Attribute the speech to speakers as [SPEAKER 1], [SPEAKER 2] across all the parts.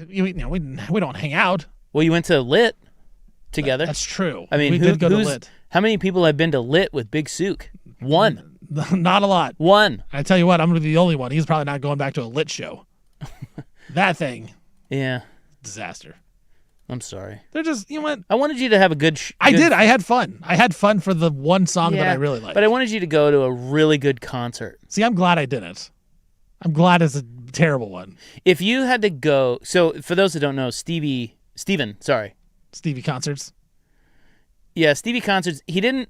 [SPEAKER 1] we don't hang out.
[SPEAKER 2] Well, you went to Lit together.
[SPEAKER 1] That's true.
[SPEAKER 2] I mean,
[SPEAKER 1] we did go to Lit.
[SPEAKER 2] How many people have been to Lit with Big Sook? One.
[SPEAKER 1] Not a lot.
[SPEAKER 2] One.
[SPEAKER 1] I tell you what, I'm going to be the only one. He's probably not going back to a Lit show. That thing.
[SPEAKER 2] Yeah.
[SPEAKER 1] Disaster.
[SPEAKER 2] I'm sorry.
[SPEAKER 1] They're just, you know what?
[SPEAKER 2] I wanted you to have a good...
[SPEAKER 1] I did. I had fun. I had fun for the one song that I really liked.
[SPEAKER 2] But I wanted you to go to a really good concert.
[SPEAKER 1] See, I'm glad I didn't. I'm glad it's a terrible one.
[SPEAKER 2] If you had to go... So, for those that don't know, Stevie
[SPEAKER 1] concerts.
[SPEAKER 2] Yeah, Stevie concerts. He didn't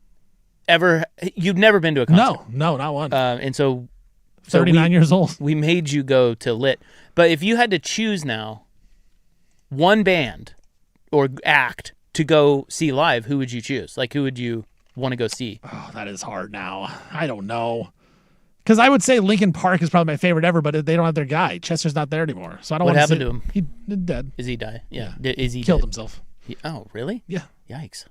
[SPEAKER 2] ever... You've never been to a concert.
[SPEAKER 1] No, not one.
[SPEAKER 2] And so
[SPEAKER 1] 39 years old.
[SPEAKER 2] We made you go to Lit. But if you had to choose now one band or act to go see live, who would you choose? Like, who would you want to go see?
[SPEAKER 1] Oh, that is hard now. I don't know. Because I would say Linkin Park is probably my favorite ever, but they don't have their guy. Chester's not there anymore, so I don't want to.
[SPEAKER 2] What happened to him?
[SPEAKER 1] He's dead.
[SPEAKER 2] Is he died? Yeah. Is he
[SPEAKER 1] killed
[SPEAKER 2] dead?
[SPEAKER 1] himself?
[SPEAKER 2] Oh, really?
[SPEAKER 1] Yeah.
[SPEAKER 2] Yikes.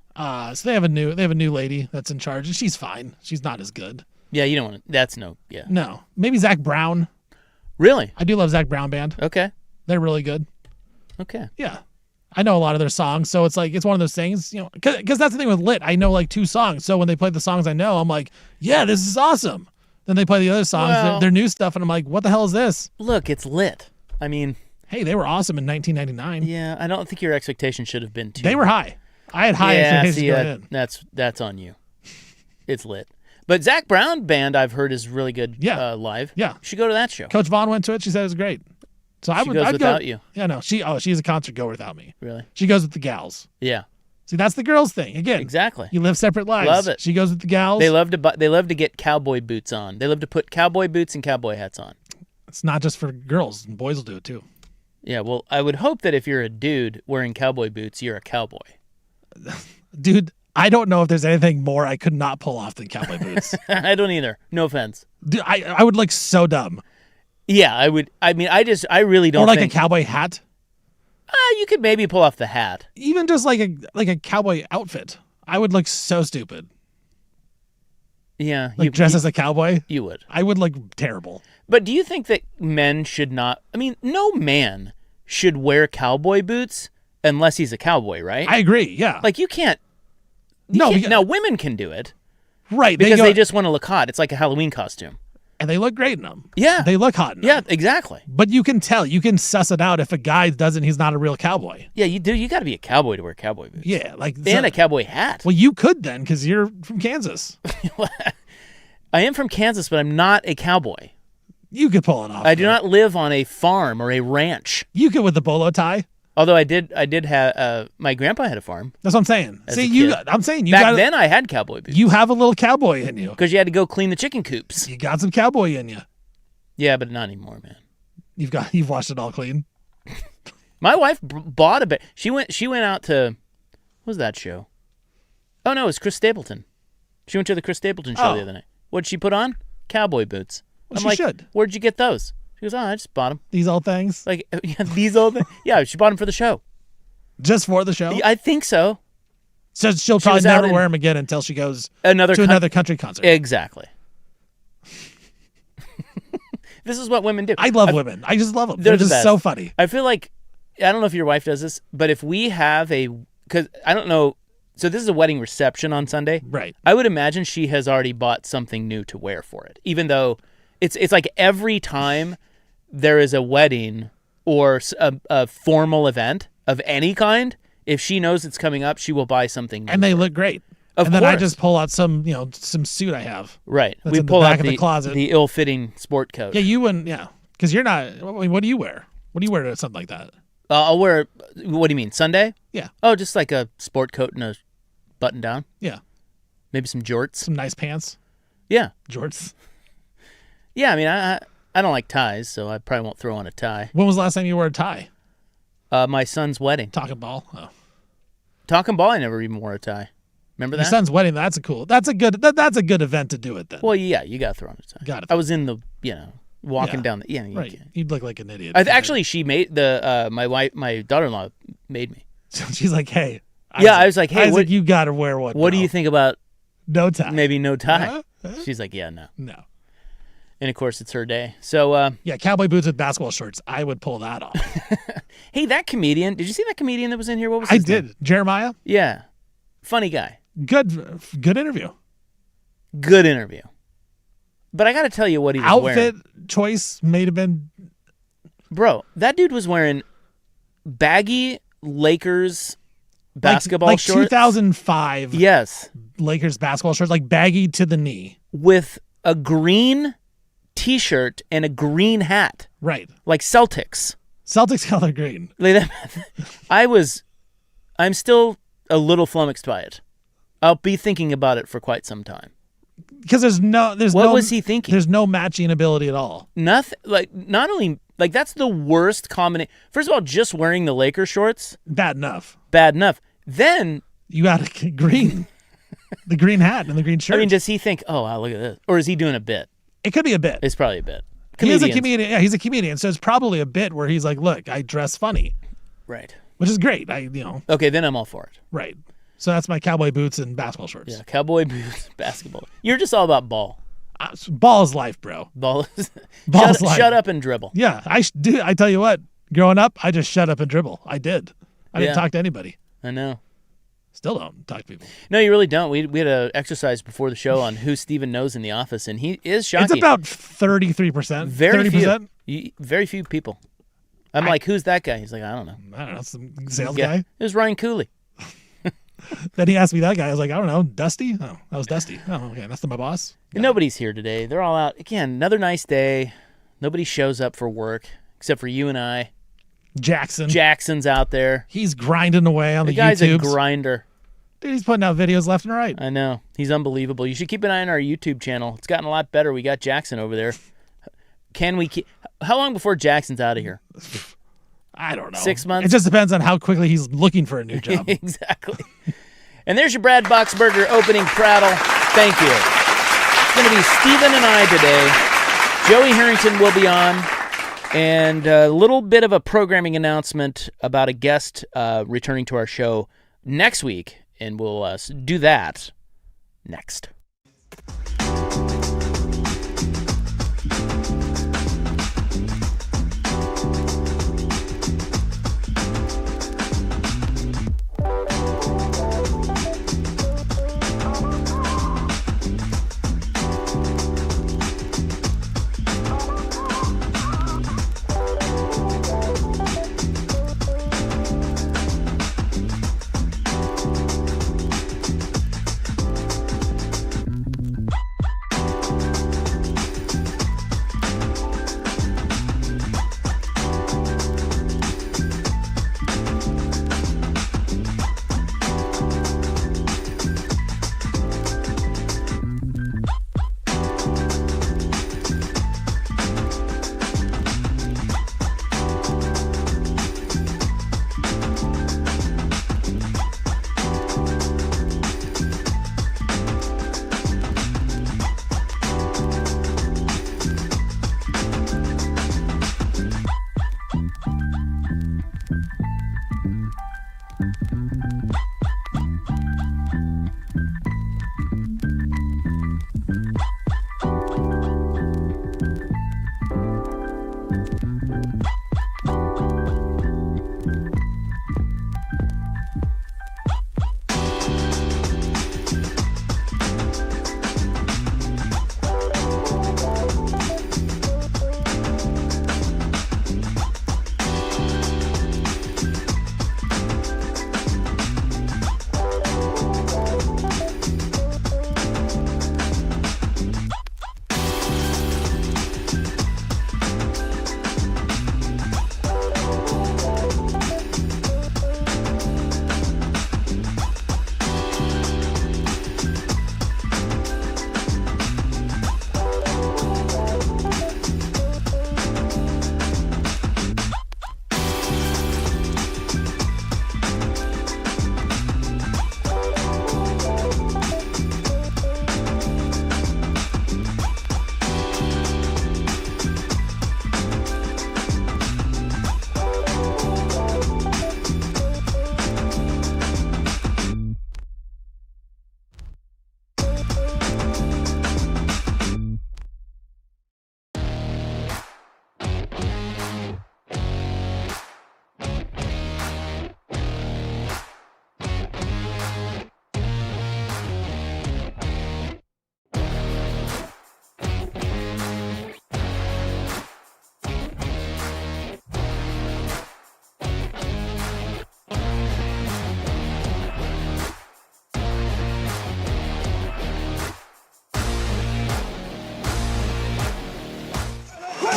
[SPEAKER 1] So they have a new lady that's in charge, and she's fine. She's not as good.
[SPEAKER 2] Yeah, you don't want to. That's no. Yeah.
[SPEAKER 1] No, maybe Zach Brown.
[SPEAKER 2] Really?
[SPEAKER 1] I do love Zach Brown Band.
[SPEAKER 2] Okay.
[SPEAKER 1] They're really good.
[SPEAKER 2] Okay.
[SPEAKER 1] Yeah. I know a lot of their songs, so it's like it's one of those things, you know, because that's the thing with Lit. I know like 2 songs, so when they play the songs I know, I'm like, yeah, this is awesome. Then they play the other songs, their new stuff, and I'm like, what the hell is this?
[SPEAKER 2] Look, it's Lit. I mean,
[SPEAKER 1] hey, they were awesome in 1999.
[SPEAKER 2] Yeah, I don't think your expectations should have been too.
[SPEAKER 1] They were high. I had high expectations going in.
[SPEAKER 2] That's on you. It's Lit. But Zach Brown Band, I've heard, is really good live.
[SPEAKER 1] Yeah.
[SPEAKER 2] You should go to that show.
[SPEAKER 1] Goes Vaughn went to it. She said it was great. So
[SPEAKER 2] I'd go without you.
[SPEAKER 1] Yeah, no. She's a concert goer without me.
[SPEAKER 2] Really?
[SPEAKER 1] She goes with the gals.
[SPEAKER 2] Yeah.
[SPEAKER 1] See, that's the girls thing. Again.
[SPEAKER 2] Exactly.
[SPEAKER 1] You live separate lives.
[SPEAKER 2] Love it.
[SPEAKER 1] She goes with the gals.
[SPEAKER 2] They love to get cowboy boots on. They love to put cowboy boots and cowboy hats on.
[SPEAKER 1] It's not just for girls. Boys will do it too.
[SPEAKER 2] Yeah, well, I would hope that if you're a dude wearing cowboy boots, you're a cowboy.
[SPEAKER 1] Dude, I don't know if there's anything more I could not pull off than cowboy boots.
[SPEAKER 2] I don't either. No offense.
[SPEAKER 1] Dude, I would look so dumb.
[SPEAKER 2] Yeah, I would. I mean, I really don't.
[SPEAKER 1] Or like
[SPEAKER 2] think...
[SPEAKER 1] a cowboy hat.
[SPEAKER 2] You could maybe pull off the hat.
[SPEAKER 1] Even just like a cowboy outfit. I would look so stupid.
[SPEAKER 2] Yeah.
[SPEAKER 1] Like dress as a cowboy?
[SPEAKER 2] You would.
[SPEAKER 1] I would look terrible.
[SPEAKER 2] But do you think that men should not... I mean, no man should wear cowboy boots unless he's a cowboy, right?
[SPEAKER 1] I agree, yeah.
[SPEAKER 2] Like, you can't... Now, women can do it.
[SPEAKER 1] Right.
[SPEAKER 2] Because they just want to look hot. It's like a Halloween costume.
[SPEAKER 1] And they look great in them.
[SPEAKER 2] Yeah.
[SPEAKER 1] They look hot in them.
[SPEAKER 2] Yeah, exactly.
[SPEAKER 1] But you can tell. You can suss it out if a guy doesn't, he's not a real cowboy.
[SPEAKER 2] Yeah, you do. You got to be a cowboy to wear cowboy boots.
[SPEAKER 1] Yeah.
[SPEAKER 2] And a cowboy hat.
[SPEAKER 1] Well, you could then because you're from Kansas.
[SPEAKER 2] I am from Kansas, but I'm not a cowboy.
[SPEAKER 1] You could pull it off.
[SPEAKER 2] I do not live on a farm or a ranch.
[SPEAKER 1] You could with the bolo tie.
[SPEAKER 2] Although I did have my grandpa had a farm.
[SPEAKER 1] That's what I'm saying. I'm saying
[SPEAKER 2] back then I had cowboy boots.
[SPEAKER 1] You have a little cowboy in you
[SPEAKER 2] because you had to go clean the chicken coops.
[SPEAKER 1] You got some cowboy in you.
[SPEAKER 2] Yeah, but not anymore, man.
[SPEAKER 1] You've washed it all clean.
[SPEAKER 2] My wife bought a bit. She went out to what was that show? Oh no, it was Chris Stapleton. She went to the Chris Stapleton show the other night. What'd she put on? Cowboy boots.
[SPEAKER 1] Well,
[SPEAKER 2] I'm
[SPEAKER 1] she
[SPEAKER 2] like,
[SPEAKER 1] should.
[SPEAKER 2] Where'd you get those? She goes, I just bought them.
[SPEAKER 1] These old things?
[SPEAKER 2] Like, yeah, these old things? Yeah, she bought them for the show.
[SPEAKER 1] Just for the show?
[SPEAKER 2] I think so.
[SPEAKER 1] So she'll probably never wear them again until she goes to another country concert.
[SPEAKER 2] Exactly. This is what women do.
[SPEAKER 1] I love women. I just love them.
[SPEAKER 2] They're
[SPEAKER 1] just so funny.
[SPEAKER 2] I feel like, I don't know if your wife does this, but if we have because I don't know, so this is a wedding reception on Sunday.
[SPEAKER 1] Right.
[SPEAKER 2] I would imagine she has already bought something new to wear for it, even though it's like every time there is a wedding or a formal event of any kind, if she knows it's coming up, she will buy something new.
[SPEAKER 1] And they look great.
[SPEAKER 2] Of
[SPEAKER 1] course.
[SPEAKER 2] Then
[SPEAKER 1] I just pull out some suit I have.
[SPEAKER 2] Right.
[SPEAKER 1] We pull out the closet.
[SPEAKER 2] The ill-fitting sport coat.
[SPEAKER 1] Yeah, you wouldn't. Yeah, because you're not. I mean, what do you wear? What do you wear to something like that?
[SPEAKER 2] I'll wear. What do you mean, Sunday?
[SPEAKER 1] Yeah.
[SPEAKER 2] Oh, just like a sport coat and a button down.
[SPEAKER 1] Yeah.
[SPEAKER 2] Maybe some jorts.
[SPEAKER 1] Some nice pants.
[SPEAKER 2] Yeah.
[SPEAKER 1] Jorts.
[SPEAKER 2] Yeah, I mean, I don't like ties, so I probably won't throw on a tie.
[SPEAKER 1] When was the last time you wore a tie?
[SPEAKER 2] My son's wedding.
[SPEAKER 1] Talking ball. Oh.
[SPEAKER 2] Talking ball. I never even wore a tie. Remember that?
[SPEAKER 1] Your son's wedding. That's a good event to do it then.
[SPEAKER 2] Well, yeah, you got to throw on a tie.
[SPEAKER 1] Got it.
[SPEAKER 2] I was in the walking down the
[SPEAKER 1] right. You'd look like an idiot.
[SPEAKER 2] Actually, she made my daughter-in-law made me.
[SPEAKER 1] She's like, hey.
[SPEAKER 2] I was like, hey,
[SPEAKER 1] Isaac, you got to wear one.
[SPEAKER 2] What do you think about
[SPEAKER 1] no tie?
[SPEAKER 2] Maybe no tie. She's like, yeah, no.
[SPEAKER 1] No.
[SPEAKER 2] And of course, it's her day. So,
[SPEAKER 1] Yeah, cowboy boots with basketball shorts. I would pull that off.
[SPEAKER 2] hey, that comedian. Did you see that comedian that was in here? What was his name?
[SPEAKER 1] Jeremiah.
[SPEAKER 2] Yeah, funny guy.
[SPEAKER 1] Good interview.
[SPEAKER 2] Good interview. But I got to tell you what he was wearing.
[SPEAKER 1] Outfit choice may have been.
[SPEAKER 2] Bro, that dude was wearing baggy Lakers basketball
[SPEAKER 1] like
[SPEAKER 2] shorts.
[SPEAKER 1] 2005.
[SPEAKER 2] Yes.
[SPEAKER 1] Lakers basketball shorts, like baggy to the knee.
[SPEAKER 2] With a green T-shirt and a green hat.
[SPEAKER 1] Right.
[SPEAKER 2] Like Celtics.
[SPEAKER 1] Celtics color green.
[SPEAKER 2] Like that. I'm still a little flummoxed by it. I'll be thinking about it for quite some time.
[SPEAKER 1] Because
[SPEAKER 2] what was he thinking?
[SPEAKER 1] There's no matching ability at all.
[SPEAKER 2] Nothing. Like, not only, like, that's the worst combination. First of all, just wearing the Laker shorts.
[SPEAKER 1] Bad enough.
[SPEAKER 2] Then.
[SPEAKER 1] You got a green. The green hat and the green shirt.
[SPEAKER 2] I mean, does he think, oh, wow, look at this? Or is he doing a bit?
[SPEAKER 1] It could be a bit.
[SPEAKER 2] It's probably a bit.
[SPEAKER 1] He is a comedian. Yeah, he's a comedian. So it's probably a bit where he's like, look, I dress funny.
[SPEAKER 2] Right.
[SPEAKER 1] Which is great.
[SPEAKER 2] Okay, then I'm all for it.
[SPEAKER 1] Right. So that's my cowboy boots and basketball shorts.
[SPEAKER 2] Yeah, cowboy boots, basketball. You're just all about ball.
[SPEAKER 1] Ball is life, bro.
[SPEAKER 2] Ball is
[SPEAKER 1] life.
[SPEAKER 2] Shut up and dribble.
[SPEAKER 1] Yeah, I tell you what, growing up, I just shut up and dribble. I did. I didn't talk to anybody.
[SPEAKER 2] I know.
[SPEAKER 1] Still don't talk to people.
[SPEAKER 2] No, you really don't. We had an exercise before the show on who Steven knows in the office, and he is shocking.
[SPEAKER 1] It's about 33%.
[SPEAKER 2] Very 30%? Few. Very few people. I'm like, who's that guy? He's like, I don't know.
[SPEAKER 1] I don't know, some sales guy.
[SPEAKER 2] It was Ryan Cooley.
[SPEAKER 1] Then he asked me that guy. I was like, I don't know, Dusty? Oh, that was Dusty. Oh, okay, that's my boss.
[SPEAKER 2] Yeah. Nobody's here today. They're all out. Again, another nice day. Nobody shows up for work except for you and I. Jackson's out there.
[SPEAKER 1] He's grinding away on the
[SPEAKER 2] guy's
[SPEAKER 1] YouTubes.
[SPEAKER 2] A grinder.
[SPEAKER 1] Dude, he's putting out videos left and right.
[SPEAKER 2] I know. He's unbelievable. You should keep an eye on our YouTube channel. It's gotten a lot better. We got Jackson over there. Can we keep... How long before Jackson's out of here?
[SPEAKER 1] I don't know.
[SPEAKER 2] 6 months?
[SPEAKER 1] It just depends on how quickly he's looking for a new job.
[SPEAKER 2] Exactly. And there's your Brad Boxberger opening prattle. Thank you. It's going to be Steven and I today. Joey Harrington will be on. And a little bit of a programming announcement about a guest returning to our show next week. And we'll do that next.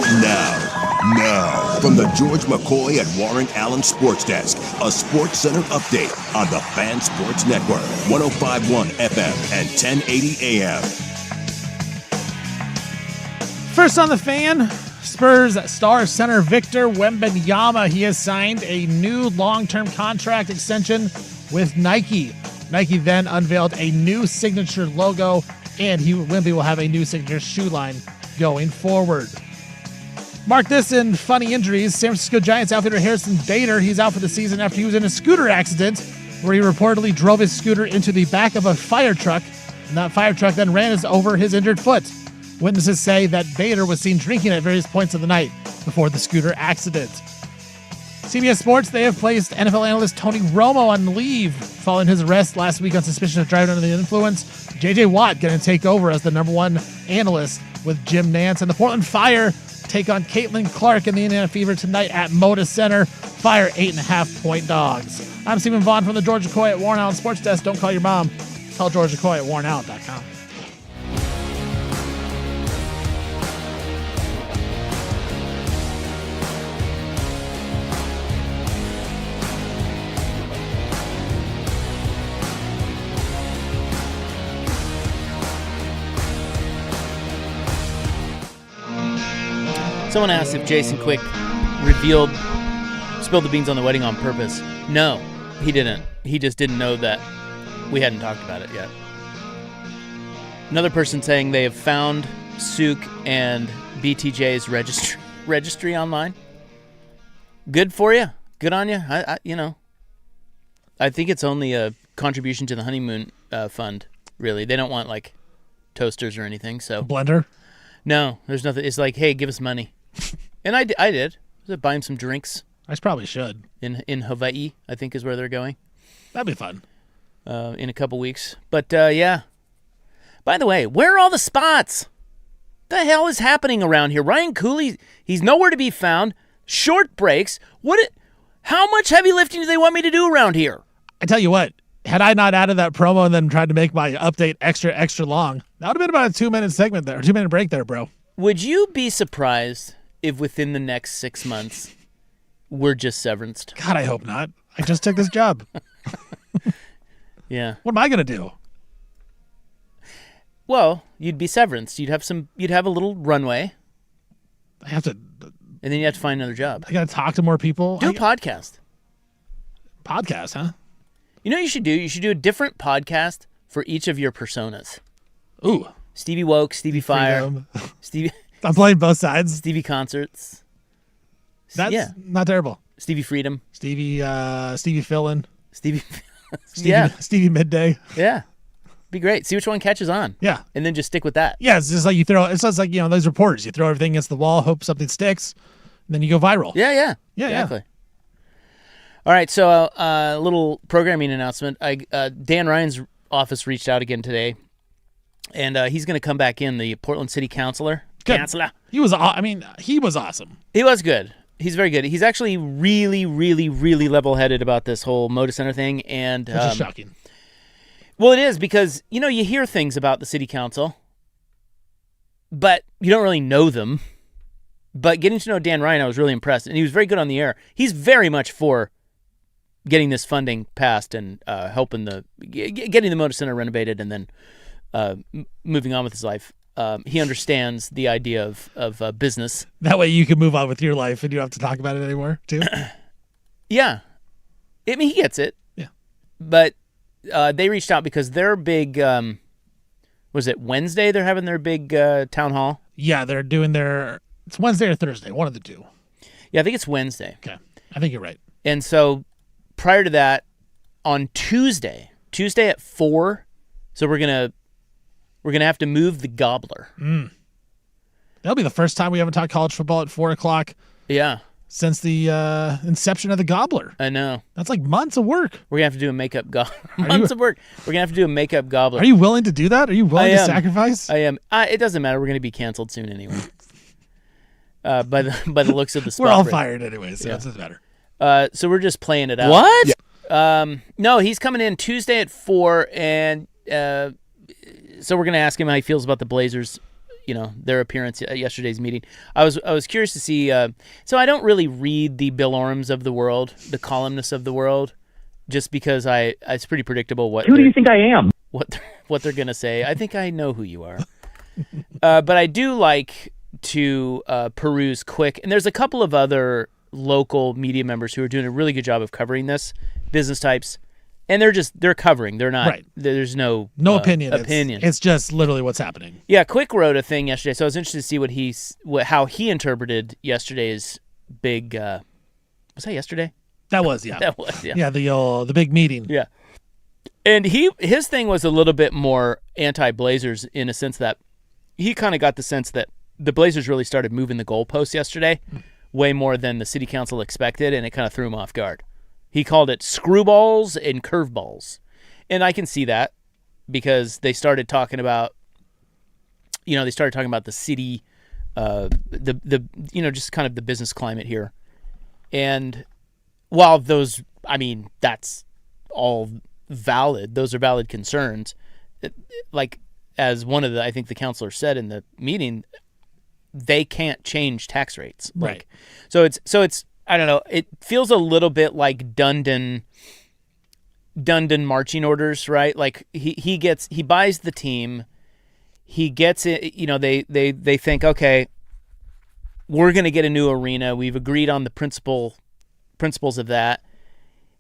[SPEAKER 3] Now, from the George McCoy and Warren Allen Sports Desk, a Sports Center update on the Fan Sports Network, 105.1 FM and 1080 AM.
[SPEAKER 1] First on the Fan, Spurs star center Victor Wembanyama. He has signed a new long-term contract extension with Nike. Nike then unveiled a new signature logo, and Wemby will have a new signature shoe line going forward. Mark this in funny injuries. San Francisco Giants outfielder Harrison Bader, he's out for the season after he was in a scooter accident where he reportedly drove his scooter into the back of a fire truck, and that fire truck then ran over his injured foot. Witnesses say that Bader was seen drinking at various points of the night before the scooter accident. CBS Sports, they have placed NFL analyst Tony Romo on leave following his arrest last week on suspicion of driving under the influence. J.J. Watt going to take over as the number one analyst with Jim Nantz. And the Portland Fire take on Caitlin Clark in the Indiana Fever tonight at Moda Center. Fire 8.5-point dogs. I'm Stephen Vaughn from the George McCoy at Warren Allen Sports Desk. Don't call your mom. Call George McCoy at warrenallen.com.
[SPEAKER 2] Someone asked if Jason Quick spilled the beans on the wedding on purpose. No, he didn't. He just didn't know that we hadn't talked about it yet. Another person saying they have found Souk and BTJ's registry online. Good for you. Good on you. I think it's only a contribution to the honeymoon fund, really. They don't want, like, toasters or anything, so.
[SPEAKER 1] Blender?
[SPEAKER 2] No, there's nothing. It's like, hey, give us money. And I did. I was buying some drinks.
[SPEAKER 1] I probably should.
[SPEAKER 2] In Hawaii, I think is where they're going.
[SPEAKER 1] That'd be fun.
[SPEAKER 2] In a couple weeks. But, yeah. By the way, where are all the spots? The hell is happening around here? Ryan Cooley, he's nowhere to be found. Short breaks. How much heavy lifting do they want me to do around here?
[SPEAKER 1] I tell you what, had I not added that promo and then tried to make my update extra long, that would have been about a 2-minute segment there, 2-minute break there, bro.
[SPEAKER 2] Would you be surprised if within the next 6 months we're just severanced?
[SPEAKER 1] God, I hope not. I just took this job.
[SPEAKER 2] Yeah.
[SPEAKER 1] What am I gonna do?
[SPEAKER 2] Well, you'd be severanced. You'd have a little runway.
[SPEAKER 1] I have to.
[SPEAKER 2] And then you have to find another job.
[SPEAKER 1] I gotta talk to more people.
[SPEAKER 2] Do a podcast.
[SPEAKER 1] Podcast, huh?
[SPEAKER 2] You know what you should do? You should do a different podcast for each of your personas.
[SPEAKER 1] Ooh.
[SPEAKER 2] Stevie Woke, Stevie Fire, Stevie.
[SPEAKER 1] I'm playing both sides.
[SPEAKER 2] Stevie Concerts.
[SPEAKER 1] That's not terrible.
[SPEAKER 2] Stevie Freedom.
[SPEAKER 1] Stevie Fillin. Stevie Midday.
[SPEAKER 2] Yeah. Be great. See which one catches on.
[SPEAKER 1] Yeah.
[SPEAKER 2] And then just stick with that.
[SPEAKER 1] Yeah, it's just like it's just like, those reporters. You throw everything against the wall, hope something sticks, and then you go viral.
[SPEAKER 2] Yeah. Exactly. All right, so a little programming announcement. Dan Ryan's office reached out again today, and he's going to come back in, the Portland City Councilor.
[SPEAKER 1] He was awesome.
[SPEAKER 2] He was good. He's very good. He's actually really, really, really level-headed about this whole Moda Center thing. And
[SPEAKER 1] which is shocking.
[SPEAKER 2] Well, it is because, you hear things about the city council, but you don't really know them. But getting to know Dan Ryan, I was really impressed. And he was very good on the air. He's very much for getting this funding passed and helping getting the Moda Center renovated and then moving on with his life. He understands the idea of business.
[SPEAKER 1] That way you can move on with your life and you don't have to talk about it anymore, too?
[SPEAKER 2] Yeah. I mean, he gets it.
[SPEAKER 1] Yeah.
[SPEAKER 2] But they reached out because their big, was it Wednesday they're having their big town hall?
[SPEAKER 1] Yeah, they're doing it's Wednesday or Thursday, one of the two.
[SPEAKER 2] Yeah, I think it's Wednesday.
[SPEAKER 1] Okay. I think you're right.
[SPEAKER 2] And so prior to that, on Tuesday at 4, so we're gonna have to move the Gobbler.
[SPEAKER 1] That'll be the first time we haven't talked college football at 4:00.
[SPEAKER 2] Yeah.
[SPEAKER 1] Since the inception of the Gobbler.
[SPEAKER 2] I know.
[SPEAKER 1] That's like months of work.
[SPEAKER 2] We're gonna have to do a makeup gobbler. Months of work. We're gonna have to do a makeup gobbler.
[SPEAKER 1] Are you willing to do that? Are you willing to sacrifice?
[SPEAKER 2] I am. It doesn't matter. We're gonna be canceled soon anyway. By the looks of the spot.
[SPEAKER 1] We're all fired anyway, so it doesn't matter.
[SPEAKER 2] So we're just playing it out.
[SPEAKER 1] What?
[SPEAKER 2] Yeah. No, he's coming in Tuesday at 4, and so we're gonna ask him how he feels about the Blazers, their appearance at yesterday's meeting. I was curious to see. So I don't really read the Bill Orams of the world, the columnists of the world, just because it's pretty predictable what.
[SPEAKER 4] Who do you think I am?
[SPEAKER 2] What they're gonna say. I think I know who you are. But I do like to peruse quick, and there's a couple of other local media members who are doing a really good job of covering this, business types. And they're covering. They're not. Right. There's no
[SPEAKER 1] opinion.
[SPEAKER 2] Opinion.
[SPEAKER 1] It's just literally what's happening.
[SPEAKER 2] Yeah, Quick wrote a thing yesterday, so I was interested to see how he interpreted yesterday's big. Was that yesterday?
[SPEAKER 1] That was, yeah.
[SPEAKER 2] That was, yeah.
[SPEAKER 1] Yeah, the big meeting.
[SPEAKER 2] Yeah, and his thing was a little bit more anti-Blazers in a sense that he kind of got the sense that the Blazers really started moving the goalposts yesterday, way more than the city council expected, and it kind of threw him off guard. He called it screwballs and curveballs. And I can see that because they started talking about, the city, just kind of the business climate here. And while that's all valid, those are valid concerns. Like, as one of I think the counselor said in the meeting, they can't change tax rates.
[SPEAKER 1] Right.
[SPEAKER 2] So it's, I don't know. It feels a little bit like Dundon marching orders, right? Like he buys the team, he gets it. They think, okay, we're going to get a new arena. We've agreed on the principles of that,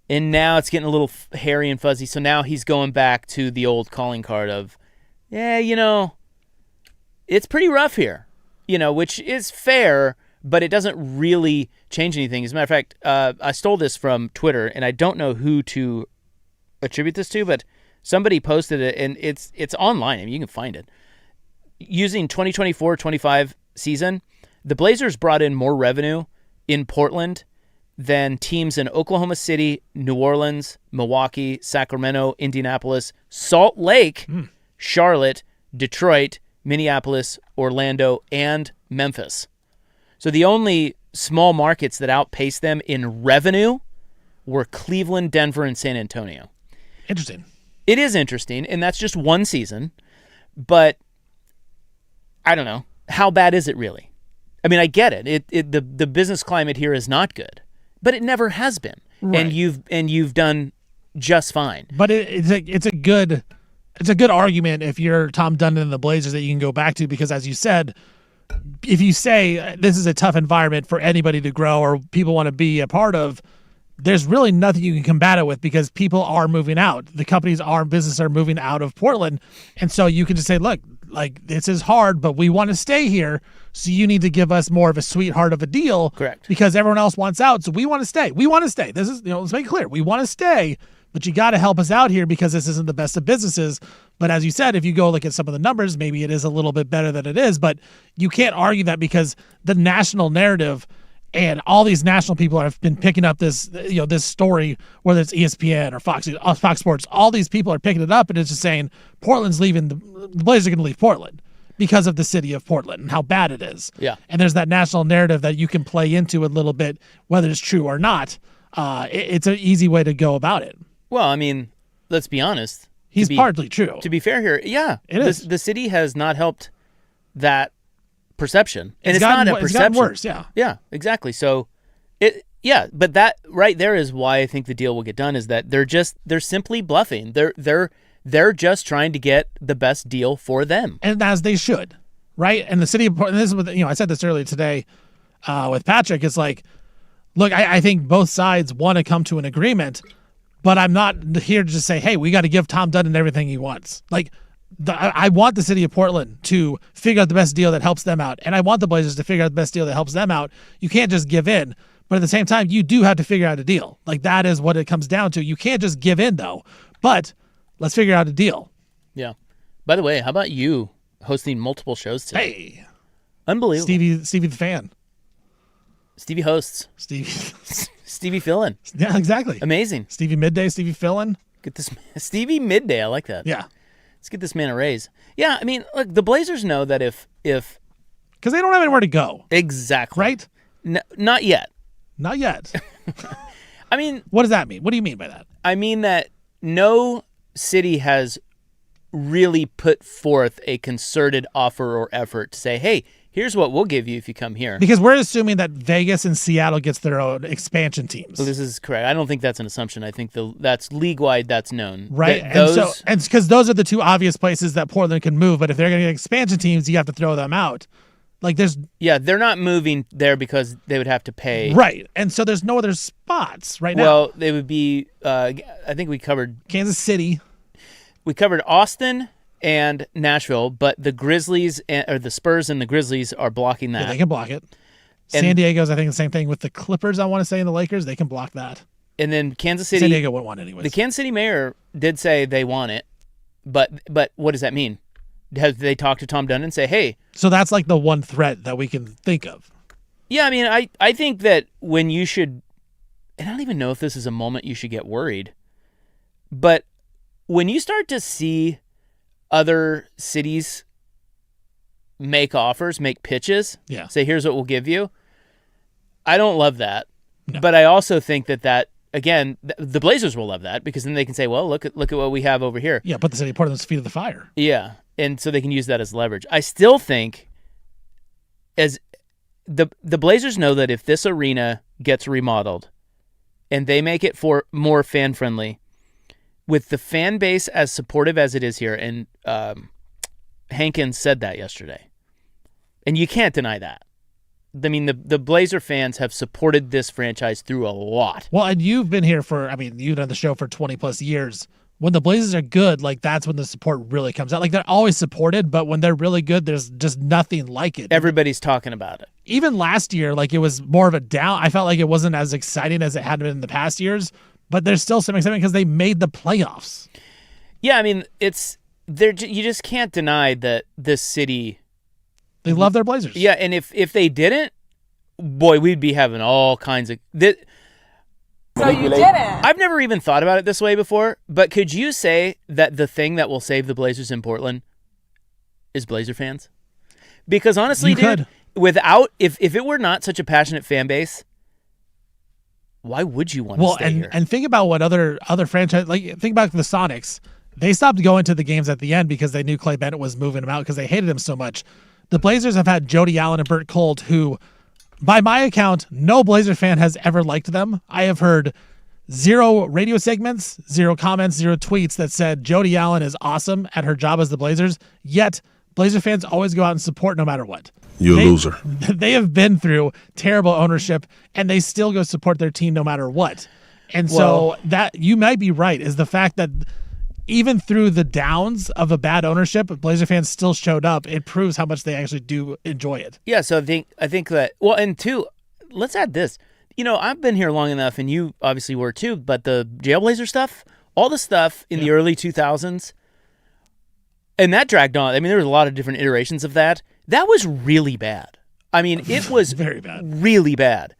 [SPEAKER 2] and now it's getting a little hairy and fuzzy. So now he's going back to the old calling card of, it's pretty rough here, which is fair. But it doesn't really change anything. As a matter of fact, I stole this from Twitter, and I don't know who to attribute this to, but somebody posted it, and it's online. I mean, you can find it. Using 2024-25 season, the Blazers brought in more revenue in Portland than teams in Oklahoma City, New Orleans, Milwaukee, Sacramento, Indianapolis, Salt Lake, Charlotte, Detroit, Minneapolis, Orlando, and Memphis. So the only small markets that outpaced them in revenue were Cleveland, Denver, and San Antonio.
[SPEAKER 1] Interesting.
[SPEAKER 2] It is interesting, and that's just one season. But I don't know. How bad is it really? I mean, I get it. The business climate here is not good, but it never has been. Right. And you've done just fine.
[SPEAKER 1] But it's a good argument if you're Tom Dundon and the Blazers that you can go back to, because as you said, if you say this is a tough environment for anybody to grow or people want to be a part of, there's really nothing you can combat it with because people are moving out. The companies businesses are moving out of Portland. And so you can just say, look, like, this is hard, but we want to stay here. So you need to give us more of a sweetheart of a deal.
[SPEAKER 2] Correct.
[SPEAKER 1] Because everyone else wants out. So we want to stay. We want to stay. This is, let's make it clear. We want to stay, but you got to help us out here because this isn't the best of businesses. But as you said, if you go look at some of the numbers, maybe it is a little bit better than it is, but you can't argue that because the national narrative and all these national people have been picking up this, this story, whether it's ESPN or Fox Sports, all these people are picking it up and it's just saying Portland's leaving, the Blazers are going to leave Portland because of the city of Portland and how bad it is.
[SPEAKER 2] Yeah.
[SPEAKER 1] And there's that national narrative that you can play into a little bit, whether it's true or not. It's an easy way to go about it.
[SPEAKER 2] Well, I mean, let's be honest.
[SPEAKER 1] He's partly true.
[SPEAKER 2] To be fair here, yeah.
[SPEAKER 1] It is.
[SPEAKER 2] The city has not helped that perception. And it's
[SPEAKER 1] not
[SPEAKER 2] a perception.
[SPEAKER 1] It's gotten worse, yeah.
[SPEAKER 2] Yeah, exactly. So, but that right there is why I think the deal will get done, is that they're simply bluffing. They're just trying to get the best deal for them.
[SPEAKER 1] And as they should, right? And the city of Portland, this is what, I said this earlier today with Patrick, it's like, look, I think both sides want to come to an agreement, but I'm not here to just say, hey, we got to give Tom Dundon everything he wants. Like, I want the city of Portland to figure out the best deal that helps them out, and I want the Blazers to figure out the best deal that helps them out. You can't just give in, but at the same time, you do have to figure out a deal. Like, that is what it comes down to. You can't just give in, though, but let's figure out a deal.
[SPEAKER 2] Yeah. By the way, how about you hosting multiple shows today?
[SPEAKER 1] Hey.
[SPEAKER 2] Unbelievable.
[SPEAKER 1] Stevie the fan.
[SPEAKER 2] Stevie hosts. Stevie fill-in.
[SPEAKER 1] Yeah, exactly.
[SPEAKER 2] Amazing.
[SPEAKER 1] Stevie midday, Stevie fill-in.
[SPEAKER 2] Get this Stevie midday. I like that.
[SPEAKER 1] Yeah.
[SPEAKER 2] Let's get this man a raise. Yeah, I mean, look, the Blazers know that if
[SPEAKER 1] because they don't have anywhere to go.
[SPEAKER 2] Exactly.
[SPEAKER 1] Right?
[SPEAKER 2] Not yet.
[SPEAKER 1] Not yet.
[SPEAKER 2] I mean,
[SPEAKER 1] what does that mean? What do you mean by that?
[SPEAKER 2] I mean that no city has really put forth a concerted offer or effort to say, hey, here's what we'll give you if you come here.
[SPEAKER 1] Because we're assuming that Vegas and Seattle gets their own expansion teams.
[SPEAKER 2] So this is correct. I don't think that's an assumption. I think that's league-wide, that's known.
[SPEAKER 1] Right. And because those are the two obvious places that Portland can move, but if they're going to get expansion teams, you have to throw them out. They're
[SPEAKER 2] not moving there because they would have to pay.
[SPEAKER 1] Right. And so there's no other spots right now.
[SPEAKER 2] Well, they would be, I think we covered
[SPEAKER 1] Kansas City.
[SPEAKER 2] We covered Austin and Nashville, but the Grizzlies or the Spurs and the Grizzlies are blocking that.
[SPEAKER 1] Yeah, they can block it. San Diego's, I think, the same thing with the Clippers, I want to say, and the Lakers. They can block that.
[SPEAKER 2] And then Kansas City.
[SPEAKER 1] San Diego wouldn't want it anyways.
[SPEAKER 2] The Kansas City mayor did say they want it, but what does that mean? Have they talked to Tom Dundon and say, hey?
[SPEAKER 1] So that's like the one threat that we can think of.
[SPEAKER 2] Yeah, I mean, I think that when you should, and I don't even know if this is a moment you should get worried, but when you start to see other cities make offers, make pitches, say, here's what we'll give you, I don't love that. No. But I also think that again, the Blazers will love that because then they can say, well, look at what we have over here.
[SPEAKER 1] Yeah, put the city of Portland's feet to the fire.
[SPEAKER 2] Yeah, and so they can use that as leverage. I still think as the Blazers know that if this arena gets remodeled and they make it for more fan-friendly, with the fan base as supportive as it is here, and Hankins said that yesterday, and you can't deny that. I mean, the Blazer fans have supported this franchise through a lot.
[SPEAKER 1] Well, and you've been here you've done the show for 20 plus years. When the Blazers are good, that's when the support really comes out. They're always supported, but when they're really good, there's just nothing like it.
[SPEAKER 2] Everybody's talking about it.
[SPEAKER 1] Even last year, it was more of a down. I felt like it wasn't as exciting as it had been in the past years. But there's still some excitement because they made the playoffs.
[SPEAKER 2] Yeah, I mean, you just can't deny that this city.
[SPEAKER 1] They love their Blazers.
[SPEAKER 2] Yeah, and if they didn't, boy, we'd be having all kinds of.
[SPEAKER 4] So you didn't.
[SPEAKER 2] I've never even thought about it this way before, but could you say that the thing that will save the Blazers in Portland is Blazer fans? Because honestly, dude, if it were not such a passionate fan base, why would you want to stay here?
[SPEAKER 1] And think about what other franchise, think about the Sonics. They stopped going to the games at the end because they knew Clay Bennett was moving them out because they hated him so much. The Blazers have had Jody Allen and Burt Colt, who, by my account, no Blazer fan has ever liked them. I have heard 0 radio segments, 0 comments, 0 tweets that said Jody Allen is awesome at her job as the Blazers, yet Blazer fans always go out and support no matter what.
[SPEAKER 5] You're a loser.
[SPEAKER 1] They have been through terrible ownership, and they still go support their team no matter what. And so that you might be right, is the fact that even through the downs of a bad ownership, Blazer fans still showed up. It proves how much they actually do enjoy it.
[SPEAKER 2] Yeah, so I think that, well, and two, let's add this. I've been here long enough, and you obviously were too, but the Jailblazer stuff, all the stuff in the early 2000s, and that dragged on. I mean, there was a lot of different iterations of that. That was really bad. I mean, it was
[SPEAKER 1] very bad,
[SPEAKER 2] really bad,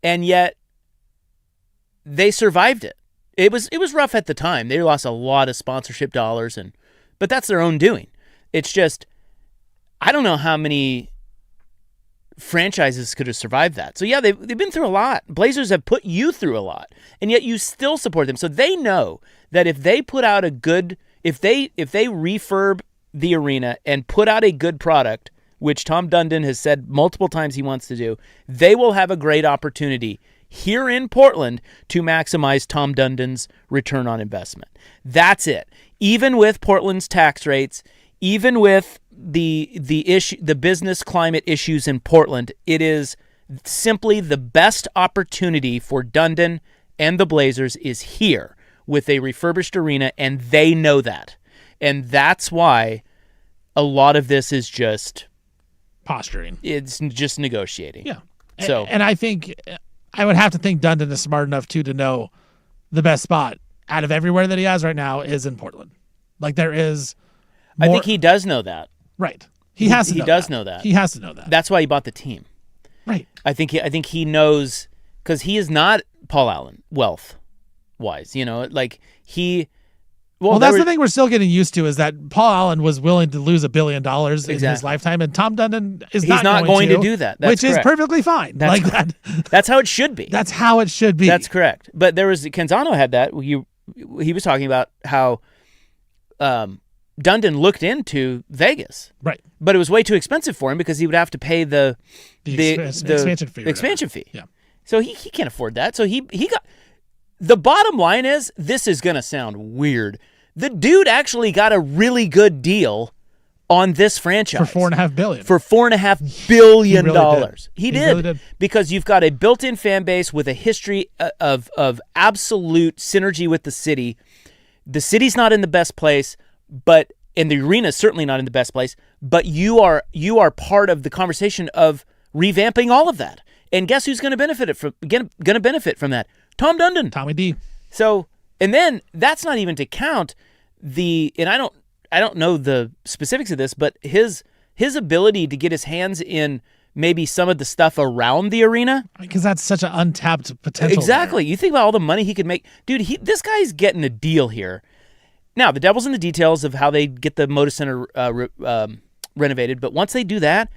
[SPEAKER 2] and yet they survived it. It was rough at the time. They lost a lot of sponsorship dollars, but that's their own doing. It's just, I don't know how many franchises could have survived that. So yeah, they've been through a lot. Blazers have put you through a lot, and yet you still support them. So they know that if they put out if they refurb the arena and put out a good product, which Tom Dundon has said multiple times he wants to do, they will have a great opportunity here in Portland to maximize Tom Dundon's return on investment. That's it. Even with Portland's tax rates, even with the business climate issues in Portland, it is simply the best opportunity for Dundon and the Blazers is here with a refurbished arena, and they know that. And that's why a lot of this is just
[SPEAKER 1] posturing.
[SPEAKER 2] It's just negotiating.
[SPEAKER 1] Yeah.
[SPEAKER 2] So,
[SPEAKER 1] and I think I would have to think Dundon is smart enough too to know the best spot out of everywhere that he has right now is in Portland. There is more,
[SPEAKER 2] I think he does know that.
[SPEAKER 1] Right. He has to know
[SPEAKER 2] does
[SPEAKER 1] that.
[SPEAKER 2] know that.
[SPEAKER 1] He has to know that.
[SPEAKER 2] That's why he bought the team.
[SPEAKER 1] Right.
[SPEAKER 2] I think he knows, because he is not Paul Allen wealth wise.
[SPEAKER 1] Well, that's the thing we're still getting used to is that Paul Allen was willing to lose $1 billion in his lifetime, and Tom Dundon is not going to
[SPEAKER 2] do that.
[SPEAKER 1] Which is perfectly fine.
[SPEAKER 2] That's how it should be.
[SPEAKER 1] That's how it should be.
[SPEAKER 2] That's correct. But there was Canzano had that. He was talking about how Dundon looked into Vegas.
[SPEAKER 1] Right.
[SPEAKER 2] But it was way too expensive for him because he would have to pay the
[SPEAKER 1] expansion fee.
[SPEAKER 2] Expansion fee.
[SPEAKER 1] Yeah.
[SPEAKER 2] So he can't afford that. So he got. The bottom line is, this is going to sound weird. The dude actually got a really good deal on this franchise.
[SPEAKER 1] For $4.5 billion.
[SPEAKER 2] For $4.5 billion. He
[SPEAKER 1] really
[SPEAKER 2] did. Because you've got a built-in fan base with a history of absolute synergy with the city. The city's not in the best place, and the arena's certainly not in the best place, but you are part of the conversation of revamping all of that. And guess who's going to benefit from that? Tom Dundon.
[SPEAKER 1] Tommy D.
[SPEAKER 2] So, and then that's not even to count and I don't know the specifics of this, but his ability to get his hands in maybe some of the stuff around the arena.
[SPEAKER 1] Because that's such an untapped potential.
[SPEAKER 2] Exactly. You think about all the money he could make. Dude, this guy's getting a deal here. Now, the devil's in the details of how they get the Moda Center renovated, but once they do that,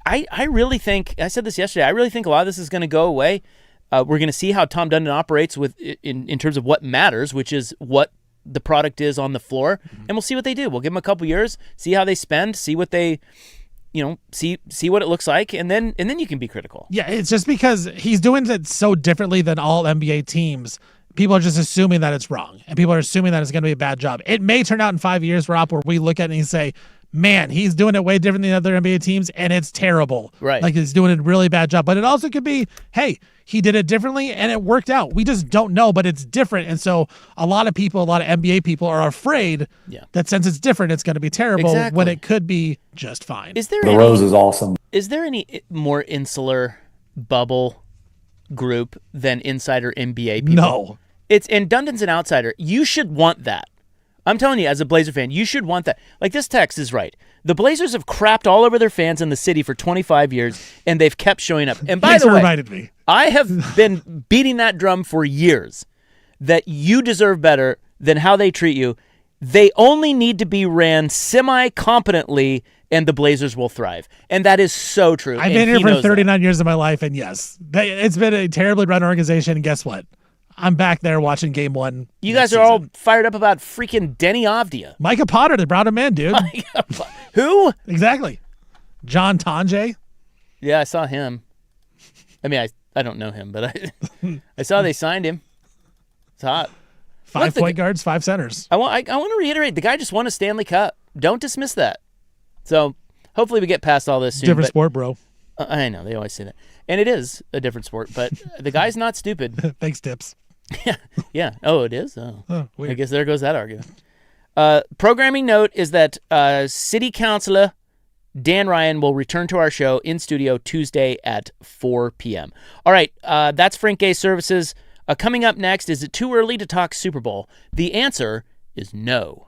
[SPEAKER 2] I really think, I said this yesterday, I really think a lot of this is going to go away. We're going to see how Tom Dundon operates in terms of what matters, which is what the product is on the floor, and we'll see what they do. We'll give them a couple years, see how they spend, see what they, see what it looks like, and then you can be critical.
[SPEAKER 1] Yeah, it's just because he's doing it so differently than all NBA teams. People are just assuming that it's wrong, and people are assuming that it's going to be a bad job. It may turn out in 5 years, Rob, where we look at it and say, man, he's doing it way different than other NBA teams, and it's terrible.
[SPEAKER 2] Right.
[SPEAKER 1] Like, he's doing a really bad job. But it also could be, hey, he did it differently, and it worked out. We just don't know, but it's different. And so a lot of NBA people are afraid that since it's different, it's going to be terrible when it could be just fine.
[SPEAKER 5] Rose is awesome.
[SPEAKER 2] Is there any more insular bubble group than insider NBA people?
[SPEAKER 1] No.
[SPEAKER 2] And Dundon's an outsider. You should want that. I'm telling you, as a Blazer fan, you should want that. Like, this text is right. The Blazers have crapped all over their fans in the city for 25 years, and they've kept showing up. And by the way,
[SPEAKER 1] reminded me.
[SPEAKER 2] I have been beating that drum for years that you deserve better than how they treat you. They only need to be ran semi-competently, and the Blazers will thrive. And that is so true.
[SPEAKER 1] I've been here for 39 years of my life, and yes, it's been a terribly run organization, and guess what? I'm back there watching game one.
[SPEAKER 2] You guys are all fired up about freaking Denny Avdia.
[SPEAKER 1] Micah Potter, they brought him in, dude.
[SPEAKER 2] Who?
[SPEAKER 1] Exactly. John Tonje.
[SPEAKER 2] Yeah, I saw him. I mean, I don't know him, but I saw they signed him. It's hot.
[SPEAKER 1] 5 point guards, 5 centers.
[SPEAKER 2] I want to reiterate, the guy just won a Stanley Cup. Don't dismiss that. So hopefully we get past all this soon.
[SPEAKER 1] Different sport, bro.
[SPEAKER 2] I know, they always say that. And it is a different sport, but the guy's not stupid.
[SPEAKER 1] Thanks, Tips.
[SPEAKER 2] Yeah. Oh, it is? Oh,
[SPEAKER 1] weird.
[SPEAKER 2] I guess there goes that argument. Programming note is that City Councilor Dan Ryan will return to our show in studio Tuesday at 4 p.m. All right, that's Frank Gay Services. Coming up next, is it too early to talk Super Bowl? The answer is no.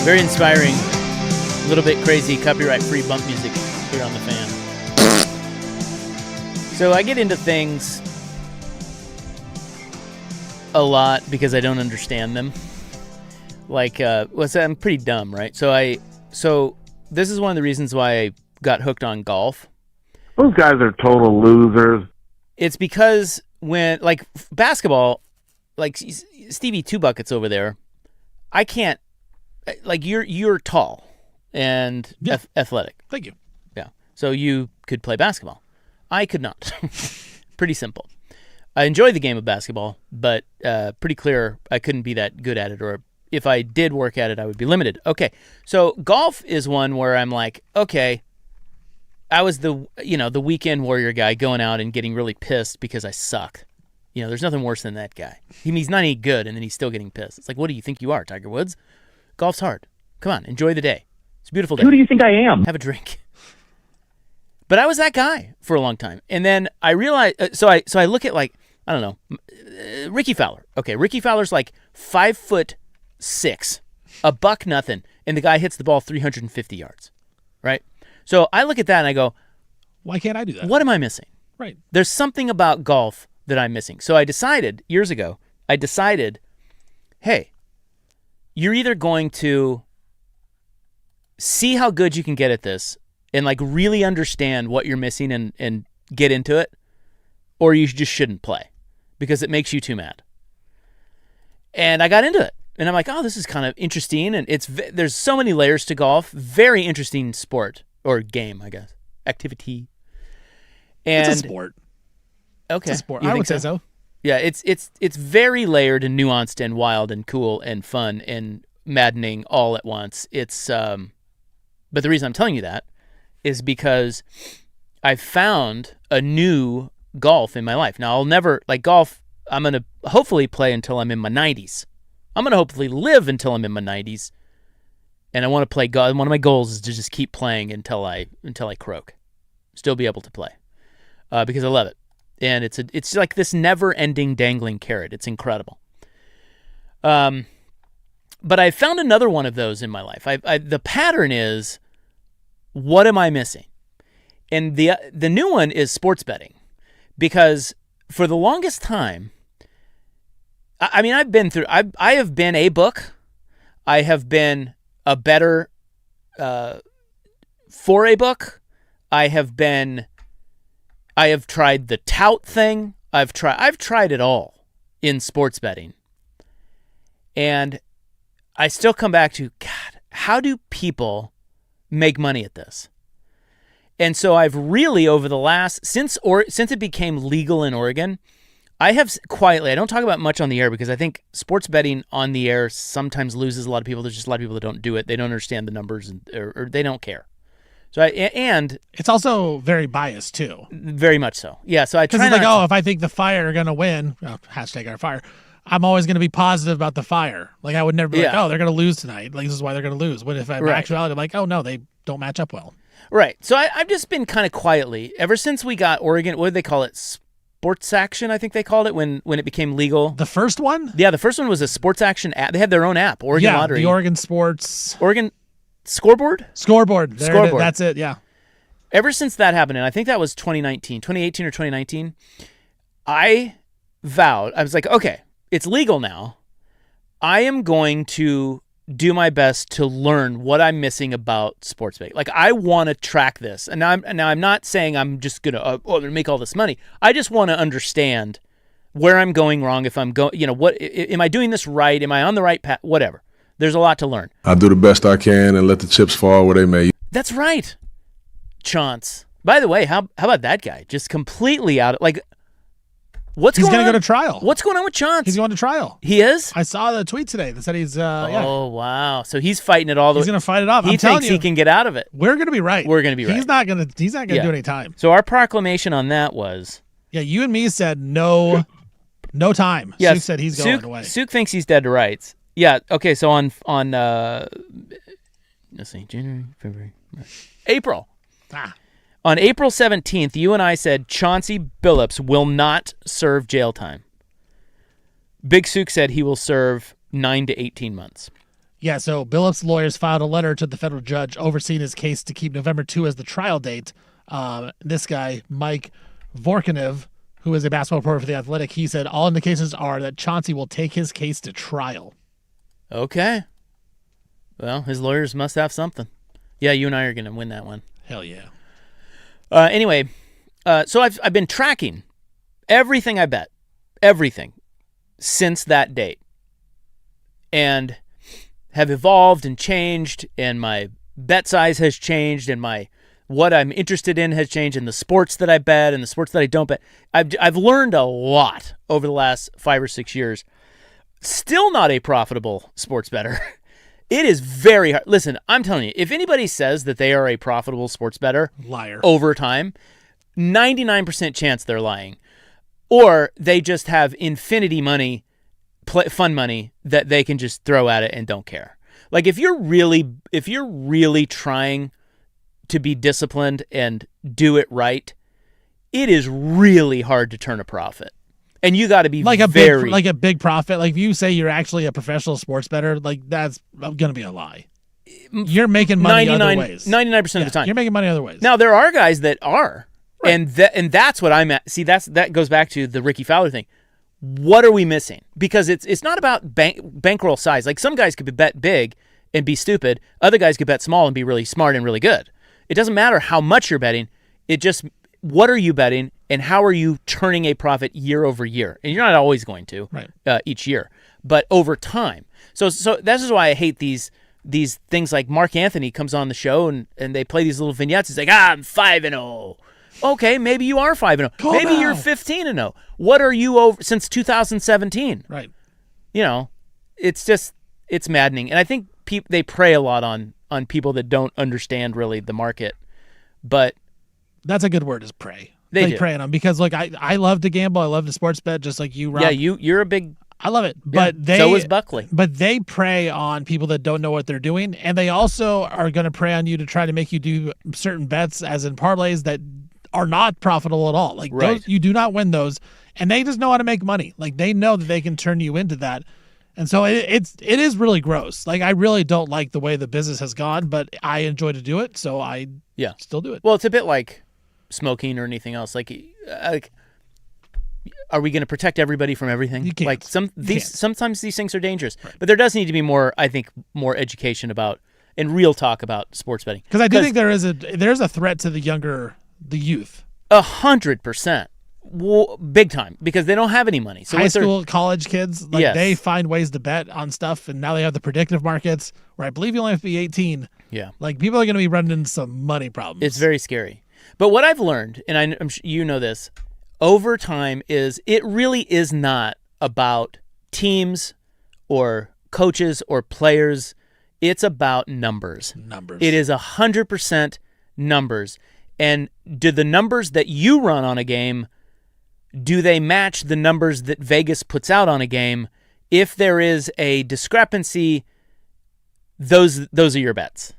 [SPEAKER 2] Very inspiring. A little bit crazy, copyright-free bump music here on the fan. So I get into things a lot because I don't understand them. Like, I'm pretty dumb, right? So this is one of the reasons why I got hooked on golf.
[SPEAKER 5] Those guys are total losers.
[SPEAKER 2] It's because when, like, basketball, like Stevie Two Buckets over there, I can't, like, you're tall and athletic.
[SPEAKER 1] Thank you.
[SPEAKER 2] Yeah. So you could play basketball. I could not. Pretty simple. I enjoy the game of basketball, but pretty clear I couldn't be that good at it, or if I did work at it, I would be limited. Okay, so golf is one where I'm like, okay, I was the weekend warrior guy going out and getting really pissed because I sucked. There's nothing worse than that guy. He's not any good, and then he's still getting pissed. It's like, what do you think you are, Tiger Woods? Golf's hard. Come on, enjoy the day. It's a beautiful day.
[SPEAKER 5] Who do you think I am?
[SPEAKER 2] Have a drink. But I was that guy for a long time. And then I realized, so I look at, like, I don't know, Ricky Fowler. Okay, Ricky Fowler's like 5'6", $1 and the guy hits the ball 350 yards, right? So I look at that and I go,
[SPEAKER 1] why can't I do that?
[SPEAKER 2] What am I missing?
[SPEAKER 1] Right.
[SPEAKER 2] There's something about golf that I'm missing. So I decided, years ago, hey, you're either going to see how good you can get at this and, like, really understand what you're missing and get into it, or you just shouldn't play because it makes you too mad. And I got into it, and I'm like, oh, this is kind of interesting, and there's so many layers to golf. Very interesting sport, or game, I guess, activity. And
[SPEAKER 1] it's a sport.
[SPEAKER 2] Okay,
[SPEAKER 1] it's a sport.
[SPEAKER 2] You
[SPEAKER 1] I
[SPEAKER 2] think
[SPEAKER 1] would say so.
[SPEAKER 2] Yeah, it's very layered and nuanced and wild and cool and fun and maddening all at once. It's but the reason I'm telling you that is because I found a new golf in my life. Now, I'll never, like, golf, I'm going to hopefully play until I'm in my 90s. I'm going to hopefully live until I'm in my 90s. And I want to play golf. One of my goals is to just keep playing until I croak. Still be able to play. Because I love it. And it's like this never-ending dangling carrot. It's incredible. But I found another one of those in my life. The pattern is, what am I missing? And the new one is sports betting. Because for the longest time, I mean, I have been a book. I have been a better for a book. I have tried the tout thing. I've tried it all in sports betting. And I still come back to, God, how do people make money at this? And so I've really, over the last, since it became legal in Oregon, I have quietly, I don't talk about it much on the air because I think sports betting on the air sometimes loses a lot of people. There's just a lot of people that don't do it. They don't understand the numbers or they don't care. So and
[SPEAKER 1] it's also very biased too.
[SPEAKER 2] Very much so. Yeah. So I try
[SPEAKER 1] because it's
[SPEAKER 2] not
[SPEAKER 1] like, if I think the Fire are gonna win, hashtag our Fire, I'm always gonna be positive about the Fire. Like, I would never be like, oh, they're gonna lose tonight. Like, this is why they're gonna lose. What if in actuality, I'm like, oh no, they don't match up well.
[SPEAKER 2] Right. So I've just been kind of quietly ever since we got Oregon. What did they call it? Sports Action, I think they called it when it became legal.
[SPEAKER 1] The first one?
[SPEAKER 2] Yeah, the first one was a Sports Action app. They had their own app, Oregon Lottery.
[SPEAKER 1] The Oregon Sports.
[SPEAKER 2] Oregon Scoreboard?
[SPEAKER 1] Scoreboard.
[SPEAKER 2] Scoreboard.
[SPEAKER 1] That's it, yeah.
[SPEAKER 2] Ever since that happened, and I think that was 2018 or 2019, I vowed, I was like, okay, it's legal now. I am going to do my best to learn what I'm missing about sports betting. Like, I want to track this. And now I'm not saying I'm just going to make all this money. I just want to understand where I'm going wrong, if I'm going, what am I doing this right? Am I on the right path? Whatever. There's a lot to learn.
[SPEAKER 6] I do the best I can and let the chips fall where they may.
[SPEAKER 2] That's right. Chance. By the way, how about that guy? Just completely out of, like, what's going on?
[SPEAKER 1] He's going to go to trial.
[SPEAKER 2] What's going on with Chance?
[SPEAKER 1] He's going to trial.
[SPEAKER 2] He is?
[SPEAKER 1] I saw the tweet today that said he's,
[SPEAKER 2] Oh, wow. So he's fighting it all the way.
[SPEAKER 1] He's going to fight it off.
[SPEAKER 2] He thinks he can get out of it.
[SPEAKER 1] We're going to be right.
[SPEAKER 2] We're going to be right.
[SPEAKER 1] He's not going to do any time.
[SPEAKER 2] So our proclamation on that was...
[SPEAKER 1] Yeah, you and me said no time.
[SPEAKER 2] Yeah,
[SPEAKER 1] Suk said he's going away.
[SPEAKER 2] Suk thinks he's dead to rights. Yeah, okay, so on let's see, January, February, March, April. On April 17th, you and I said Chauncey Billups will not serve jail time. Big Suk said he will serve 9 to 18 months.
[SPEAKER 1] Yeah, so Billups' lawyers filed a letter to the federal judge overseeing his case to keep November 2 as the trial date. This guy, Mike Vorkanev, who is a basketball reporter for The Athletic, he said all indications are that Chauncey will take his case to trial.
[SPEAKER 2] Okay. Well, his lawyers must have something. Yeah, you and I are going to win that one.
[SPEAKER 1] Hell yeah.
[SPEAKER 2] Anyway, so I've been tracking everything I bet, everything, since that date. And have evolved and changed, and my bet size has changed, and what I'm interested in has changed, and the sports that I bet and the sports that I don't bet. I've learned a lot over the last 5 or 6 years. Still not a profitable sports bettor. It is very hard. Listen, I'm telling you, if anybody says that they are a profitable sports bettor
[SPEAKER 1] Liar.
[SPEAKER 2] over time, 99% chance they're lying. Or they just have infinity money, fun money that they can just throw at it and don't care. Like if you're really trying to be disciplined and do it right, it is really hard to turn a profit. And you got to be
[SPEAKER 1] like a big profit. Like if you say you're actually a professional sports bettor, like that's going to be a lie. You're making money other ways.
[SPEAKER 2] 99% of the time.
[SPEAKER 1] You're making money other ways.
[SPEAKER 2] Now there are guys that are.
[SPEAKER 1] Right.
[SPEAKER 2] And that's what I'm at. See, that goes back to the Ricky Fowler thing. What are we missing? Because it's not about bankroll size. Like some guys could bet big and be stupid. Other guys could bet small and be really smart and really good. It doesn't matter how much you're betting. It just, what are you betting and how are you turning a profit year over year? And you're not always going to each year, but over time. So this is why I hate these things like Mark Anthony comes on the show and they play these little vignettes. He's like, I'm 5-0. Okay, maybe you are 5-0. Maybe you're 15-0. What are you over since 2017?
[SPEAKER 1] Right.
[SPEAKER 2] You know, it's maddening. And I think they prey a lot on people that don't understand really the market. But
[SPEAKER 1] that's a good word, is prey.
[SPEAKER 2] They
[SPEAKER 1] prey on them because look, I love to gamble. I love to sports bet just like you, Rob.
[SPEAKER 2] Yeah, you're a big.
[SPEAKER 1] I love it, but
[SPEAKER 2] so is Buckley.
[SPEAKER 1] But they prey on people that don't know what they're doing, and they also are going to prey on you to try to make you do certain bets, as in parlays that are not profitable at all. Like those, you do not win those, and they just know how to make money. Like they know that they can turn you into that, and so it is really gross. Like I really don't like the way the business has gone, but I enjoy to do it, so I still do it.
[SPEAKER 2] Well, it's a bit like smoking or anything else. Like are we going to protect everybody from everything?
[SPEAKER 1] You can't.
[SPEAKER 2] Like sometimes these things are dangerous, but there does need to be more education about and real talk about sports betting.
[SPEAKER 1] Because I do think there's a threat to the youth.
[SPEAKER 2] 100%. Big time, because they don't have any money. So
[SPEAKER 1] high school, college kids, they find ways to bet on stuff, and now they have the predictive markets where I believe you only have to be 18.
[SPEAKER 2] Yeah.
[SPEAKER 1] Like people are going to be running into some money problems.
[SPEAKER 2] It's very scary. But what I've learned, and I'm sure you know this, over time is it really is not about teams or coaches or players. It's about numbers. It is 100% numbers. And do the numbers that you run on a game, do they match the numbers that Vegas puts out on a game? If there is a discrepancy, those are your bets.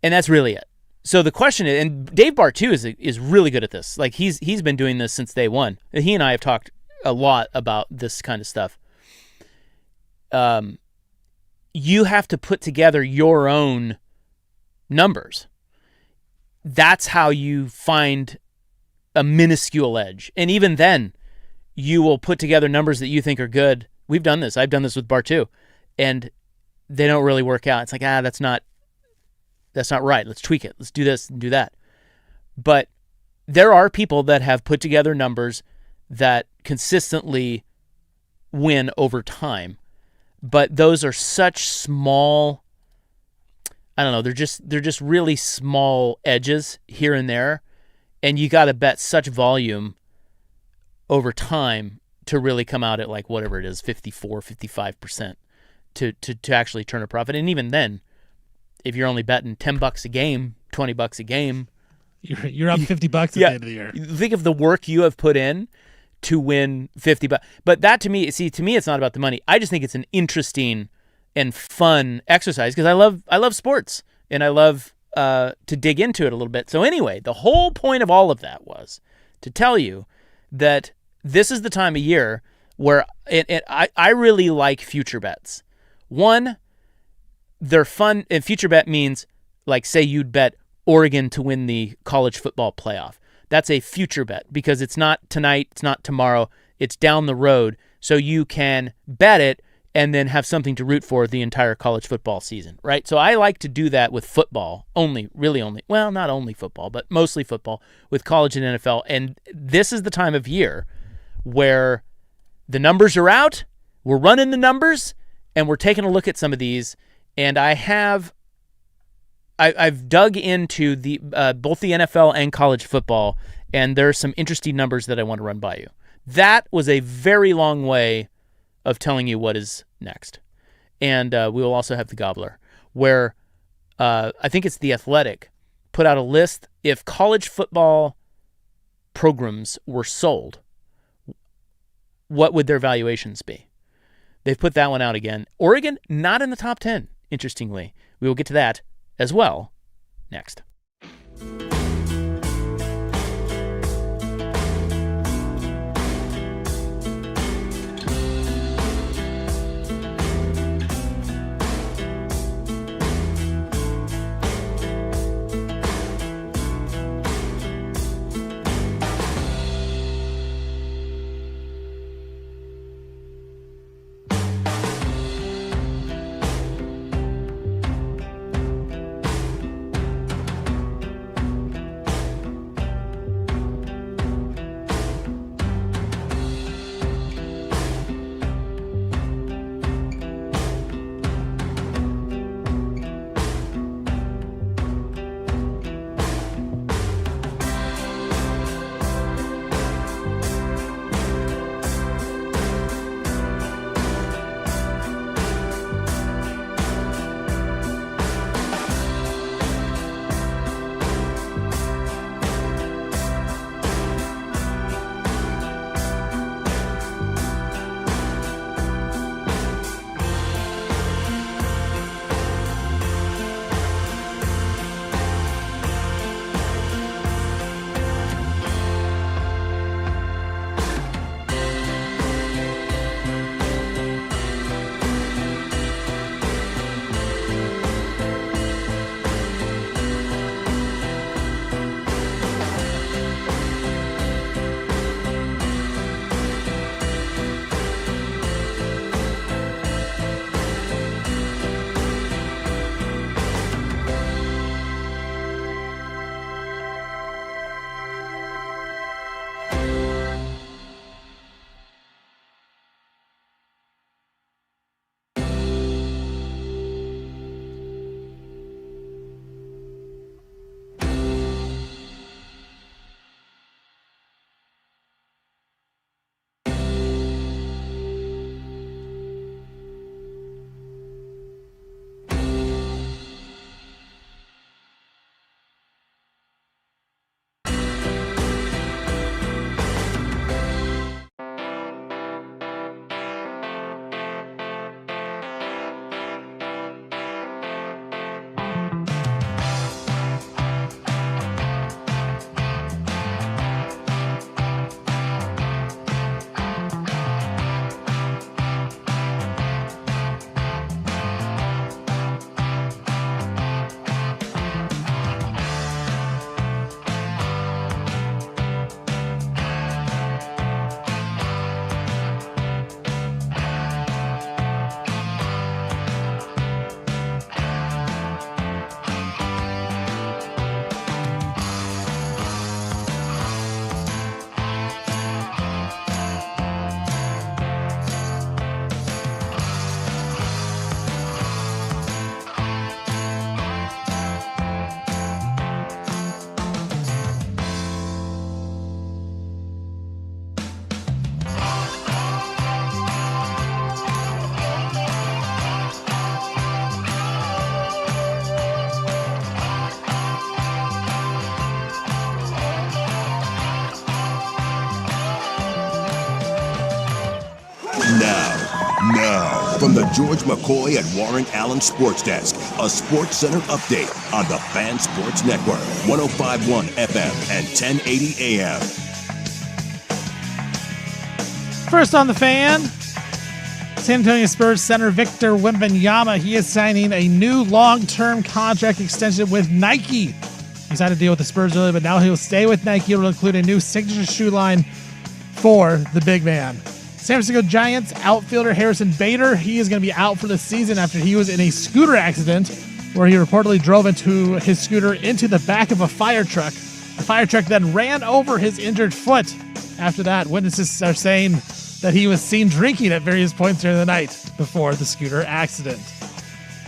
[SPEAKER 2] And that's really it. So the question is, and Dave Bartu is really good at this. Like he's been doing this since day one. He and I have talked a lot about this kind of stuff. You have to put together your own numbers. That's how you find a minuscule edge. And even then, you will put together numbers that you think are good. We've done this. I've done this with Bartu. And they don't really work out. It's like, that's not right. Let's tweak it. Let's do this and do that. But there are people that have put together numbers that consistently win over time. But those are such small, I don't know, they're just really small edges here and there. And you got to bet such volume over time to really come out at like whatever it is, 54, 55% to actually turn a profit. And even then, if you're only betting $10 a game, $20 a game,
[SPEAKER 1] you're up $50 at the end of the year.
[SPEAKER 2] Think of the work you have put in to win $50. But that to me, it's not about the money. I just think it's an interesting and fun exercise because I love sports and I love to dig into it a little bit. So anyway, the whole point of all of that was to tell you that this is the time of year where I really like future bets. One, they're fun, and future bet means, like, say you'd bet Oregon to win the college football playoff. That's a future bet because it's not tonight, it's not tomorrow, it's down the road. So you can bet it and then have something to root for the entire college football season, right? So I like to do that with football only, well, not only football, but mostly football with college and NFL. And this is the time of year where the numbers are out, we're running the numbers, and we're taking a look at some of these. And I've dug into the both the NFL and college football, and there are some interesting numbers that I want to run by you. That was a very long way of telling you what is next. And we will also have the Gobbler, where I think it's The Athletic put out a list. If college football programs were sold, what would their valuations be? They've put that one out again. Oregon, not in the top 10, interestingly. We will get to that as well next.
[SPEAKER 3] Now, from the George McCoy and Warren Allen Sports Desk, a Sports Center update on the Fan Sports Network, 105.1 FM and 1080 AM.
[SPEAKER 1] First on the Fan, San Antonio Spurs center Victor Wembanyama, he is signing a new long-term contract extension with Nike. He's had to deal with the Spurs earlier, but now he'll stay with Nike. It'll include a new signature shoe line for the big man. San Francisco Giants outfielder Harrison Bader, he is going to be out for the season after he was in a scooter accident where he reportedly drove into his scooter into the back of a fire truck. The fire truck then ran over his injured foot. After that, witnesses are saying that he was seen drinking at various points during the night before the scooter accident.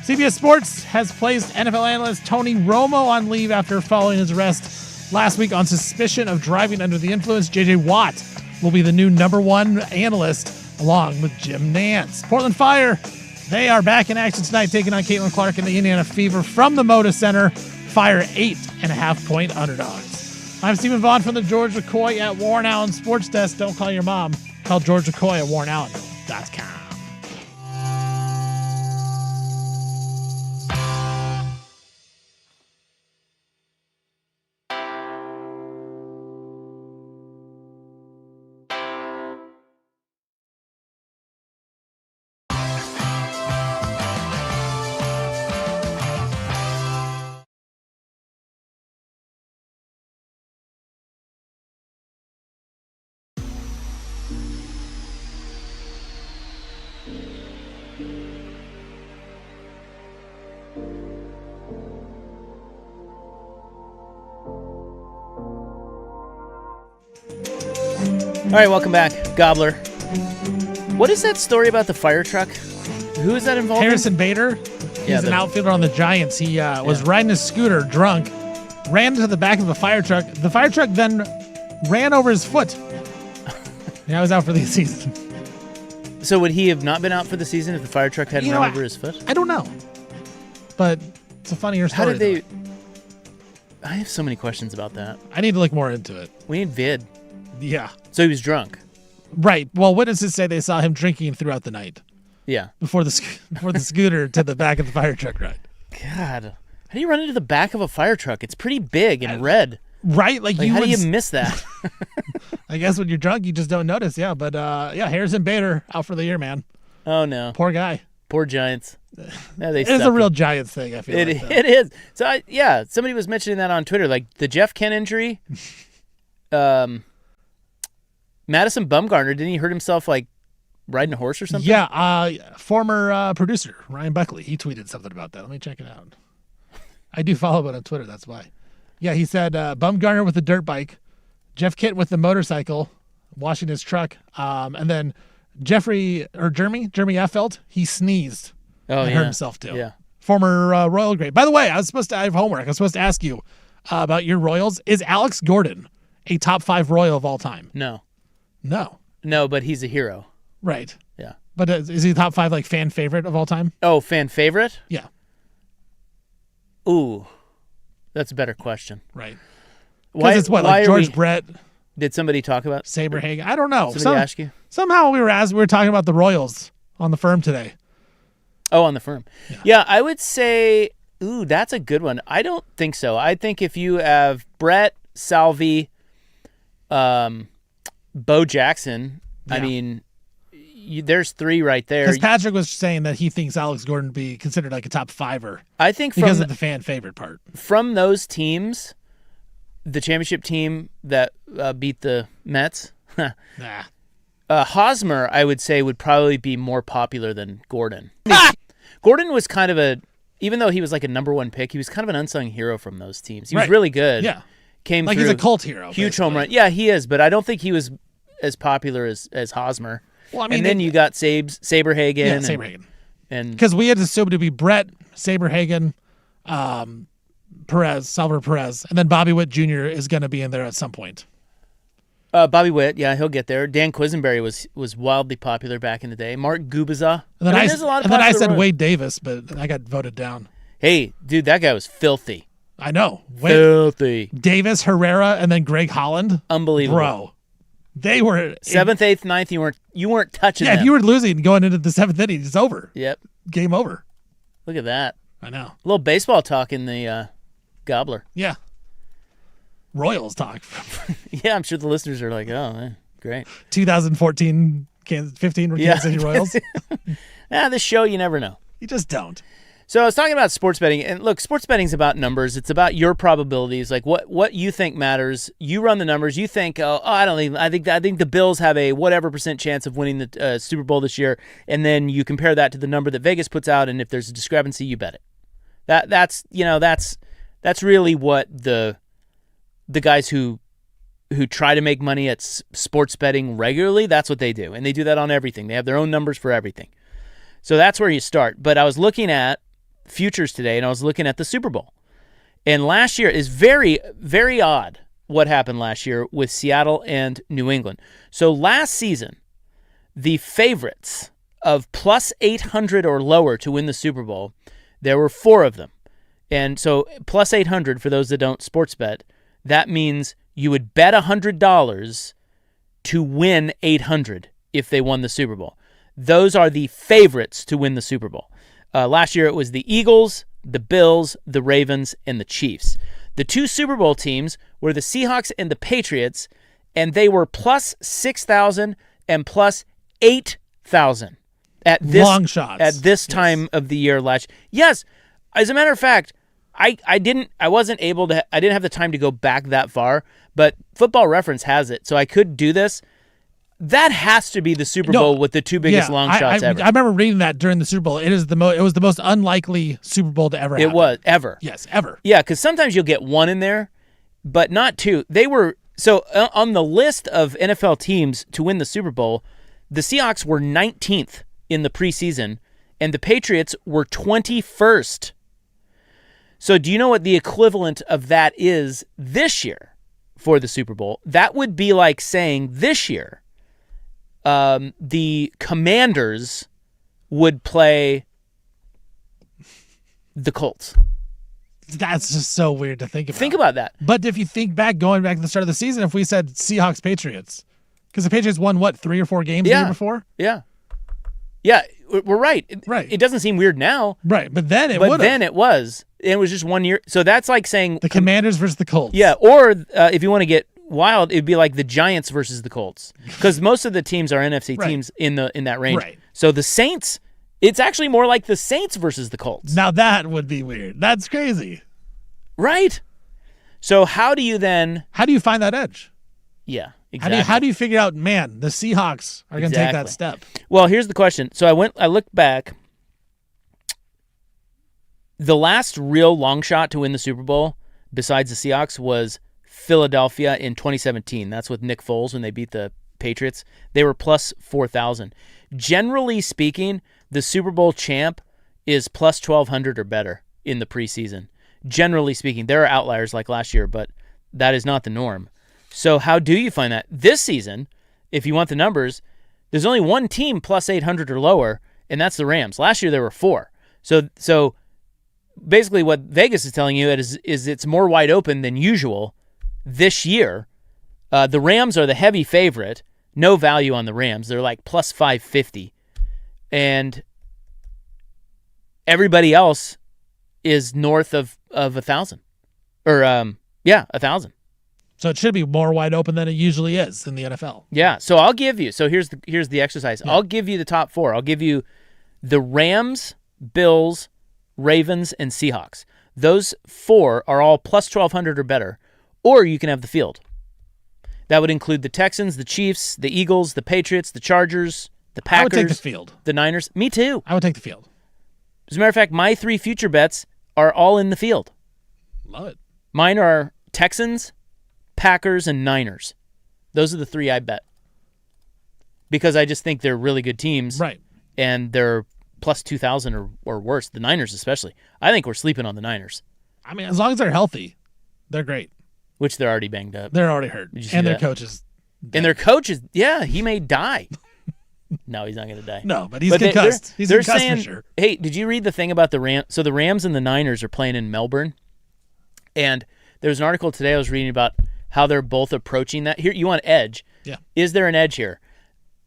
[SPEAKER 1] CBS Sports has placed NFL analyst Tony Romo on leave after following his arrest last week on suspicion of driving under the influence. J.J. Watt will be the new ~1 analyst along with Jim Nance. Portland Fire, they are back in action tonight, taking on Caitlin Clark and the Indiana Fever from the Moda Center. Fire 8.5-point underdogs. I'm Stephen Vaughn from the George McCoy at Warren Allen Sports Desk. Don't call your mom. Call George McCoy at WarrenAllen.com.
[SPEAKER 2] All right, welcome back, Gobbler. What is that story about the fire truck? Who is that involved?
[SPEAKER 1] Harrison Bader. He's an outfielder on the Giants. He was riding his scooter drunk, ran into the back of a fire truck. The fire truck then ran over his foot. Now he's out for the season.
[SPEAKER 2] So would he have not been out for the season if the fire truck hadn't run over his foot?
[SPEAKER 1] I don't know, but it's a funnier story.
[SPEAKER 2] How did they? I have so many questions about that.
[SPEAKER 1] I need to look more into it.
[SPEAKER 2] We need vid.
[SPEAKER 1] Yeah.
[SPEAKER 2] So he was drunk.
[SPEAKER 1] Right. Well, witnesses say they saw him drinking throughout the night.
[SPEAKER 2] Yeah.
[SPEAKER 1] Before the scooter to the back of the fire truck ride.
[SPEAKER 2] God, how do you run into the back of a fire truck? It's pretty big and red.
[SPEAKER 1] Right. Like
[SPEAKER 2] how do you miss that?
[SPEAKER 1] I guess when you're drunk, you just don't notice. Yeah. But Harrison Bader out for the year, man.
[SPEAKER 2] Oh no.
[SPEAKER 1] Poor guy.
[SPEAKER 2] Poor Giants. Yeah,
[SPEAKER 1] it's a real Giants thing. I feel like
[SPEAKER 2] it is. So somebody was mentioning that on Twitter, like the Jeff Kent injury. Madison Bumgarner, didn't he hurt himself like riding a horse or something?
[SPEAKER 1] Yeah, former producer Ryan Buckley, he tweeted something about that. Let me check it out. I do follow it on Twitter, that's why. Yeah, he said Bumgarner with the dirt bike, Jeff Kent with the motorcycle, washing his truck, and then Jeremy Effelt, he sneezed and hurt himself too.
[SPEAKER 2] Yeah.
[SPEAKER 1] Former Royal great. By the way, I have homework. I was supposed to ask you about your Royals. Is Alex Gordon a top 5 Royal of all time?
[SPEAKER 2] No.
[SPEAKER 1] No,
[SPEAKER 2] but he's a hero.
[SPEAKER 1] Right.
[SPEAKER 2] Yeah.
[SPEAKER 1] But is he top 5 like fan favorite of all time?
[SPEAKER 2] Oh, fan favorite?
[SPEAKER 1] Yeah.
[SPEAKER 2] Ooh, that's a better question.
[SPEAKER 1] Right. Because it's George Brett.
[SPEAKER 2] Did somebody talk about
[SPEAKER 1] Saberhagen? I don't know.
[SPEAKER 2] Somebody ask you?
[SPEAKER 1] Somehow we were talking about the Royals on the firm today.
[SPEAKER 2] Oh, on the firm. Yeah, I would say, that's a good one. I don't think so. I think if you have Brett, Salvi, Bo Jackson, I mean, there's 3 right there.
[SPEAKER 1] Because Patrick was saying that he thinks Alex Gordon would be considered like a top 5er.
[SPEAKER 2] I think
[SPEAKER 1] because of the fan favorite part.
[SPEAKER 2] From those teams, the championship team that beat the Mets, Hosmer, I would say, would probably be more popular than Gordon. Gordon was kind of even though he was like a #1 pick, he was kind of an unsung hero from those teams. He was really good.
[SPEAKER 1] Yeah.
[SPEAKER 2] Came
[SPEAKER 1] like
[SPEAKER 2] through,
[SPEAKER 1] he's a cult hero.
[SPEAKER 2] Huge
[SPEAKER 1] basically.
[SPEAKER 2] home run. Yeah, he is, but I don't think he was as popular as Hosmer.
[SPEAKER 1] Well, I mean,
[SPEAKER 2] and then you got Saberhagen.
[SPEAKER 1] Yeah, Saberhagen.
[SPEAKER 2] And
[SPEAKER 1] because we had assumed to be Brett, Saberhagen, Salvador Perez, and then Bobby Witt Jr. is going to be in there at some point.
[SPEAKER 2] Bobby Witt, yeah, he'll get there. Dan Quisenberry was wildly popular back in the day. Mark Gubiza.
[SPEAKER 1] And then I said Wade Davis, but I got voted down.
[SPEAKER 2] Hey, dude, that guy was filthy.
[SPEAKER 1] I know.
[SPEAKER 2] Filthy.
[SPEAKER 1] Davis, Herrera, and then Greg Holland.
[SPEAKER 2] Unbelievable.
[SPEAKER 1] Bro. They were
[SPEAKER 2] 7th, 8th, 9th. You weren't touching them.
[SPEAKER 1] Yeah, if you were losing going into the 7th inning, it's over.
[SPEAKER 2] Yep.
[SPEAKER 1] Game over.
[SPEAKER 2] Look at that.
[SPEAKER 1] I know.
[SPEAKER 2] A little baseball talk in the Gobbler.
[SPEAKER 1] Yeah. Royals talk.
[SPEAKER 2] Yeah, I'm sure the listeners are like, oh, great.
[SPEAKER 1] 2014 15 Kansas City Royals.
[SPEAKER 2] This show, you never know.
[SPEAKER 1] You just don't.
[SPEAKER 2] So I was talking about sports betting, and look, sports betting is about numbers. It's about your probabilities, like what you think matters. You run the numbers. You think, I think the Bills have a whatever % chance of winning the Super Bowl this year, and then you compare that to the number that Vegas puts out, and if there's a discrepancy, you bet it. That's really what the guys who try to make money at sports betting regularly, that's what they do, and they do that on everything. They have their own numbers for everything. So that's where you start. But I was looking at futures today, and I was looking at the Super Bowl. And last year is very, very odd what happened last year with Seattle and New England. So last season, the favorites of plus 800 or lower to win the Super Bowl, there were 4 of them. And so plus 800, for those that don't sports bet, that means you would bet $100 to win 800 if they won the Super Bowl. Those are the favorites to win the Super Bowl. Last year it was the Eagles, the Bills, the Ravens, and the Chiefs. The 2 Super Bowl teams were the Seahawks and the Patriots, and they were plus 6,000 and plus 8,000 at this
[SPEAKER 1] long shots
[SPEAKER 2] at this time of the year last. Yes, as a matter of fact, I didn't have the time to go back that far, but Football Reference has it, so I could do this. That has to be the Super Bowl with the 2 biggest long shots ever.
[SPEAKER 1] I remember reading that during the Super Bowl. It was the most unlikely Super Bowl to ever happen.
[SPEAKER 2] It was ever.
[SPEAKER 1] Yes, ever.
[SPEAKER 2] Yeah, because sometimes you'll get 1 in there, but not 2. They were on the list of NFL teams to win the Super Bowl. The Seahawks were 19th in the preseason, and the Patriots were 21st. So do you know what the equivalent of that is this year for the Super Bowl? That would be like saying this year the Commanders would play the Colts.
[SPEAKER 1] That's just so weird to think about.
[SPEAKER 2] Think about that.
[SPEAKER 1] But if you think back, going back to the start of the season, if we said Seahawks-Patriots, because the Patriots won, 3 or 4 games the year before?
[SPEAKER 2] Yeah. Yeah, we're right.
[SPEAKER 1] Right.
[SPEAKER 2] It doesn't seem weird now.
[SPEAKER 1] Right, but then it was.
[SPEAKER 2] It was just 1 year. So that's like saying
[SPEAKER 1] the Commanders versus the Colts.
[SPEAKER 2] Yeah, or if you want to get wild, it'd be like the Giants versus the Colts, because most of the teams are NFC teams in that range.
[SPEAKER 1] Right.
[SPEAKER 2] So the Saints, it's actually more like the Saints versus the Colts.
[SPEAKER 1] Now that would be weird. That's crazy.
[SPEAKER 2] Right. So how do you
[SPEAKER 1] find that edge?
[SPEAKER 2] Yeah, exactly.
[SPEAKER 1] How do you figure out, man, the Seahawks are going to take that step?
[SPEAKER 2] Well, here's the question. So I looked back. The last real long shot to win the Super Bowl, besides the Seahawks, was Philadelphia in 2017. That's with Nick Foles when they beat the Patriots. They were plus 4,000. Generally speaking, the Super Bowl champ is plus 1,200 or better in the preseason. Generally speaking, there are outliers like last year, but that is not the norm. So how do you find that? This season, if you want the numbers, there's only 1 team plus 800 or lower, and that's the Rams. Last year there were 4. So basically what Vegas is telling you is it's more wide open than usual this year. The Rams are the heavy favorite. No value on the Rams. They're like plus 550. And everybody else is north of 1,000. Or, 1,000.
[SPEAKER 1] So it should be more wide open than it usually is in the NFL.
[SPEAKER 2] Yeah, so I'll give you. So here's the exercise. Yeah. I'll give you the top 4. I'll give you the Rams, Bills, Ravens, and Seahawks. Those 4 are all plus 1,200 or better, or you can have the field. That would include the Texans, the Chiefs, the Eagles, the Patriots, the Chargers, the Packers. I would
[SPEAKER 1] take the field.
[SPEAKER 2] The Niners. Me too.
[SPEAKER 1] I would take the field.
[SPEAKER 2] As a matter of fact, my 3 future bets are all in the field.
[SPEAKER 1] Love it.
[SPEAKER 2] Mine are Texans, Packers, and Niners. Those are the 3 I bet. Because I just think they're really good teams.
[SPEAKER 1] Right.
[SPEAKER 2] And they're plus 2,000 or worse. The Niners especially. I think we're sleeping on the Niners.
[SPEAKER 1] I mean, as long as they're healthy, they're great.
[SPEAKER 2] Which they're already banged up.
[SPEAKER 1] They're already hurt. And their coach is dead.
[SPEAKER 2] And their coach is, he may die. No, he's not going to die.
[SPEAKER 1] No, but he's concussed. He's concussed saying, for sure.
[SPEAKER 2] Hey, did you read the thing about the Rams? So the Rams and the Niners are playing in Melbourne. And there's an article today I was reading about how they're both approaching that. Here, you want edge.
[SPEAKER 1] Yeah.
[SPEAKER 2] Is there an edge here?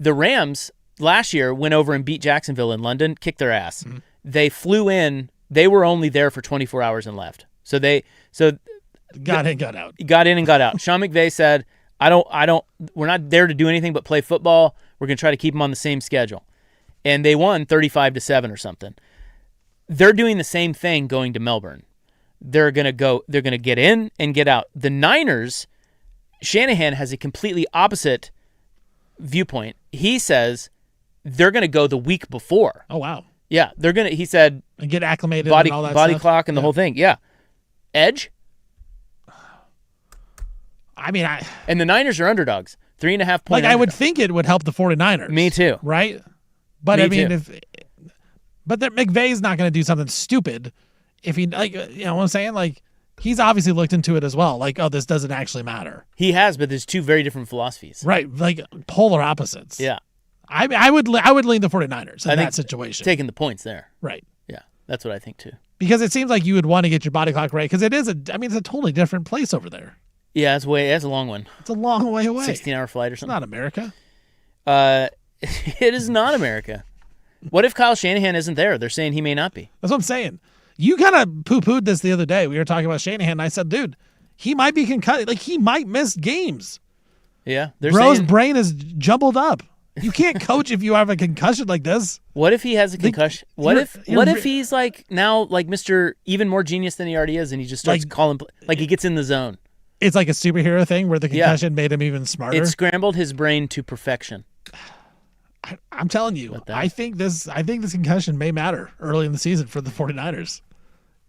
[SPEAKER 2] The Rams last year went over and beat Jacksonville in London, kicked their ass. Mm-hmm. They flew in. They were only there for 24 hours and left. So
[SPEAKER 1] got in, got out.
[SPEAKER 2] Got in and got out. Sean McVay said, we're not there to do anything but play football. We're going to try to keep them on the same schedule. And they won 35-7 or something. They're doing the same thing going to Melbourne. They're going to get in and get out. The Niners, Shanahan has a completely opposite viewpoint. He says they're going to go the week before.
[SPEAKER 1] Oh, wow.
[SPEAKER 2] Yeah, they're going to, he said,
[SPEAKER 1] and get acclimated
[SPEAKER 2] body
[SPEAKER 1] and all that
[SPEAKER 2] body
[SPEAKER 1] stuff.
[SPEAKER 2] clock and the whole thing. Yeah. Edge.
[SPEAKER 1] I mean,
[SPEAKER 2] and the Niners are underdogs. 3.5 point.
[SPEAKER 1] I would think it would help the 49ers.
[SPEAKER 2] Me too.
[SPEAKER 1] Right? But
[SPEAKER 2] Me
[SPEAKER 1] I mean,
[SPEAKER 2] too.
[SPEAKER 1] But McVay's not going to do something stupid if he, like, you know what I'm saying? Like, he's obviously looked into it as well. Like, oh, this doesn't actually matter.
[SPEAKER 2] He has, but there's two very different philosophies.
[SPEAKER 1] Right. Like, polar opposites.
[SPEAKER 2] Yeah.
[SPEAKER 1] I would lean the 49ers in that situation.
[SPEAKER 2] Taking the points there.
[SPEAKER 1] Right.
[SPEAKER 2] Yeah. That's what I think too.
[SPEAKER 1] Because it seems like you would want to get your body clock right because it's a totally different place over there.
[SPEAKER 2] Yeah, it's a long one.
[SPEAKER 1] It's a long way away.
[SPEAKER 2] 16-hour flight or
[SPEAKER 1] It's
[SPEAKER 2] something.
[SPEAKER 1] not America.
[SPEAKER 2] It is not America. What if Kyle Shanahan isn't there? They're saying he may not be.
[SPEAKER 1] That's what I'm saying. You kind of poo-pooed this the other day. We were talking about Shanahan, and I said, dude, he might be concussed. Like, he might miss games.
[SPEAKER 2] Yeah.
[SPEAKER 1] Bro's brain is jumbled up. You can't coach if you have a concussion like this.
[SPEAKER 2] What if he has a concussion? What if he's like now like Mr. even more genius than he already is, and he just starts calling like he gets in the zone?
[SPEAKER 1] It's like a superhero thing where the concussion made him even smarter.
[SPEAKER 2] It scrambled his brain to perfection.
[SPEAKER 1] I'm telling you, I think this concussion may matter early in the season for the 49ers.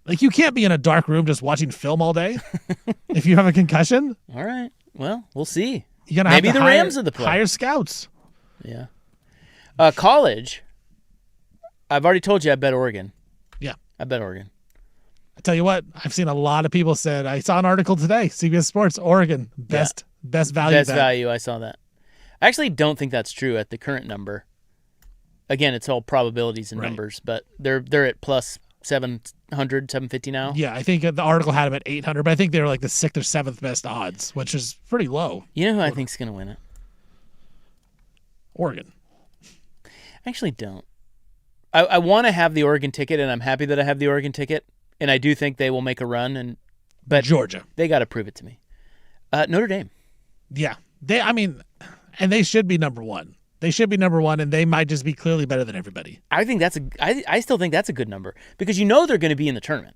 [SPEAKER 1] Like, you can't be in a dark room just watching film all day if you have a concussion.
[SPEAKER 2] All right. Well, we'll see.
[SPEAKER 1] You're gonna
[SPEAKER 2] Maybe
[SPEAKER 1] have to
[SPEAKER 2] the Rams are the play.
[SPEAKER 1] Hire scouts.
[SPEAKER 2] Yeah. College. I've already told you I bet Oregon.
[SPEAKER 1] Yeah.
[SPEAKER 2] I bet Oregon.
[SPEAKER 1] I tell you what, I've seen a lot of people said, I saw an article today, CBS Sports, Oregon, best value.
[SPEAKER 2] Best value, I saw that. I actually don't think that's true at the current number. Again, it's all probabilities and numbers, but they're at plus 700, 750 now.
[SPEAKER 1] Yeah, I think the article had them at 800, but I think they were like the 6th or 7th best odds, which is pretty low.
[SPEAKER 2] You know who I think's going to win it?
[SPEAKER 1] Oregon.
[SPEAKER 2] I actually don't. I want to have the Oregon ticket, and I'm happy that I have the Oregon ticket, and I do think they will make a run. But
[SPEAKER 1] Georgia.
[SPEAKER 2] They got to prove it to me. Notre Dame.
[SPEAKER 1] Yeah. And they should be number one. They should be number one, and they might just be clearly better than everybody.
[SPEAKER 2] I still think that's a good number because you know they're going to be in the tournament.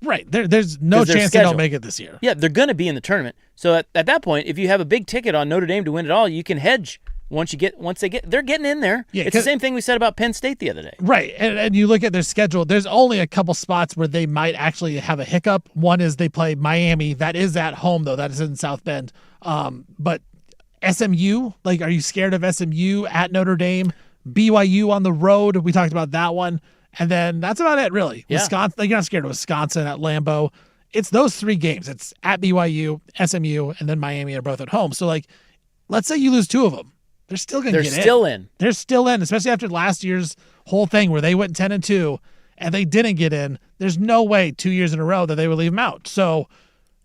[SPEAKER 1] Right. There's no chance they don't make it this year.
[SPEAKER 2] Yeah, they're going to be in the tournament. So at that point, if you have a big ticket on Notre Dame to win it all, you can hedge. They're getting in there.
[SPEAKER 1] Yeah,
[SPEAKER 2] it's the same thing we said about Penn State the other day.
[SPEAKER 1] Right. And you look at their schedule, there's only a couple spots where they might actually have a hiccup. One is they play Miami. That is at home, though. That is in South Bend. But SMU, like, are you scared of SMU at Notre Dame? BYU on the road. We talked about that one. And then that's about it, really.
[SPEAKER 2] Yeah.
[SPEAKER 1] Wisconsin, like, you're not scared of Wisconsin at Lambeau. It's those three games. It's at BYU, SMU, and then Miami are both at home. So, like, let's say you lose two of them. They're still going to get in.
[SPEAKER 2] They're still in.
[SPEAKER 1] They're still in, especially after last year's whole thing where they went 10-2 and they didn't get in. There's no way 2 years in a row that they would leave them out. So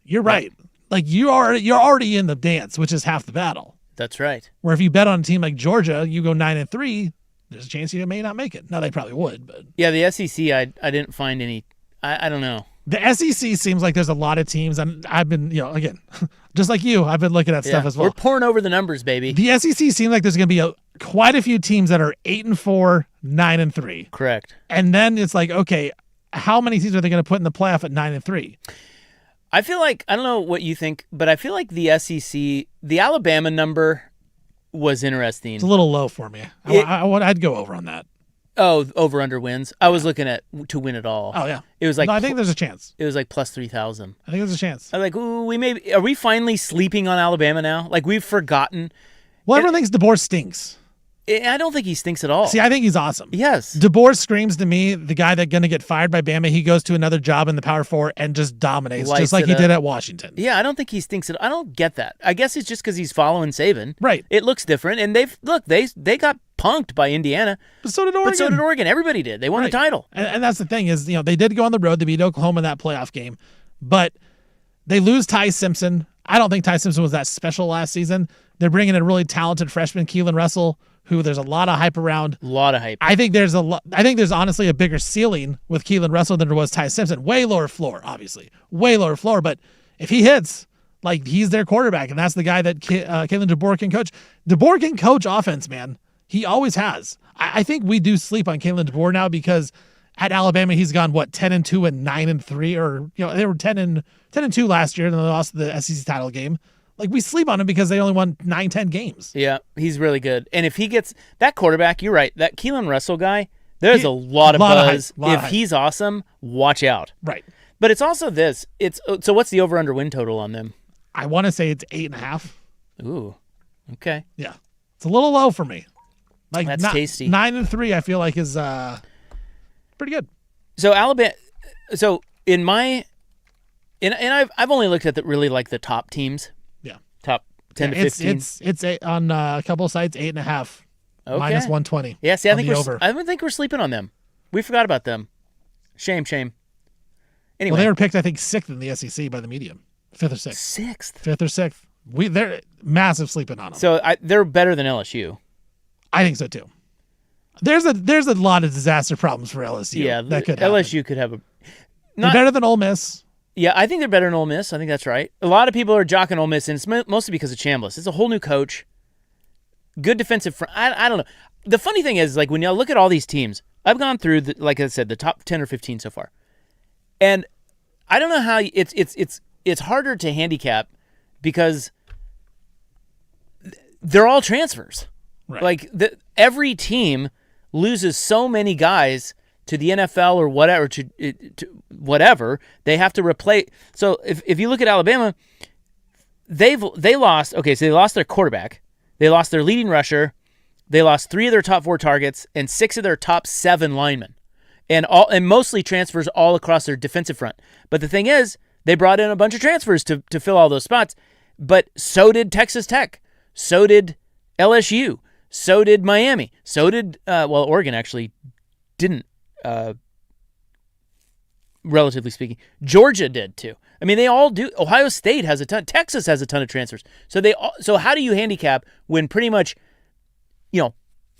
[SPEAKER 1] you're right. Like, you're already in the dance, which is half the battle.
[SPEAKER 2] That's right.
[SPEAKER 1] Where if you bet on a team like Georgia, you go 9-3, there's a chance you may not make it. Now, they probably would, but
[SPEAKER 2] yeah, the SEC, I didn't find any. I don't know.
[SPEAKER 1] The SEC seems like there's a lot of teams, and I've been, again, just like you, I've been looking at stuff as well.
[SPEAKER 2] We're pouring over the numbers, baby.
[SPEAKER 1] The SEC seems like there's going to be quite a few teams that are 8-4, 9-3.
[SPEAKER 2] Correct.
[SPEAKER 1] And then it's like, okay, how many teams are they going to put in the playoff at 9-3?
[SPEAKER 2] I feel like, I don't know what you think, but I feel like the SEC, the Alabama number was interesting.
[SPEAKER 1] It's a little low for me. I'd go over on that.
[SPEAKER 2] Oh, over under wins. I was looking at to win it all.
[SPEAKER 1] Oh yeah,
[SPEAKER 2] it was like.
[SPEAKER 1] No, I think there's a chance.
[SPEAKER 2] It was like plus 3,000.
[SPEAKER 1] I think there's a chance.
[SPEAKER 2] I was like, ooh, are we finally sleeping on Alabama now? Like, we've forgotten.
[SPEAKER 1] Well, everyone thinks DeBoer stinks.
[SPEAKER 2] I don't think he stinks at all.
[SPEAKER 1] See, I think he's awesome.
[SPEAKER 2] Yes.
[SPEAKER 1] DeBoer screams to me, the guy that's going to get fired by Bama, he goes to another job in the Power Four and just dominates, just like he did at Washington.
[SPEAKER 2] Yeah, I don't think he stinks I don't get that. I guess it's just because he's following Saban.
[SPEAKER 1] Right.
[SPEAKER 2] It looks different, and they got punked by Indiana.
[SPEAKER 1] But so did Oregon.
[SPEAKER 2] Everybody did. They won a title.
[SPEAKER 1] And that's the thing is, they did go on the road to beat Oklahoma in that playoff game, but they lose Ty Simpson. I don't think Ty Simpson was that special last season. They're bringing in a really talented freshman, Keelan Russell, who there's a lot of hype around.
[SPEAKER 2] A lot of hype.
[SPEAKER 1] I think there's honestly a bigger ceiling with Keelan Russell than there was Ty Simpson. Way lower floor, obviously. Way lower floor, but if he hits, like, he's their quarterback, and that's the guy that Kalen DeBoer can coach. DeBoer can coach offense, man. He always has. I think we do sleep on Kalen DeBoer now because at Alabama he's gone 10-2 and 9-3, or they were 10-2 last year and then they lost the SEC title game. Like, we sleep on him because they only won 9-10 games.
[SPEAKER 2] Yeah, he's really good. And if he gets that quarterback, you're right. That Keelan Russell guy, there's a lot of buzz. If he's awesome, watch out.
[SPEAKER 1] Right.
[SPEAKER 2] But it's also this. So what's the over/under win total on them?
[SPEAKER 1] I want to say it's 8.5.
[SPEAKER 2] Ooh, okay.
[SPEAKER 1] Yeah, it's a little low for me. Like,
[SPEAKER 2] that's tasty.
[SPEAKER 1] 9-3, I feel like is pretty good.
[SPEAKER 2] So Alabama. So in my, and I've only looked at the top teams.
[SPEAKER 1] Yeah.
[SPEAKER 2] Top 10 to 15.
[SPEAKER 1] It's on a couple of sites 8.5.
[SPEAKER 2] Okay.
[SPEAKER 1] Minus 120.
[SPEAKER 2] Yeah. See, I think we're sleeping on them. We forgot about them. Shame. Anyway,
[SPEAKER 1] well, they were picked, I think, 6th in the SEC by the Medium. 5th or 6th. 5th or 6th. They're massive sleeping on them.
[SPEAKER 2] So they're better than LSU.
[SPEAKER 1] I think so too. There's a lot of disaster problems for LSU.
[SPEAKER 2] Yeah,
[SPEAKER 1] that could
[SPEAKER 2] LSU
[SPEAKER 1] happen.
[SPEAKER 2] could have
[SPEAKER 1] They're better than Ole Miss.
[SPEAKER 2] Yeah, I think they're better than Ole Miss. I think that's right. A lot of people are jocking Ole Miss, and it's mostly because of Chambliss. It's a whole new coach, good defensive front. I don't know. The funny thing is, like, when you look at all these teams, I've gone through like I said, the top 10 or 15 so far, and I don't know how it's harder to handicap because they're all transfers.
[SPEAKER 1] Right.
[SPEAKER 2] Like every team loses so many guys to the NFL or whatever, to whatever, they have to replace. So if you look at Alabama, they lost. Okay, so they lost their quarterback, they lost their leading rusher, they lost 3 of their top 4 targets and 6 of their top 7 linemen, and mostly transfers all across their defensive front. But the thing is, they brought in a bunch of transfers to fill all those spots. But so did Texas Tech, so did LSU, so did Miami, so did Oregon actually didn't. Relatively speaking, Georgia did too. I mean, they all do. Ohio State has a ton. Texas has a ton of transfers. So how do you handicap when pretty much,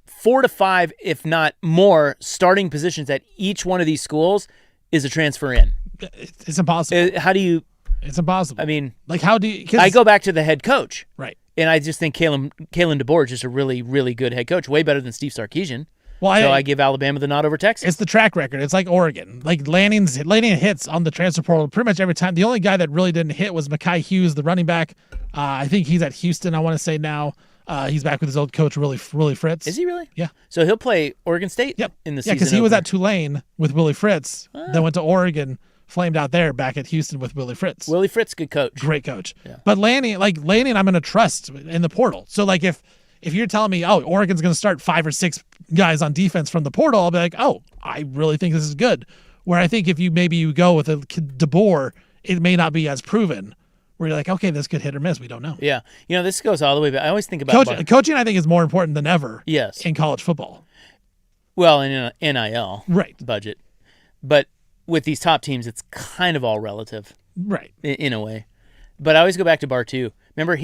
[SPEAKER 2] 4 to 5, if not more, starting positions at each one of these schools is a transfer in?
[SPEAKER 1] It's impossible.
[SPEAKER 2] How do you?
[SPEAKER 1] It's impossible.
[SPEAKER 2] I mean,
[SPEAKER 1] like, how do you?
[SPEAKER 2] I go back to the head coach,
[SPEAKER 1] right?
[SPEAKER 2] And I just think Kalen DeBoer is just a really, really good head coach, way better than Steve Sarkisian.
[SPEAKER 1] Well,
[SPEAKER 2] I give Alabama the nod over Texas.
[SPEAKER 1] It's the track record. It's like Oregon. Like, landing hits on the transfer portal pretty much every time. The only guy that really didn't hit was Mekhi Hughes, the running back. I think he's at Houston, I want to say now. He's back with his old coach, Willie Fritz.
[SPEAKER 2] Is he really?
[SPEAKER 1] Yeah.
[SPEAKER 2] So he'll play Oregon State in the season.
[SPEAKER 1] Yeah, because he was at Tulane with Willie Fritz, then went to Oregon, flamed out there, back at Houston with Willie Fritz.
[SPEAKER 2] Willie Fritz, good coach.
[SPEAKER 1] Great coach.
[SPEAKER 2] Yeah.
[SPEAKER 1] But Lanning, I'm going to trust in the portal. So, like, if you're telling me, oh, Oregon's going to start 5 or 6 guys on defense from the portal, I'll be like, oh, I really think this is good. Where I think if you go with a DeBoer, it may not be as proven. Where you're like, okay, this could hit or miss. We don't know.
[SPEAKER 2] Yeah. This goes all the way back. I always think about
[SPEAKER 1] coaching, I think, is more important than ever
[SPEAKER 2] yes.
[SPEAKER 1] in college football.
[SPEAKER 2] Well, in NIL
[SPEAKER 1] right.
[SPEAKER 2] budget. But with these top teams, it's kind of all relative.
[SPEAKER 1] Right.
[SPEAKER 2] In a way. But I always go back to Bartu. Remember,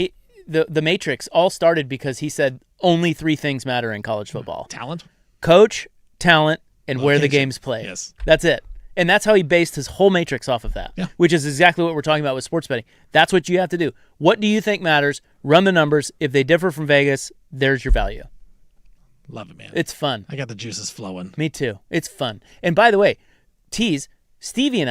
[SPEAKER 2] the Matrix all started because he said only 3 things matter in college football.
[SPEAKER 1] Talent.
[SPEAKER 2] Coach, talent, and where the game's played.
[SPEAKER 1] Yes.
[SPEAKER 2] That's it. And that's how he based his whole matrix off of that, which is exactly what we're talking about with sports betting. That's what you have to do. What do you think matters? Run the numbers. If they differ from Vegas, there's your value.
[SPEAKER 1] Love it, man.
[SPEAKER 2] It's fun.
[SPEAKER 1] I got the juices flowing.
[SPEAKER 2] Me too. It's fun. And by the way, Stevie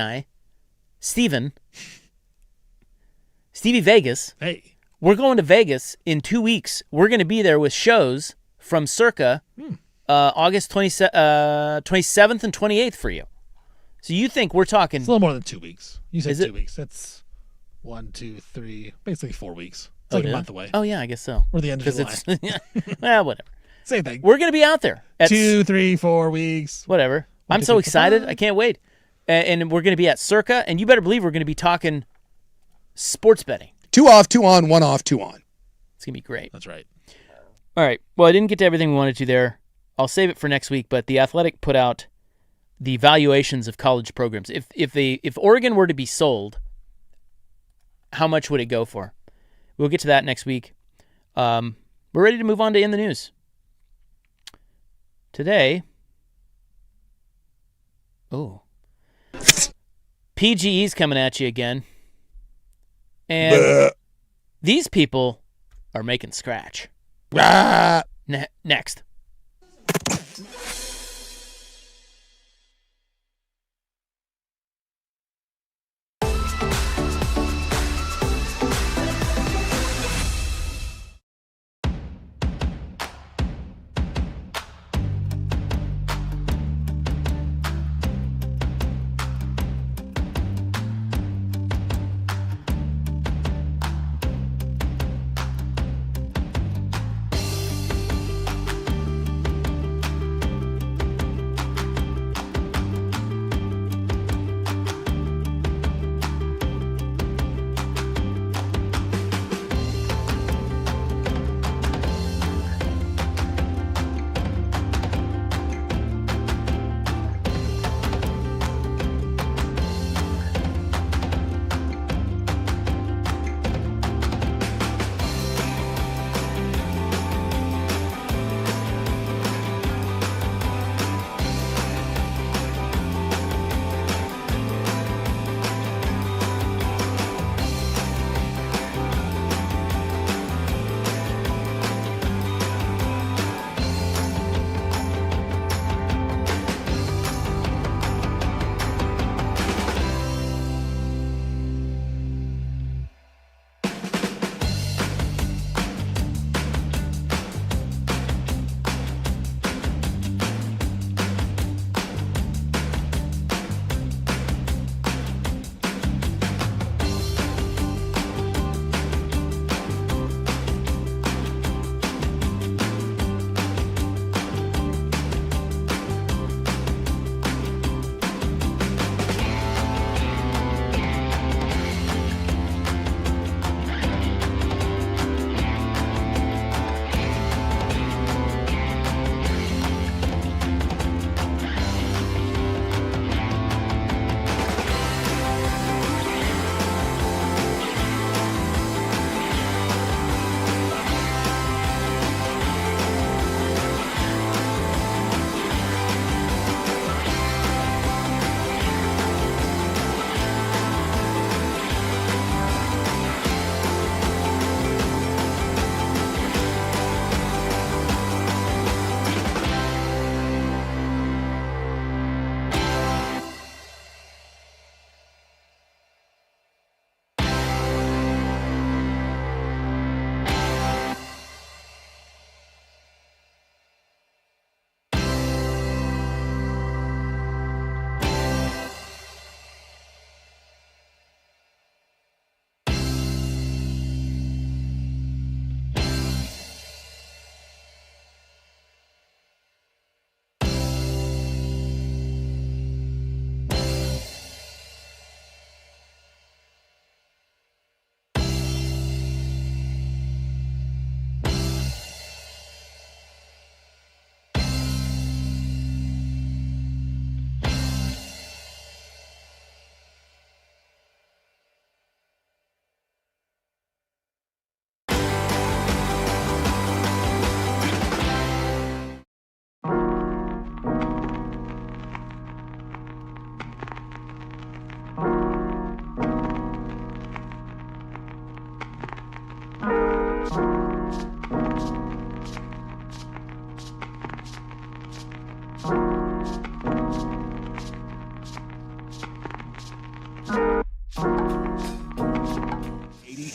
[SPEAKER 2] Vegas,
[SPEAKER 1] hey,
[SPEAKER 2] we're going to Vegas in 2 weeks. We're going to be there with shows from Circa August 27th and 28th for you. So you think we're talking...
[SPEAKER 1] It's a little more than 2 weeks. You said 2
[SPEAKER 2] it?
[SPEAKER 1] weeks. That's 1, 2, 3, basically 4 weeks. It's like a month away.
[SPEAKER 2] Oh, yeah, I guess so.
[SPEAKER 1] Or the end of July.
[SPEAKER 2] Well, whatever.
[SPEAKER 1] Same thing.
[SPEAKER 2] We're going to be out there.
[SPEAKER 1] 2, 3, 4 weeks.
[SPEAKER 2] Whatever. I'm so excited. I can't wait. And we're going to be at Circa, and you better believe we're going to be talking sports betting.
[SPEAKER 7] 2 off, 2 on, 1 off, 2 on.
[SPEAKER 2] It's going to be great.
[SPEAKER 1] That's right.
[SPEAKER 2] All right. Well, I didn't get to everything we wanted to there. I'll save it for next week, but The Athletic put out the valuations of college programs. If Oregon were to be sold, how much would it go for? We'll get to that next week. We're ready to move on to In the News. Today, PGE's coming at you again. And these people are making scratch. Next.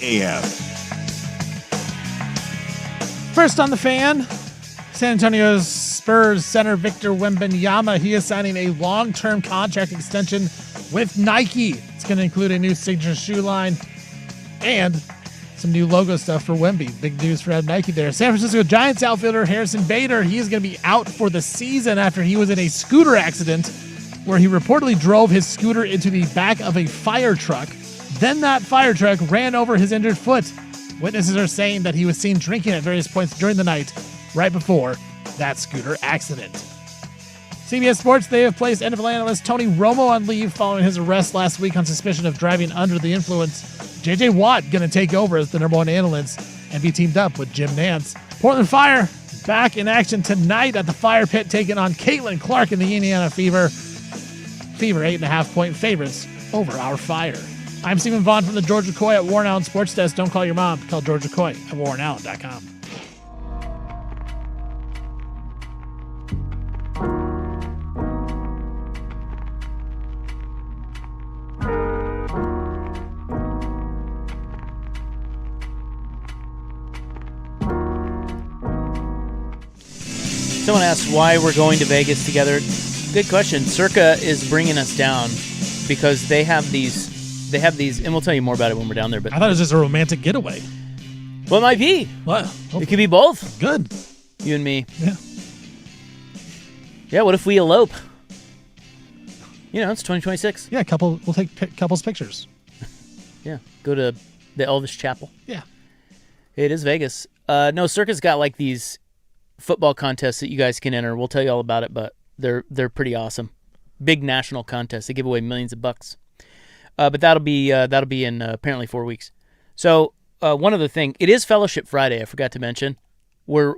[SPEAKER 3] AM.
[SPEAKER 1] First on the fan, San Antonio Spurs center Victor Wembanyama. He is signing a long-term contract extension with Nike. It's going to include a new signature shoe line and some new logo stuff for Wemby. Big news for Nike there. San Francisco Giants outfielder Harrison Bader. He is going to be out for the season after he was in a scooter accident where he reportedly drove his scooter into the back of a fire truck. Then that fire truck ran over his injured foot. Witnesses are saying that he was seen drinking at various points during the night right before that scooter accident. CBS Sports, they have placed NFL analyst Tony Romo on leave following his arrest last week on suspicion of driving under the influence. J.J. Watt going to take over as the number one analyst and be teamed up with Jim Nantz. Portland Fire back in action tonight at the Fire Pit, taking on Caitlin Clark in the Indiana Fever. Fever 8.5-point favorites over our Fire. I'm Stephen Vaughn from the Georgia Coy at Warren Allen Sports Desk. Don't call your mom. Call Georgia Coy at warrenallen.com.
[SPEAKER 2] Someone asked why we're going to Vegas together. Good question. Circa is bringing us down because they have these, and we'll tell you more about it when we're down there. But
[SPEAKER 1] I thought it was just a romantic getaway.
[SPEAKER 2] Well, it might be.
[SPEAKER 1] What?
[SPEAKER 2] It could be both.
[SPEAKER 1] Good.
[SPEAKER 2] You and me.
[SPEAKER 1] Yeah.
[SPEAKER 2] Yeah, what if we elope? You know, it's 2026.
[SPEAKER 1] Yeah, we'll take couples pictures.
[SPEAKER 2] Yeah, go to the Elvis Chapel.
[SPEAKER 1] Yeah.
[SPEAKER 2] It is Vegas. No, Circa's got like these football contests that you guys can enter. We'll tell you all about it, but they're pretty awesome. Big national contests. They give away millions of bucks. But that'll be in apparently 4 weeks. So one other thing, it is Fellowship Friday. I forgot to mention. We're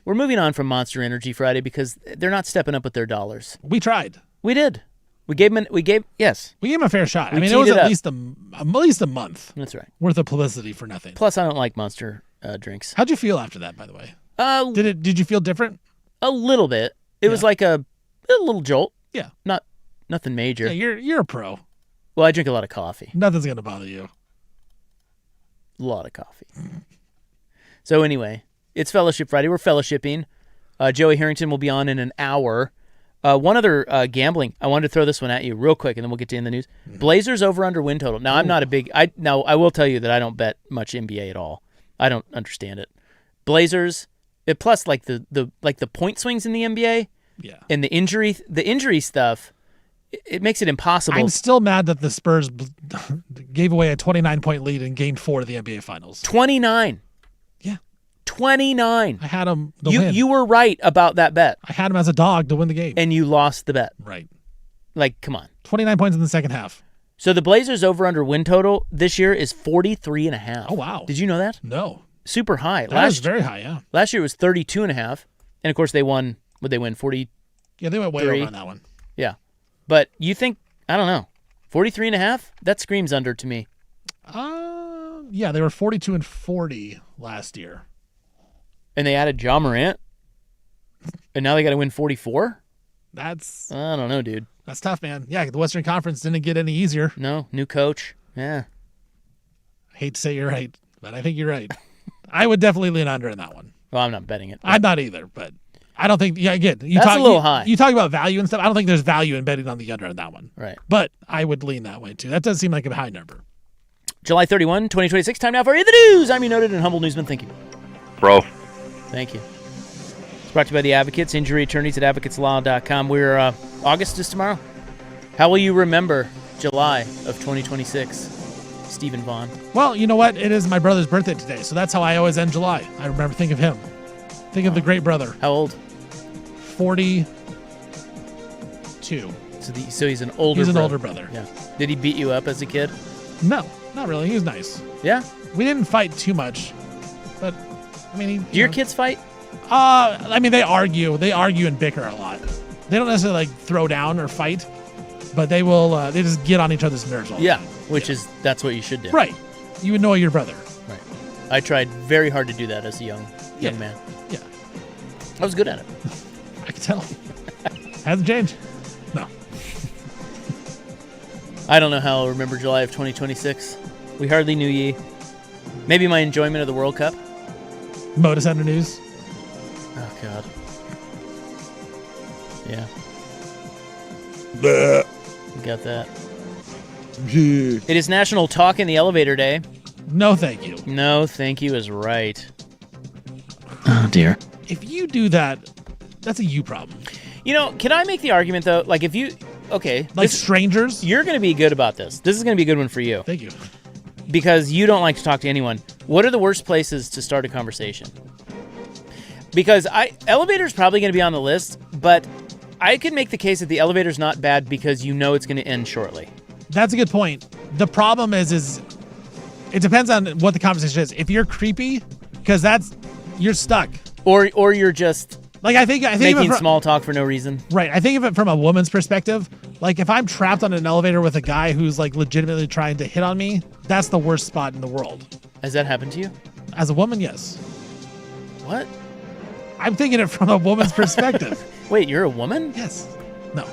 [SPEAKER 2] moving on from Monster Energy Friday because they're not stepping up with their dollars.
[SPEAKER 1] We tried.
[SPEAKER 2] We did. We gave them
[SPEAKER 1] a fair shot.
[SPEAKER 2] We
[SPEAKER 1] it was
[SPEAKER 2] teed it
[SPEAKER 1] at
[SPEAKER 2] up.
[SPEAKER 1] least a month.
[SPEAKER 2] That's right.
[SPEAKER 1] Worth of publicity for nothing.
[SPEAKER 2] Plus, I don't like Monster drinks.
[SPEAKER 1] How'd you feel after that, by the way? Did you feel different?
[SPEAKER 2] A little bit. It was like a little jolt.
[SPEAKER 1] Yeah.
[SPEAKER 2] Nothing major.
[SPEAKER 1] Yeah, you're a pro.
[SPEAKER 2] Well, I drink a lot of coffee.
[SPEAKER 1] Nothing's gonna bother you.
[SPEAKER 2] A lot of coffee. So anyway, it's Fellowship Friday. We're fellowshipping. Joey Harrington will be on in an hour. One other gambling. I wanted to throw this one at you real quick, and then we'll get to in the news. Blazers over under win total. Now, I'm not a big. I will tell you that I don't bet much NBA at all. I don't understand it. Blazers. Plus, like the point swings in the NBA,
[SPEAKER 1] yeah,
[SPEAKER 2] and the injury stuff, it makes it impossible.
[SPEAKER 1] I'm still mad that the Spurs gave away a 29-point lead in Game 4 of the NBA Finals.
[SPEAKER 2] 29.
[SPEAKER 1] Yeah,
[SPEAKER 2] 29.
[SPEAKER 1] I had them to win.
[SPEAKER 2] You were right about that bet.
[SPEAKER 1] I had them as a dog to win the game,
[SPEAKER 2] and you lost the bet.
[SPEAKER 1] Right.
[SPEAKER 2] Like, come on.
[SPEAKER 1] 29 points in the second half.
[SPEAKER 2] So the Blazers over under win total this year is 43.5.
[SPEAKER 1] Oh wow!
[SPEAKER 2] Did you know that?
[SPEAKER 1] No.
[SPEAKER 2] Super high.
[SPEAKER 1] That was very high, yeah.
[SPEAKER 2] Last year it was 32.5. And of course they won. Would they win 40?
[SPEAKER 1] Yeah, they went way over on that one.
[SPEAKER 2] Yeah. But you think, I don't know, 43.5? That screams under to me.
[SPEAKER 1] Yeah, they were 42 and 40 last year.
[SPEAKER 2] And they added Ja Morant? And now they got to win 44? I don't know, dude.
[SPEAKER 1] That's tough, man. Yeah, the Western Conference didn't get any easier.
[SPEAKER 2] No, new coach. Yeah.
[SPEAKER 1] I hate to say you're right, but I think you're right. I would definitely lean under in that one.
[SPEAKER 2] Well, I'm not betting it.
[SPEAKER 1] I'm not either, but I don't think, again,
[SPEAKER 2] that's a little high.
[SPEAKER 1] You talk about value and stuff. I don't think there's value in betting on the under in that one.
[SPEAKER 2] Right.
[SPEAKER 1] But I would lean that way, too. That does seem like a high number.
[SPEAKER 2] July 31, 2026. Time now for the news. I'm your noted and humble newsman. Thank you.
[SPEAKER 5] Bro.
[SPEAKER 2] Thank you. It's brought to you by the Advocates, injury attorneys at advocateslaw.com. We're, August is tomorrow. How will you remember July of 2026? Stephen Vaughn.
[SPEAKER 1] Well, you know what? It is my brother's birthday today, so that's how I always end July. I remember, think of him. Think of the great brother.
[SPEAKER 2] How old?
[SPEAKER 1] 42.
[SPEAKER 2] So he's an older brother.
[SPEAKER 1] He's an older brother.
[SPEAKER 2] Yeah. Did he beat you up as a kid?
[SPEAKER 1] No, not really. He was nice.
[SPEAKER 2] Yeah?
[SPEAKER 1] We didn't fight too much, but, I mean...
[SPEAKER 2] Do your kids fight?
[SPEAKER 1] I mean, they argue. They argue and bicker a lot. They don't necessarily, like, throw down or fight, but they will, they just get on each other's nerves all the time.
[SPEAKER 2] That's what you should do.
[SPEAKER 1] Right. You annoy your brother.
[SPEAKER 2] Right. I tried very hard to do that as a young man.
[SPEAKER 1] Yeah.
[SPEAKER 2] I was good at it.
[SPEAKER 1] I can tell. Hasn't changed. No.
[SPEAKER 2] I don't know how I'll remember July of 2026. We hardly knew ye. Maybe my enjoyment of the World Cup.
[SPEAKER 1] Moda Center News.
[SPEAKER 2] Oh, God. Yeah. Got that. It is National Talk in the Elevator Day.
[SPEAKER 1] No, thank you.
[SPEAKER 2] No, thank you is right.
[SPEAKER 8] Oh, dear.
[SPEAKER 1] If you do that, that's a you problem.
[SPEAKER 2] You know, can I make the argument, though? Like, if you... Okay.
[SPEAKER 1] Like strangers?
[SPEAKER 2] You're going to be good about this. This is going to be a good one for you.
[SPEAKER 1] Thank you.
[SPEAKER 2] Because you don't like to talk to anyone. What are the worst places to start a conversation? Because elevator's probably going to be on the list, but I could make the case that the elevator's not bad because you know it's going to end shortly.
[SPEAKER 1] That's a good point. The problem is it depends on what the conversation is. If you're creepy, because you're stuck.
[SPEAKER 2] Or you're just
[SPEAKER 1] like I think
[SPEAKER 2] making small talk for no reason.
[SPEAKER 1] Right. I think of it from a woman's perspective. Like if I'm trapped on an elevator with a guy who's like legitimately trying to hit on me, that's the worst spot in the world.
[SPEAKER 2] Has that happened to you?
[SPEAKER 1] As a woman, yes.
[SPEAKER 2] What?
[SPEAKER 1] I'm thinking it from a woman's perspective.
[SPEAKER 2] Wait, you're a woman?
[SPEAKER 1] Yes. No.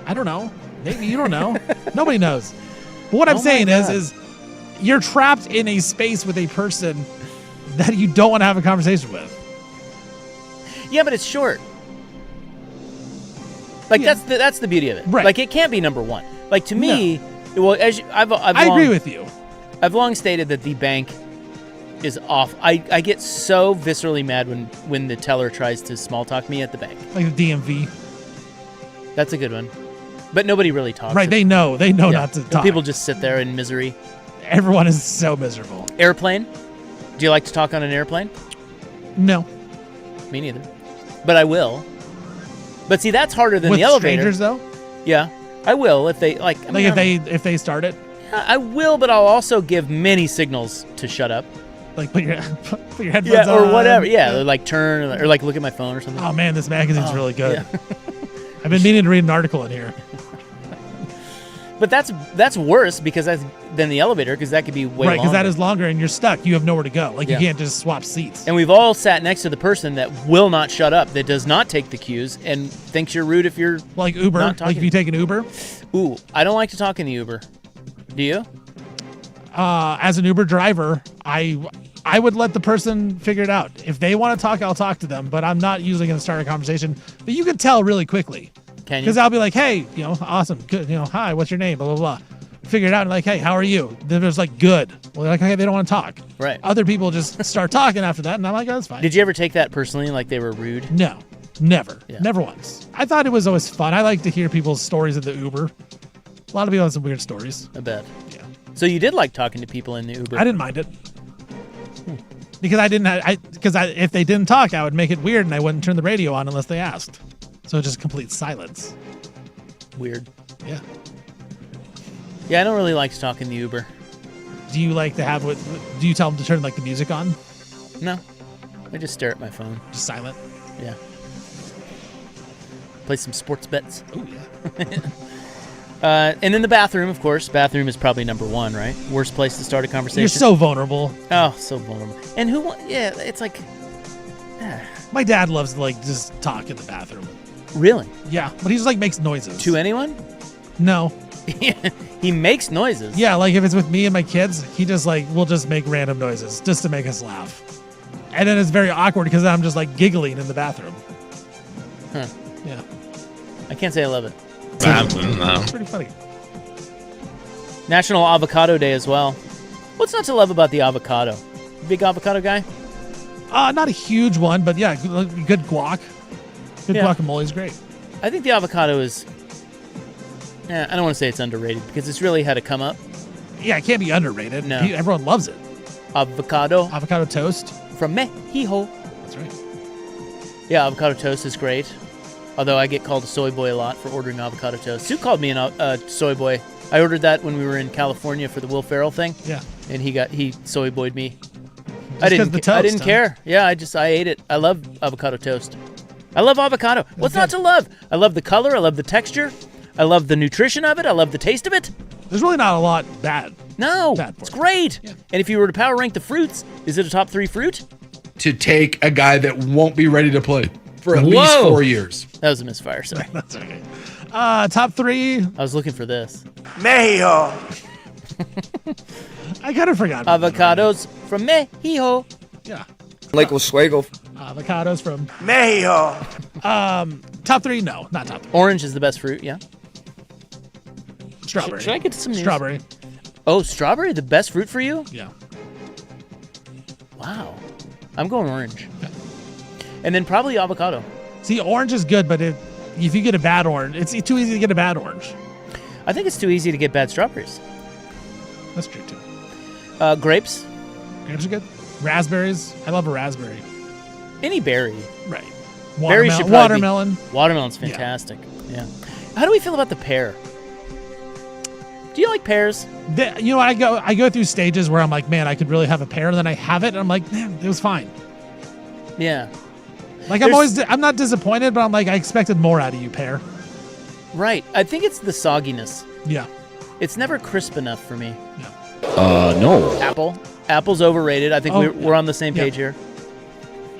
[SPEAKER 1] I don't know. Maybe you don't know. Nobody knows. But what I'm saying is you're trapped in a space with a person that you don't want to have a conversation with.
[SPEAKER 2] Yeah, but it's short. Like that's the beauty of it.
[SPEAKER 1] Right.
[SPEAKER 2] Like it can't be number one. Like to me, well,
[SPEAKER 1] I agree with you.
[SPEAKER 2] I've long stated that the bank is off. I get so viscerally mad when the teller tries to small talk me at the bank.
[SPEAKER 1] Like the DMV.
[SPEAKER 2] That's a good one. But nobody really talks.
[SPEAKER 1] Right, they know not to talk.
[SPEAKER 2] People just sit there in misery.
[SPEAKER 1] Everyone is so miserable.
[SPEAKER 2] Airplane? Do you like to talk on an airplane?
[SPEAKER 1] No.
[SPEAKER 2] Me neither. But I will. But see, that's harder than
[SPEAKER 1] with
[SPEAKER 2] the elevator.
[SPEAKER 1] Strangers though?
[SPEAKER 2] Yeah. I will if they like
[SPEAKER 1] if they start it.
[SPEAKER 2] I will, but I'll also give many signals to shut up.
[SPEAKER 1] Like put your headphones on.
[SPEAKER 2] Or whatever. Yeah, or like turn or like look at my phone or something.
[SPEAKER 1] Oh man, this magazine's really good.
[SPEAKER 2] Yeah.
[SPEAKER 1] I've been meaning to read an article in here.
[SPEAKER 2] But that's worse because than the elevator because that could be way
[SPEAKER 1] right, because that
[SPEAKER 2] longer.
[SPEAKER 1] is longer and you're stuck. You have nowhere to go. Like you can't just swap seats.
[SPEAKER 2] And we've all sat next to the person that will not shut up, that does not take the cues, and thinks you're rude if you're
[SPEAKER 1] like Uber.
[SPEAKER 2] Not
[SPEAKER 1] like if you take an Uber.
[SPEAKER 2] Ooh, I don't like to talk in the Uber. Do you?
[SPEAKER 1] As an Uber driver, I would let the person figure it out. If they want to talk, I'll talk to them. But I'm not usually going to start a conversation. But you can tell really quickly.
[SPEAKER 2] Can you?
[SPEAKER 1] Because I'll be like, hey, awesome, good, hi, what's your name, blah, blah, blah. Figure it out and like, hey, how are you? Then there's like, good. Well, they're like, okay, they don't want to talk.
[SPEAKER 2] Right.
[SPEAKER 1] Other people just start talking after that, and I'm like, oh, that's fine.
[SPEAKER 2] Did you ever take that personally, like they were rude?
[SPEAKER 1] No, never.
[SPEAKER 2] Yeah.
[SPEAKER 1] Never once. I thought it was always fun. I like to hear people's stories in the Uber. A lot of people have some weird stories.
[SPEAKER 2] I bet.
[SPEAKER 1] Yeah.
[SPEAKER 2] So you did like talking to people in the Uber?
[SPEAKER 1] I didn't mind it. Because if they didn't talk, I would make it weird and I wouldn't turn the radio on unless they asked. So just complete silence.
[SPEAKER 2] Weird.
[SPEAKER 1] Yeah.
[SPEAKER 2] Yeah, I don't really like to talk in the Uber.
[SPEAKER 1] Do you like to have do you tell them to turn like the music on?
[SPEAKER 2] No. I just stare at my phone.
[SPEAKER 1] Just silent?
[SPEAKER 2] Yeah. Play some sports bets.
[SPEAKER 1] Oh, yeah.
[SPEAKER 2] And then the bathroom, of course. Bathroom is probably number one, right? Worst place to start a conversation.
[SPEAKER 1] You're so vulnerable.
[SPEAKER 2] Oh, so vulnerable. And it's like...
[SPEAKER 1] My dad loves to like just talk in the bathroom.
[SPEAKER 2] Really?
[SPEAKER 1] Yeah, but he just like makes noises.
[SPEAKER 2] To anyone?
[SPEAKER 1] No.
[SPEAKER 2] He makes noises.
[SPEAKER 1] Yeah, like if it's with me and my kids, he just like will just make random noises just to make us laugh. And then it's very awkward because I'm just like giggling in the bathroom.
[SPEAKER 2] Huh.
[SPEAKER 1] Yeah.
[SPEAKER 2] I can't say I love it.
[SPEAKER 1] It's pretty funny.
[SPEAKER 2] National Avocado Day as well. What's not to love about the avocado? Big avocado guy?
[SPEAKER 1] Not a huge one, but yeah, good guac. Good guacamole is great.
[SPEAKER 2] I think the avocado is... I don't want to say it's underrated because it's really had a come up.
[SPEAKER 1] Yeah, it can't be underrated.
[SPEAKER 2] No.
[SPEAKER 1] Everyone loves it.
[SPEAKER 2] Avocado.
[SPEAKER 1] Avocado toast.
[SPEAKER 2] From Mexico.
[SPEAKER 1] That's right.
[SPEAKER 2] Yeah, avocado toast is great. Although I get called a soy boy a lot for ordering avocado toast. Sue called me a soy boy. I ordered that when we were in California for the Will Ferrell thing.
[SPEAKER 1] Yeah.
[SPEAKER 2] And he soy boyed me.
[SPEAKER 1] I didn't
[SPEAKER 2] care. Yeah, I ate it. I love avocado toast. I love avocado. What's not to love? I love the color. I love the texture. I love the nutrition of it. I love the taste of it.
[SPEAKER 1] There's really not a lot bad.
[SPEAKER 2] No, it's great.
[SPEAKER 1] Yeah.
[SPEAKER 2] And if you were to power rank the fruits, is it a top 3 fruit?
[SPEAKER 7] To take a guy that won't be ready to play. for at least 4 years.
[SPEAKER 2] That was a misfire. Sorry.
[SPEAKER 1] That's okay. Top 3.
[SPEAKER 2] I was looking for this.
[SPEAKER 4] Mexico.
[SPEAKER 1] I kind of forgot.
[SPEAKER 2] Avocados from Mexico.
[SPEAKER 1] Yeah.
[SPEAKER 9] Lake Oswego.
[SPEAKER 1] Avocados from
[SPEAKER 4] Mexico.
[SPEAKER 1] top 3. No, not top 3.
[SPEAKER 2] Orange is the best fruit. Yeah.
[SPEAKER 1] Strawberry.
[SPEAKER 2] Should I get to some news?
[SPEAKER 1] Strawberry.
[SPEAKER 2] Oh, strawberry, the best fruit for you?
[SPEAKER 1] Yeah.
[SPEAKER 2] Wow. I'm going orange. And then probably avocado.
[SPEAKER 1] See, orange is good, but if you get a bad orange, it's too easy to get a bad orange.
[SPEAKER 2] I think it's too easy to get bad strawberries.
[SPEAKER 1] That's true too.
[SPEAKER 2] Grapes.
[SPEAKER 1] Grapes are good. Raspberries. I love a raspberry.
[SPEAKER 2] Any berry.
[SPEAKER 1] Right.
[SPEAKER 2] Berry should probably
[SPEAKER 1] watermelon.
[SPEAKER 2] Watermelon's fantastic. Yeah. How do we feel about the pear? Do you like pears?
[SPEAKER 1] You know, I go through stages where I'm like, man, I could really have a pear, and then I have it, and I'm like, man, it was fine.
[SPEAKER 2] Yeah.
[SPEAKER 1] Like I'm not disappointed, but I'm like, I expected more out of you, pear.
[SPEAKER 2] Right. I think it's the sogginess.
[SPEAKER 1] Yeah.
[SPEAKER 2] It's never crisp enough for me.
[SPEAKER 8] No.
[SPEAKER 2] Apple. Apple's overrated. I think we're on the same page here.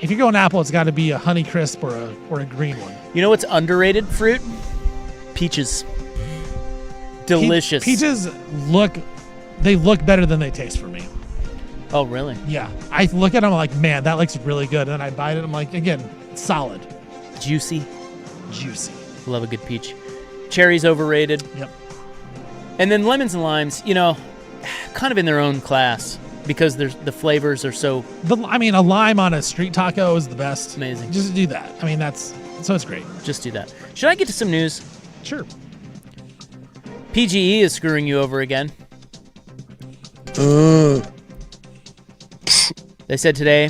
[SPEAKER 1] If you're going apple, it's got to be a Honey Crisp or a green one.
[SPEAKER 2] You know what's underrated fruit? Peaches. Delicious.
[SPEAKER 1] Peaches look better than they taste for me.
[SPEAKER 2] Oh, really?
[SPEAKER 1] Yeah. I look at them, I'm like, man, that looks really good. And then I bite it, I'm like, again, solid.
[SPEAKER 2] Juicy.
[SPEAKER 1] Love
[SPEAKER 2] a good peach. Cherries overrated.
[SPEAKER 1] Yep.
[SPEAKER 2] And then lemons and limes, you know, kind of in their own class because the flavors are so...
[SPEAKER 1] a lime on a street taco is the best.
[SPEAKER 2] Amazing.
[SPEAKER 1] Just do that. I mean, it's great.
[SPEAKER 2] Just do that. Should I get to some news?
[SPEAKER 1] Sure.
[SPEAKER 2] PGE is screwing you over again. They said today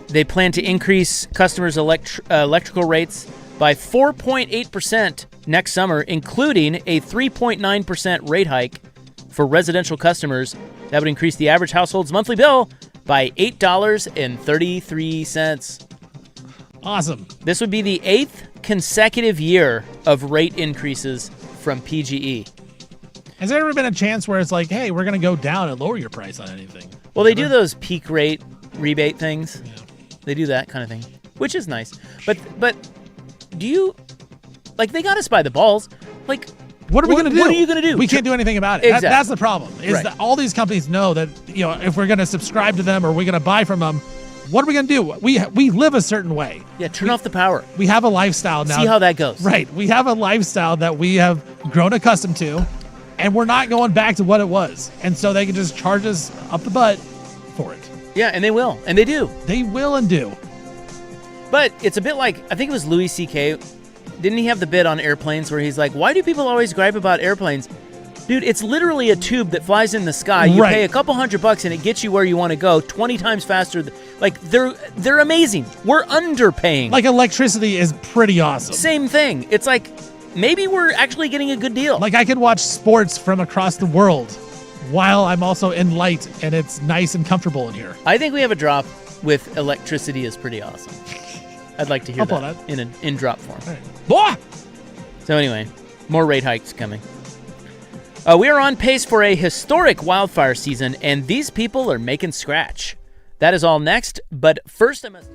[SPEAKER 2] they plan to increase customers' electrical rates by 4.8% next summer, including a 3.9% rate hike for residential customers. That would increase the average household's monthly bill by $8.33.
[SPEAKER 1] Awesome.
[SPEAKER 2] This would be the 8th consecutive year of rate increases from PGE.
[SPEAKER 1] Has there ever been a chance where it's like, hey, we're going to go down and lower your price on anything?
[SPEAKER 2] Well, they do those peak rate rebate things. Yeah. They do that kind of thing, which is nice. But do you, like, they got us by the balls. Like,
[SPEAKER 1] what are we going to do?
[SPEAKER 2] What are you going to do?
[SPEAKER 1] We can't do anything about it.
[SPEAKER 2] Exactly.
[SPEAKER 1] That's the problem. Is that all these companies know that, you know, if we're going to subscribe to them or we're going to buy from them, what are we going to do? We live a certain way.
[SPEAKER 2] Yeah, turn off the power.
[SPEAKER 1] We have a lifestyle now.
[SPEAKER 2] See how that goes.
[SPEAKER 1] Right. We have a lifestyle that we have grown accustomed to, and we're not going back to what it was. And so they can just charge us up the butt for it.
[SPEAKER 2] Yeah, and they will. And they do.
[SPEAKER 1] They will and do.
[SPEAKER 2] But it's a bit like, I think it was Louis C.K. Didn't he have the bit on airplanes where he's like, why do people always gripe about airplanes? Dude, it's literally a tube that flies in the sky. You pay a couple $100 and it gets you where you want to go 20 times faster. Like, they're amazing. We're underpaying.
[SPEAKER 1] Like, electricity is pretty awesome.
[SPEAKER 2] Same thing. It's like, maybe we're actually getting a good deal.
[SPEAKER 1] Like, I can watch sports from across the world while I'm also in light, and it's nice and comfortable in here.
[SPEAKER 2] I think we have a drop with electricity is pretty awesome. I'd like to hear that in drop form.
[SPEAKER 1] Right.
[SPEAKER 2] So anyway, more rate hikes coming. We are on pace for a historic wildfire season, and these people are making scratch. That is all next, but first I must...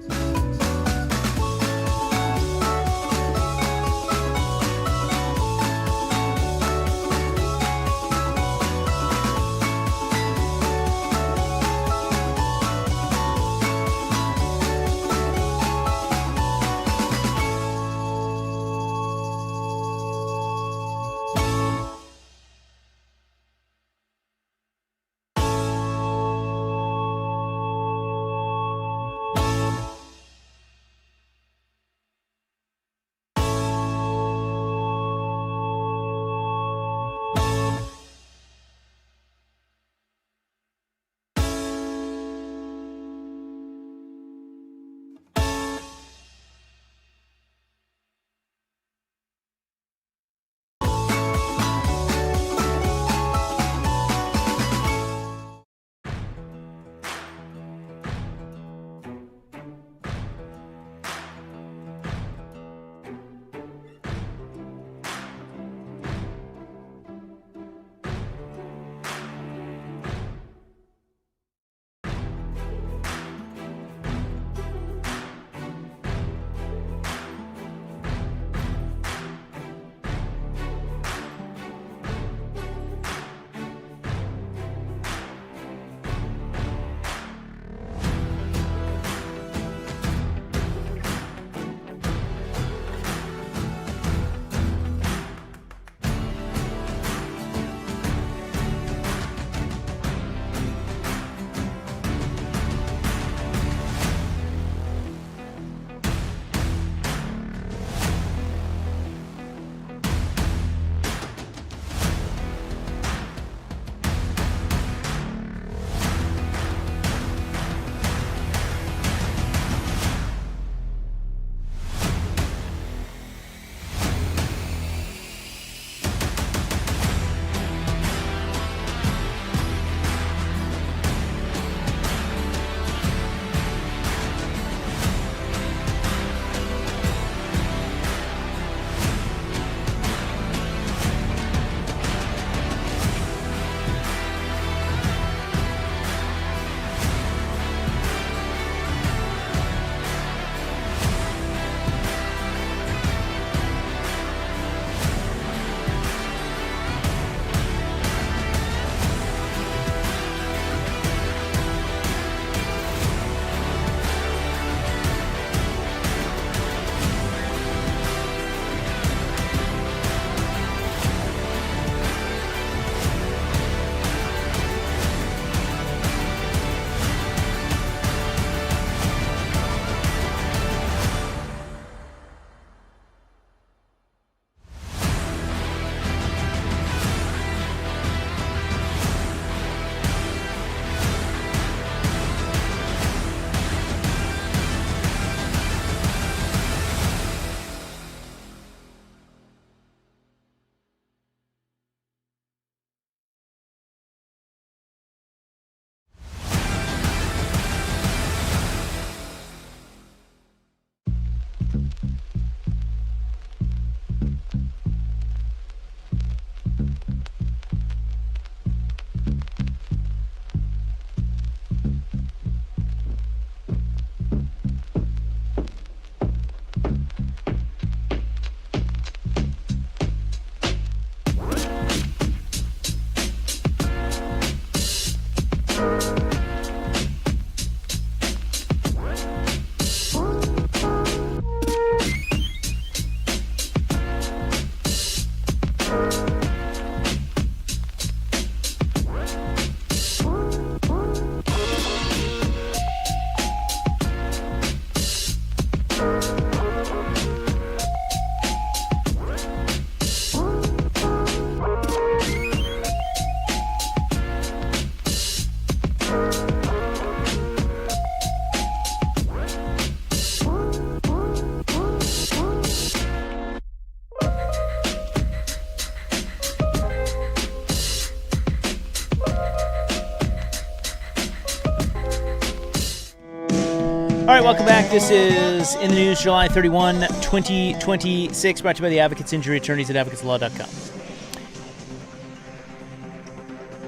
[SPEAKER 2] All right, welcome back. This is In the News, July 31, 2026, brought to you by the Advocates Injury Attorneys at advocateslaw.com.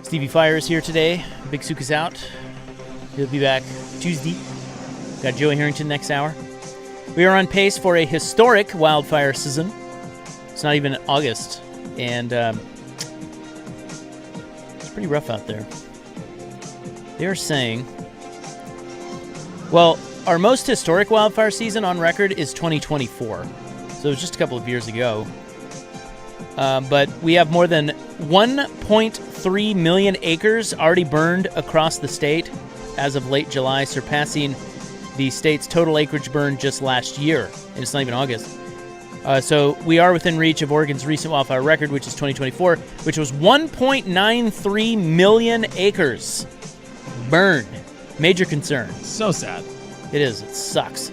[SPEAKER 2] Stevie Fire is here today. Big Sook is out. He'll be back Tuesday. Got Joey Harrington next hour. We are on pace for a historic wildfire season. It's not even August, and it's pretty rough out there. They are saying, well, our most historic wildfire season on record is 2024. So it was just a couple of years ago. But we have more than 1.3 million acres already burned across the state as of late July, surpassing the state's total acreage burned just last year. And it's not even August. So we are within reach of Oregon's recent wildfire record, which is 2024, which was 1.93 million acres burned. Major concern.
[SPEAKER 1] So sad.
[SPEAKER 2] It is. It sucks.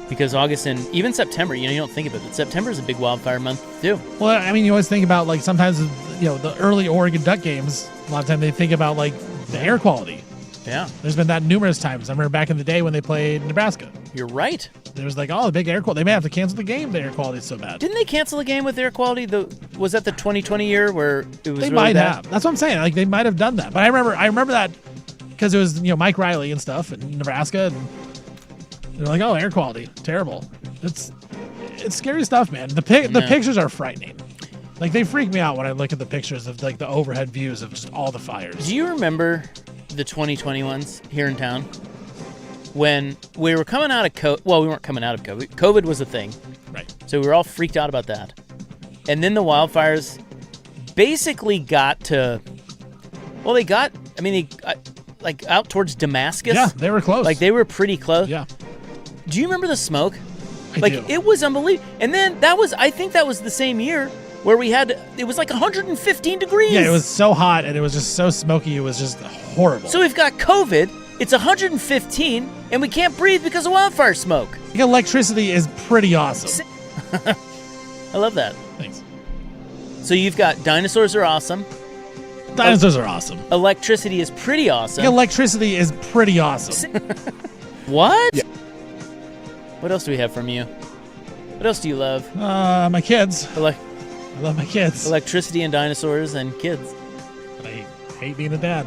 [SPEAKER 2] Because August and even September, you don't think of it, but September is a big wildfire month too.
[SPEAKER 1] Well, I mean, you always think about, like, sometimes, the early Oregon Duck games, a lot of time they think about, like, the air quality.
[SPEAKER 2] Yeah.
[SPEAKER 1] There's been that numerous times. I remember back in the day when they played Nebraska.
[SPEAKER 2] You're right.
[SPEAKER 1] There was like, the big air quality. They may have to cancel the game. The air quality is so bad.
[SPEAKER 2] Didn't they cancel the game with air quality? Was that the 2020 year where it was
[SPEAKER 1] They
[SPEAKER 2] really
[SPEAKER 1] might
[SPEAKER 2] bad?
[SPEAKER 1] have. That's what I'm saying. Like, they might have done that. But I remember that because it was, Mike Riley and stuff in Nebraska. And they're like, air quality. Terrible. It's scary stuff, man. The pictures are frightening. Like, they freak me out when I look at the pictures of, like, the overhead views of just all the fires.
[SPEAKER 2] Do you remember the 2020 ones here in town? When we were coming out of COVID, we weren't coming out of COVID. COVID was a thing.
[SPEAKER 1] Right.
[SPEAKER 2] So we were all freaked out about that. And then the wildfires basically got to, like out towards Damascus.
[SPEAKER 1] Yeah, they were close.
[SPEAKER 2] Like they were pretty close.
[SPEAKER 1] Yeah.
[SPEAKER 2] Do you remember the smoke?
[SPEAKER 1] I do.
[SPEAKER 2] It was unbelievable. And then I think that was the same year where it was like 115 degrees.
[SPEAKER 1] Yeah, it was so hot and it was just so smoky. It was just horrible.
[SPEAKER 2] So we've got COVID. It's 115, and we can't breathe because of wildfire smoke.
[SPEAKER 1] Electricity is pretty awesome.
[SPEAKER 2] I love that.
[SPEAKER 1] Thanks.
[SPEAKER 2] So you've got dinosaurs are awesome.
[SPEAKER 1] Dinosaurs are awesome.
[SPEAKER 2] Electricity is pretty awesome.
[SPEAKER 1] Electricity is pretty awesome.
[SPEAKER 2] What?
[SPEAKER 1] Yeah.
[SPEAKER 2] What else do we have from you? What else do you love?
[SPEAKER 1] My kids. I love my kids.
[SPEAKER 2] Electricity and dinosaurs and kids.
[SPEAKER 1] I hate being a dad.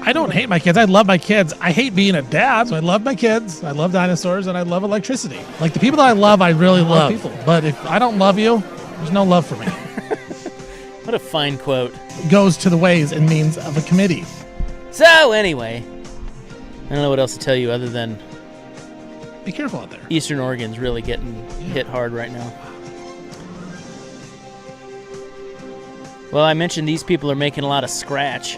[SPEAKER 1] I don't hate my kids. I love my kids. I hate being a dad. So I love my kids. I love dinosaurs, and I love electricity. Like, the people that I love, I really love. People. But if I don't love you, there's no love for me.
[SPEAKER 2] What a fine quote.
[SPEAKER 1] Goes to the ways and means of a committee.
[SPEAKER 2] So anyway, I don't know what else to tell you other than
[SPEAKER 1] be careful out there.
[SPEAKER 2] Eastern Oregon's really getting hit hard right now. Well, I mentioned these people are making a lot of scratch.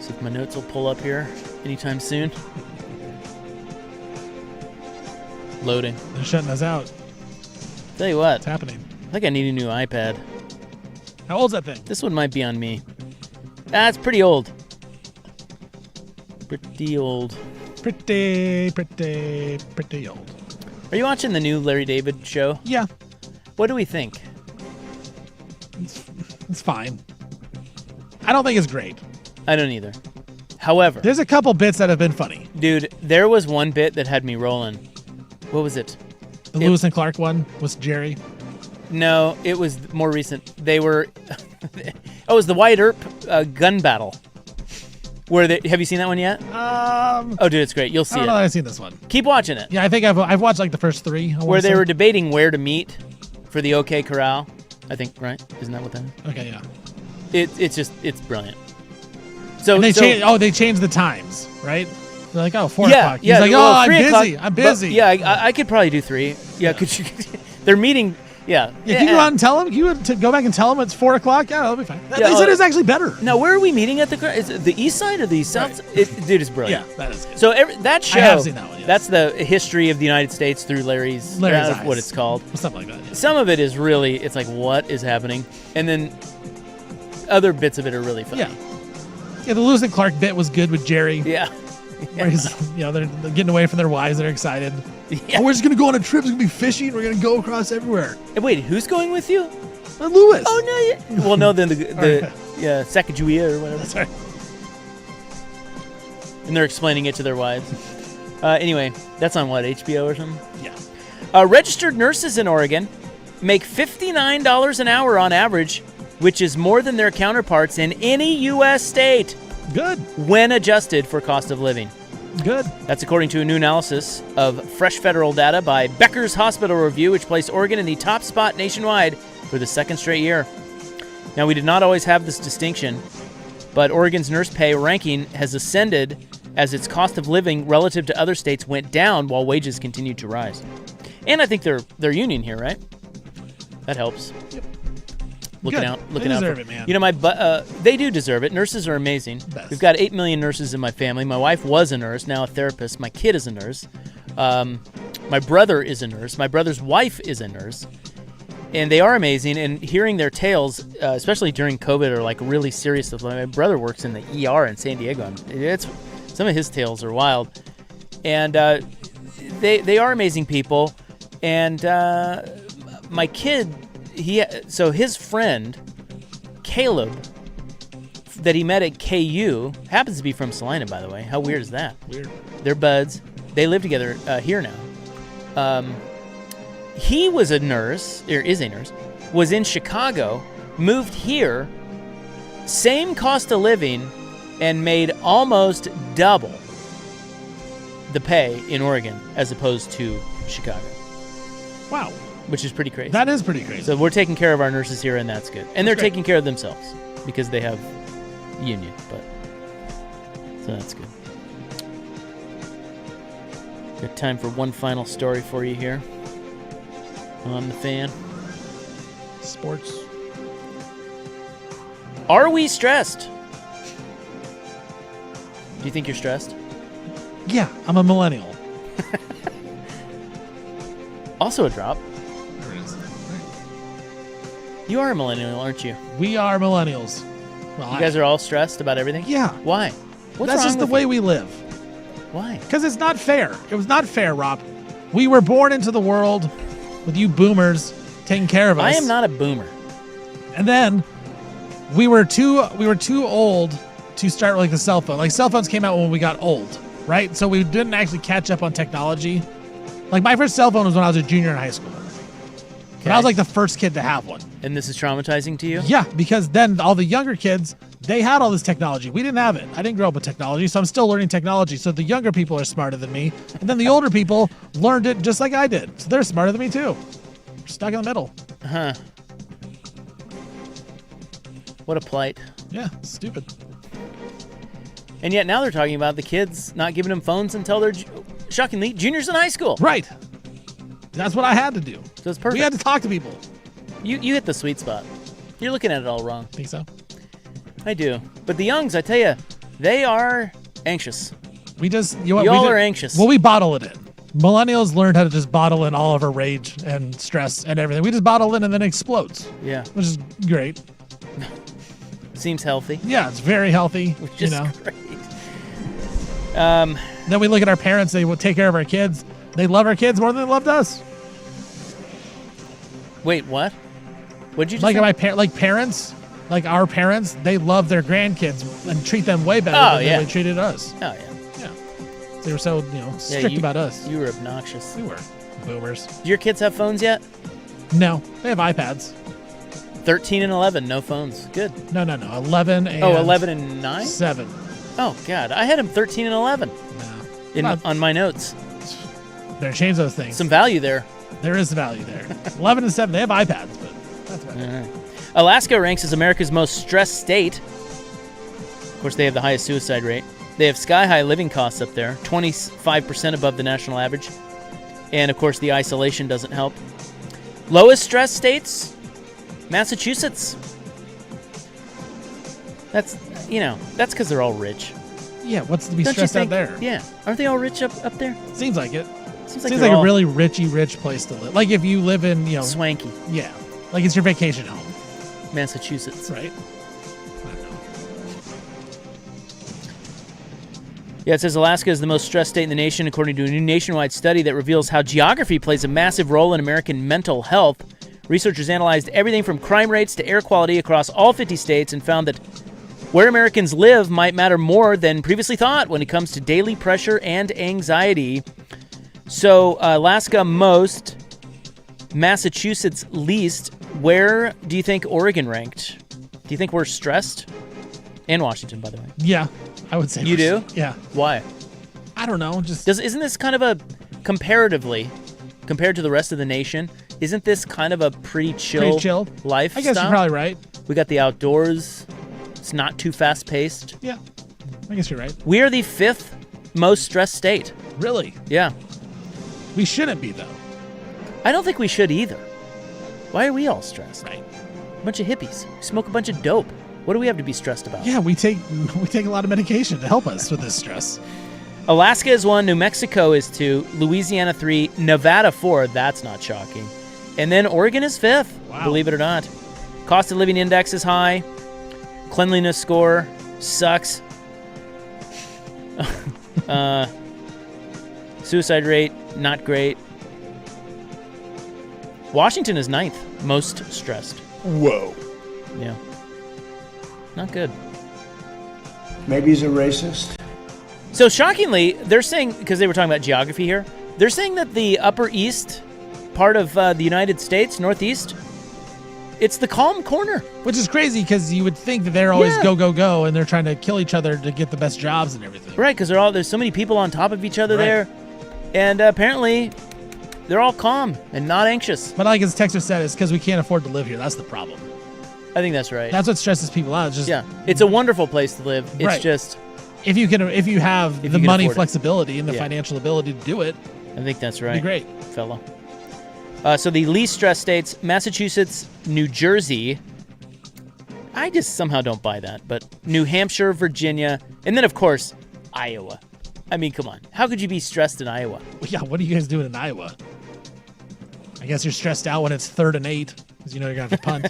[SPEAKER 2] See if my notes will pull up here anytime soon. Loading.
[SPEAKER 1] They're shutting us out.
[SPEAKER 2] Tell you what.
[SPEAKER 1] What's happening?
[SPEAKER 2] I think I need a new iPad.
[SPEAKER 1] How old's that thing?
[SPEAKER 2] This one might be on me. It's pretty old. Pretty old.
[SPEAKER 1] Pretty old.
[SPEAKER 2] Are you watching the new Larry David show?
[SPEAKER 1] Yeah.
[SPEAKER 2] What do we think?
[SPEAKER 1] It's fine. I don't think it's great.
[SPEAKER 2] I don't either. However,
[SPEAKER 1] there's a couple bits that have been funny.
[SPEAKER 2] Dude, there was one bit that had me rolling. What was it?
[SPEAKER 1] The Lewis and Clark one was Jerry.
[SPEAKER 2] No, it was more recent. They were... it was the Wyatt Earp gun battle. Have you seen that one yet? Oh, dude, it's great. You'll see
[SPEAKER 1] I don't know that I've seen this one.
[SPEAKER 2] Keep watching it.
[SPEAKER 1] Yeah, I think I've watched like the first three.
[SPEAKER 2] Where they were debating where to meet for the OK Corral. I think, right? Isn't that what that is?
[SPEAKER 1] Okay, yeah.
[SPEAKER 2] It's brilliant. So
[SPEAKER 1] and they changed the times, right? They're like, 4 o'clock. He's
[SPEAKER 2] Yeah,
[SPEAKER 1] like, I'm busy.
[SPEAKER 2] I could probably do 3. Yeah, could you? They're meeting. Yeah.
[SPEAKER 1] Yeah, can you go out and tell them? Can you go back and tell them it's 4 o'clock? Yeah, that'll be fine. They said it's actually better.
[SPEAKER 2] Now, where are we meeting at is it the east side or the south? Right. Dude, it's brilliant.
[SPEAKER 1] Yeah, that is good.
[SPEAKER 2] So that show,
[SPEAKER 1] I have seen that one, yes.
[SPEAKER 2] That's the history of the United States through Larry's eyes. What it's called.
[SPEAKER 1] Something like that. Yeah.
[SPEAKER 2] Some of it is really, it's like, what is happening? And then other bits of it are really funny.
[SPEAKER 1] Yeah, the Lewis and Clark bit was good with Jerry.
[SPEAKER 2] Yeah.
[SPEAKER 1] Where he's, they're getting away from their wives. They're excited.
[SPEAKER 2] Yeah.
[SPEAKER 1] We're just going to go on a trip. It's going to be fishing. We're going to go across everywhere.
[SPEAKER 2] Wait, who's going with you?
[SPEAKER 1] Lewis.
[SPEAKER 2] Oh, no. Well, no, then Sacagawea or whatever.
[SPEAKER 1] Sorry.
[SPEAKER 2] And they're explaining it to their wives. Anyway, that's on what, HBO or something?
[SPEAKER 1] Yeah.
[SPEAKER 2] Registered nurses in Oregon make $59 an hour on average, which is more than their counterparts in any U.S. state.
[SPEAKER 1] Good.
[SPEAKER 2] When adjusted for cost of living.
[SPEAKER 1] Good.
[SPEAKER 2] That's according to a new analysis of fresh federal data by Becker's Hospital Review, which placed Oregon in the top spot nationwide for the second straight year. Now, we did not always have this distinction, but Oregon's nurse pay ranking has ascended as its cost of living relative to other states went down while wages continued to rise. And I think they're union here, right? That helps.
[SPEAKER 1] Yep.
[SPEAKER 2] Looking
[SPEAKER 1] Good.
[SPEAKER 2] out
[SPEAKER 1] They deserve it, man.
[SPEAKER 2] You know, they do deserve it. Nurses are amazing.
[SPEAKER 1] Best.
[SPEAKER 2] We've got 8 million nurses in my family. My wife was a nurse, now a therapist. My kid is a nurse. My brother is a nurse. My brother's wife is a nurse. And they are amazing. And hearing their tales, especially during COVID or like really serious stuff. My brother works in the ER in San Diego. And some of his tales are wild. And they are amazing people. And my kid, his friend, Caleb, that he met at KU, happens to be from Salina, by the way. How weird is that?
[SPEAKER 1] Weird.
[SPEAKER 2] They're buds. They live together here now. He was a nurse, or is a nurse, was in Chicago, moved here, same cost of living, and made almost double the pay in Oregon as opposed to Chicago.
[SPEAKER 1] Wow.
[SPEAKER 2] Which is pretty crazy.
[SPEAKER 1] That is pretty crazy.
[SPEAKER 2] So we're taking care of our nurses here, and that's good. And they're
[SPEAKER 1] That's great.
[SPEAKER 2] taking care of themselves because they have union. So that's good. Got time for one final story for you here on the fan.
[SPEAKER 1] Sports.
[SPEAKER 2] Are we stressed? Do you think you're stressed?
[SPEAKER 1] Yeah, I'm a millennial.
[SPEAKER 2] Also a drop.
[SPEAKER 1] There it is.
[SPEAKER 2] You are a millennial, aren't you?
[SPEAKER 1] We are millennials. Well,
[SPEAKER 2] You guys are all stressed about everything?
[SPEAKER 1] Yeah.
[SPEAKER 2] Why? What's
[SPEAKER 1] That's
[SPEAKER 2] wrong
[SPEAKER 1] just the
[SPEAKER 2] with
[SPEAKER 1] way
[SPEAKER 2] you?
[SPEAKER 1] we live.
[SPEAKER 2] Why?
[SPEAKER 1] Because it's not fair. It was not fair, Rob. We were born into the world with you boomers taking care of us.
[SPEAKER 2] I am not a boomer.
[SPEAKER 1] And then we were too old to start like the cell phone. Like cell phones came out when we got old, right? So we didn't actually catch up on technology. Like my first cell phone was when I was a junior in high school. But I was like the first kid to have one.
[SPEAKER 2] And this is traumatizing to you?
[SPEAKER 1] Yeah, because then all the younger kids, they had all this technology. We didn't have it. I didn't grow up with technology, so I'm still learning technology. So the younger people are smarter than me. And then the older people learned it just like I did. So they're smarter than me too. We're stuck in the middle.
[SPEAKER 2] Huh. What a plight.
[SPEAKER 1] Yeah, stupid.
[SPEAKER 2] And yet now they're talking about the kids not giving them phones until they're, shockingly, juniors in high school.
[SPEAKER 1] Right. That's what I had to do.
[SPEAKER 2] So it's perfect.
[SPEAKER 1] We had to talk to people.
[SPEAKER 2] You hit the sweet spot. You're looking at it all wrong.
[SPEAKER 1] Think so?
[SPEAKER 2] I do. But the youngs, I tell you, they are anxious.
[SPEAKER 1] We just, you know what,
[SPEAKER 2] Y'all are anxious.
[SPEAKER 1] Well, we bottle it in. Millennials learned how to just bottle in all of our rage and stress and everything. We just bottle in and then it explodes,
[SPEAKER 2] Yeah.
[SPEAKER 1] which is great.
[SPEAKER 2] Seems healthy.
[SPEAKER 1] Yeah, it's very healthy.
[SPEAKER 2] Which
[SPEAKER 1] you
[SPEAKER 2] is
[SPEAKER 1] know.
[SPEAKER 2] great.
[SPEAKER 1] Then we look at our parents. They will take care of our kids. They love our kids more than they loved us.
[SPEAKER 2] Wait, what? What'd you just
[SPEAKER 1] Like
[SPEAKER 2] say?
[SPEAKER 1] parents, like our parents, they love their grandkids and treat them way better
[SPEAKER 2] Oh,
[SPEAKER 1] than
[SPEAKER 2] yeah.
[SPEAKER 1] they treated us.
[SPEAKER 2] Oh, yeah.
[SPEAKER 1] Yeah, they were so strict about us.
[SPEAKER 2] You were obnoxious.
[SPEAKER 1] We were boomers.
[SPEAKER 2] Do your kids have phones yet?
[SPEAKER 1] No, they have iPads.
[SPEAKER 2] 13 and 11, no phones. Good.
[SPEAKER 1] No. 11 and
[SPEAKER 2] 11 and 9?
[SPEAKER 1] 7.
[SPEAKER 2] Oh, God. I had them 13 and 11
[SPEAKER 1] No.
[SPEAKER 2] on my notes.
[SPEAKER 1] Better change those things.
[SPEAKER 2] Some value there.
[SPEAKER 1] There is value there. 11 and 7. They have iPads, but that's about it.
[SPEAKER 2] Alaska ranks as America's most stressed state. Of course, they have the highest suicide rate. They have sky-high living costs up there, 25% above the national average. And, of course, the isolation doesn't help. Lowest stress states, Massachusetts. That's because they're all rich.
[SPEAKER 1] Yeah, what's to be
[SPEAKER 2] Don't you
[SPEAKER 1] stressed out
[SPEAKER 2] think?
[SPEAKER 1] there?
[SPEAKER 2] Yeah. Aren't they all rich up there?
[SPEAKER 1] Seems like it.
[SPEAKER 2] Seems
[SPEAKER 1] Seems
[SPEAKER 2] they're
[SPEAKER 1] like a
[SPEAKER 2] all
[SPEAKER 1] really rich place to live. Like if you live in,
[SPEAKER 2] swanky.
[SPEAKER 1] yeah, like it's your vacation home,
[SPEAKER 2] Massachusetts.
[SPEAKER 1] right? I don't know.
[SPEAKER 2] Yeah, it says Alaska is the most stressed state in the nation, according to a new nationwide study that reveals how geography plays a massive role in American mental health. Researchers analyzed everything from crime rates to air quality across all 50 states and found that where Americans live might matter more than previously thought when it comes to daily pressure and anxiety. So, Alaska most, Massachusetts least. Where do you think Oregon ranked? Do you think we're stressed? And Washington, by the way.
[SPEAKER 1] Yeah, I would say.
[SPEAKER 2] You do?
[SPEAKER 1] Yeah.
[SPEAKER 2] Why?
[SPEAKER 1] I don't know.
[SPEAKER 2] Isn't this kind of a, comparatively, compared to the rest of the nation, isn't this kind of a pretty chill lifestyle?
[SPEAKER 1] I guess you're probably right.
[SPEAKER 2] We got the outdoors. It's not too fast-paced.
[SPEAKER 1] Yeah, I guess you're right.
[SPEAKER 2] We are the 5th most stressed state.
[SPEAKER 1] Really?
[SPEAKER 2] Yeah.
[SPEAKER 1] We shouldn't be, though.
[SPEAKER 2] I don't think we should either. Why are we all stressed?
[SPEAKER 1] Right.
[SPEAKER 2] A bunch of hippies. We smoke a bunch of dope. What do we have to be stressed about?
[SPEAKER 1] Yeah, we take a lot of medication to help us with this stress.
[SPEAKER 2] Alaska is 1, New Mexico is 2, Louisiana 3, Nevada 4. That's not shocking. And then Oregon is 5th, believe it or not. Cost of living index is high. Cleanliness score sucks. Suicide rate, not great. Washington is 9th, most stressed.
[SPEAKER 7] Whoa.
[SPEAKER 2] Yeah. Not good.
[SPEAKER 4] Maybe he's a racist.
[SPEAKER 2] So shockingly, they're saying, because they were talking about geography here, they're saying that the Upper East part of the United States, Northeast, it's the calm corner.
[SPEAKER 1] Which is crazy because you would think that they're always go, go, go, and they're trying to kill each other to get the best jobs and everything.
[SPEAKER 2] Right, because there's so many people on top of each other there. And apparently, they're all calm and not anxious.
[SPEAKER 1] But like as Texter said, it's because we can't afford to live here. That's the problem.
[SPEAKER 2] I think that's right.
[SPEAKER 1] That's what stresses people out. It's just,
[SPEAKER 2] yeah, it's a wonderful place to live. It's just...
[SPEAKER 1] If you have the money flexibility and the
[SPEAKER 2] Yeah.
[SPEAKER 1] financial ability to do it,
[SPEAKER 2] I think that's right.
[SPEAKER 1] it'd be great.
[SPEAKER 2] Fella. So the least stressed states, Massachusetts, New Jersey. I just somehow don't buy that. But New Hampshire, Virginia, and then, of course, Iowa. I mean, come on. How could you be stressed in Iowa?
[SPEAKER 1] Well, yeah, what are you guys doing in Iowa? I guess you're stressed out when it's 3rd and 8 because you know you're going to have to punt.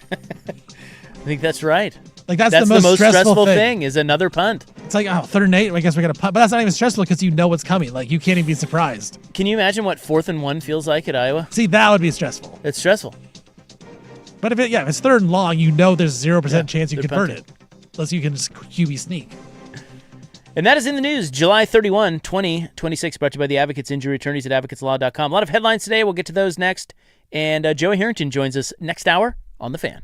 [SPEAKER 2] I think that's right.
[SPEAKER 1] Like that's
[SPEAKER 2] the most stressful
[SPEAKER 1] thing.
[SPEAKER 2] thing is another punt.
[SPEAKER 1] It's like, 3rd and 8, I guess we're going to punt. But that's not even stressful because you know what's coming. Like, you can't even be surprised.
[SPEAKER 2] Can you imagine what 4th and 1 feels like at Iowa?
[SPEAKER 1] See, that would be stressful.
[SPEAKER 2] It's stressful.
[SPEAKER 1] But if it's 3rd and long, you know there's 0% chance you convert
[SPEAKER 2] punting.
[SPEAKER 1] it. Unless you can just QB sneak.
[SPEAKER 2] And that is in the news, July 31, 2026, brought to you by the Advocates Injury Attorneys at advocateslaw.com. A lot of headlines today. We'll get to those next. And Joey Harrington joins us next hour on The Fan.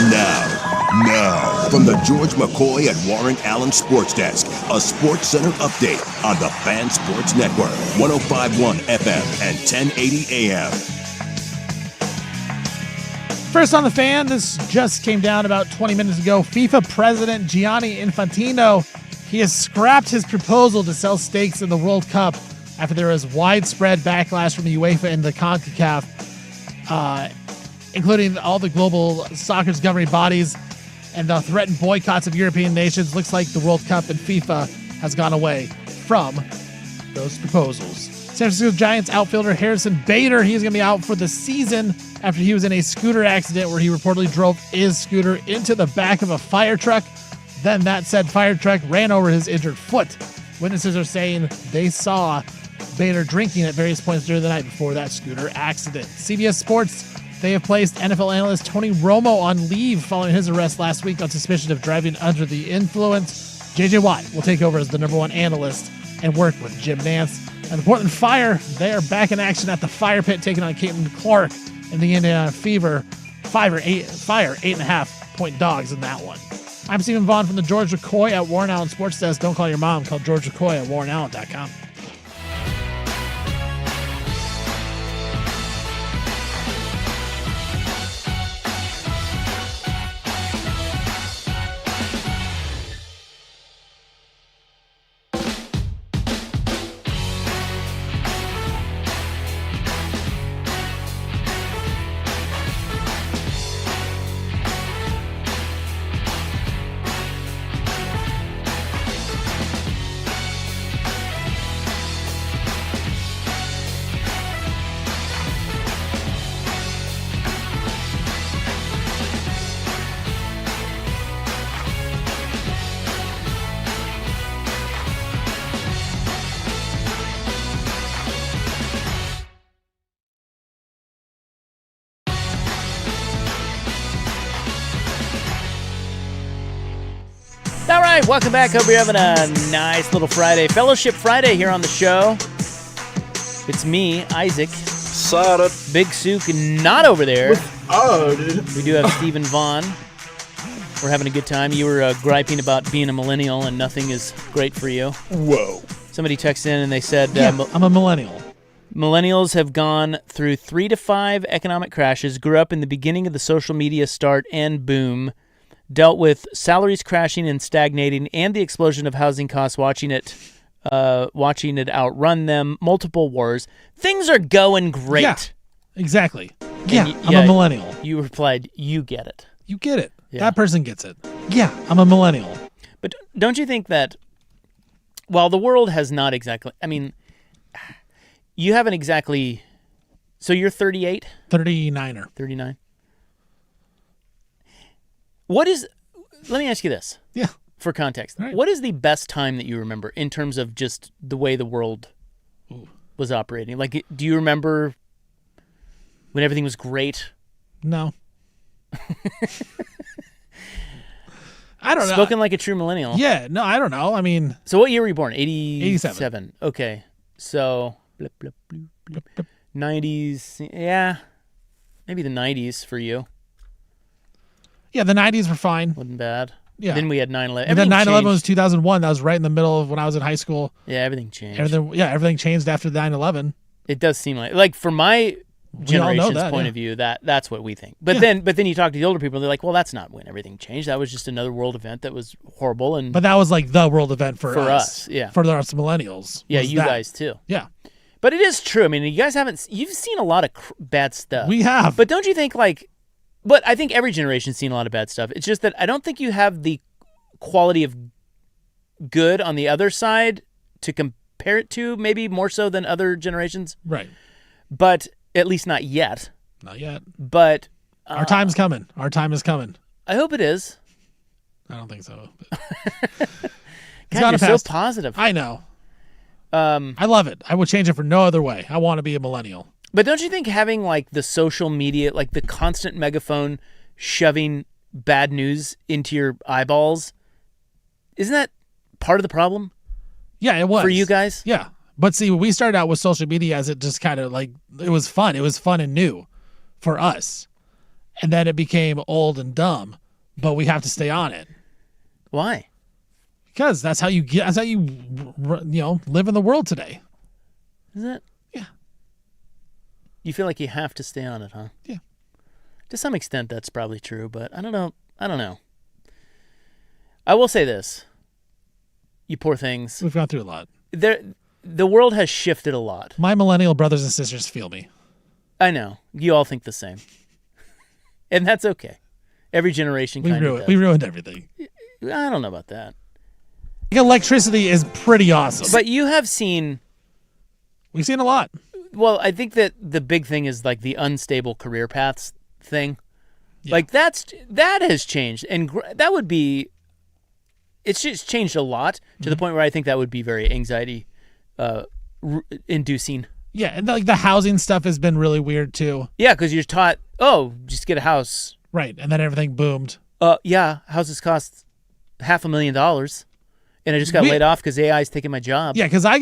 [SPEAKER 3] Now, from the George McCoy and Warren Allen Sports Desk, a Sports Center update on the Fan Sports Network, 105.1 FM and 1080 AM.
[SPEAKER 1] First on the Fan, this just came down about 20 minutes ago. FIFA President Gianni Infantino, he has scrapped his proposal to sell stakes in the World Cup after there was widespread backlash from the UEFA and the CONCACAF, including all the global soccer's governing bodies and the threatened boycotts of European nations. Looks like the World Cup and FIFA has gone away from those proposals. San Francisco Giants outfielder Harrison Bader, he's going to be out for the season after he was in a scooter accident where he reportedly drove his scooter into the back of a fire truck. Then that said fire truck ran over his injured foot. Witnesses are saying they saw Bader drinking at various points during the night before that scooter accident. CBS Sports, they have placed NFL analyst Tony Romo on leave following his arrest last week on suspicion of driving under the influence. J.J. Watt will take over as the number one analyst and work with Jim Nantz. And the Portland Fire, they are back in action at the Fire Pit, taking on Caitlin Clark in the Indiana Fever. Fire 8.5-point dogs in that one. I'm Stephen Vaughn from the George McCoy at Warren Allen Sports Desk. Don't call your mom. Call George McCoy at warrenallen.com.
[SPEAKER 2] All right, welcome back. Hope you're having a nice little Friday. Fellowship Friday here on the show. It's me, Isaac. Big Sook, not over there. We do have Stephen Vaughn. We're having a good time. You were griping about being a millennial and nothing is great for you.
[SPEAKER 7] Whoa.
[SPEAKER 2] Somebody texted in and they said...
[SPEAKER 1] I'm a millennial.
[SPEAKER 2] Millennials have gone through 3 to 5 economic crashes, grew up in the beginning of the social media start and boom, dealt with salaries crashing and stagnating and the explosion of housing costs, watching it outrun them, multiple wars. Things are going great.
[SPEAKER 1] Yeah, exactly.
[SPEAKER 2] And
[SPEAKER 1] I'm a millennial.
[SPEAKER 2] You replied, you get it.
[SPEAKER 1] You get it.
[SPEAKER 2] Yeah.
[SPEAKER 1] That person gets it. Yeah, I'm a millennial.
[SPEAKER 2] But don't you think that while the world has not exactly... I mean, you haven't exactly... So you're 38?
[SPEAKER 1] 39er.
[SPEAKER 2] 39? What is... Let me ask you this.
[SPEAKER 1] Yeah.
[SPEAKER 2] For context.
[SPEAKER 1] Right.
[SPEAKER 2] What is the best time that you remember in terms of just the way the world was operating? Like, do you remember when everything was great?
[SPEAKER 1] No. I don't know.
[SPEAKER 2] Spoken like a true millennial.
[SPEAKER 1] Yeah, no, I don't know. I mean...
[SPEAKER 2] So what year were you born? 87.
[SPEAKER 1] 87.
[SPEAKER 2] Okay. So, blip, blip, blip, blip. 90s. Yeah. Maybe the 90s for you.
[SPEAKER 1] Yeah, the 90s were fine.
[SPEAKER 2] Wasn't bad.
[SPEAKER 1] Yeah.
[SPEAKER 2] Then we had 9/11.
[SPEAKER 1] And then 9/11
[SPEAKER 2] changed.
[SPEAKER 1] was 2001. That was right in the middle of when I was in high school.
[SPEAKER 2] Yeah, everything changed.
[SPEAKER 1] Everything changed after 9/11.
[SPEAKER 2] It does seem like for my generation's
[SPEAKER 1] that,
[SPEAKER 2] point
[SPEAKER 1] yeah.
[SPEAKER 2] of view, that's what we think. But then you talk to the older people, they're like, well, that's not when everything changed. That was just another world event that was horrible. And
[SPEAKER 1] But that was like the world event for us.
[SPEAKER 2] Yeah.
[SPEAKER 1] For us millennials.
[SPEAKER 2] Yeah,
[SPEAKER 1] was
[SPEAKER 2] you
[SPEAKER 1] that.
[SPEAKER 2] guys too.
[SPEAKER 1] Yeah.
[SPEAKER 2] But it is true. I mean, you guys you've seen a lot of bad stuff.
[SPEAKER 1] We have.
[SPEAKER 2] But don't you think but I think every generation's seen a lot of bad stuff. It's just that I don't think you have the quality of good on the other side to compare it to, maybe more so than other generations.
[SPEAKER 1] Right.
[SPEAKER 2] But at least not yet.
[SPEAKER 1] Not yet.
[SPEAKER 2] But
[SPEAKER 1] Our time's coming. Our time is coming.
[SPEAKER 2] I hope it is.
[SPEAKER 1] I don't think so.
[SPEAKER 2] God, you're so positive.
[SPEAKER 1] I know. I love it. I would change it for no other way. I want to be a millennial.
[SPEAKER 2] But don't you think having the social media, the constant megaphone shoving bad news into your eyeballs, isn't that part of the problem?
[SPEAKER 1] Yeah, it was.
[SPEAKER 2] For you guys?
[SPEAKER 1] Yeah. But see, we started out with social media as it just kind of it was fun. It was fun and new for us. and then it became old and dumb, but we have to stay on it.
[SPEAKER 2] Why?
[SPEAKER 1] Because that's how you get. That's how you live in the world today.
[SPEAKER 2] Is it?
[SPEAKER 1] Yeah.
[SPEAKER 2] You feel like you have to stay on it, huh?
[SPEAKER 1] Yeah.
[SPEAKER 2] To some extent, that's probably true, but I don't know. I will say this. You poor things.
[SPEAKER 1] We've gone through a lot.
[SPEAKER 2] The world has shifted a lot.
[SPEAKER 1] My millennial brothers and sisters feel me.
[SPEAKER 2] I know. You all think the same. And that's okay. Every generation kind of does.
[SPEAKER 1] We ruined everything.
[SPEAKER 2] I don't know about that.
[SPEAKER 1] Electricity is pretty awesome.
[SPEAKER 2] But you have seen...
[SPEAKER 1] We've seen a lot.
[SPEAKER 2] Well, I think that the big thing is like the unstable career paths thing.
[SPEAKER 1] Yeah.
[SPEAKER 2] Like that has changed. And that would be... It's just changed a lot to the point where I think that would be very anxiety inducing.
[SPEAKER 1] Yeah, and like the housing stuff has been really weird too.
[SPEAKER 2] Yeah, because you're taught, just get a house.
[SPEAKER 1] Right, and then everything boomed.
[SPEAKER 2] Yeah, houses cost $500,000, and I just got laid off because AI is taking my job.
[SPEAKER 1] Yeah, because we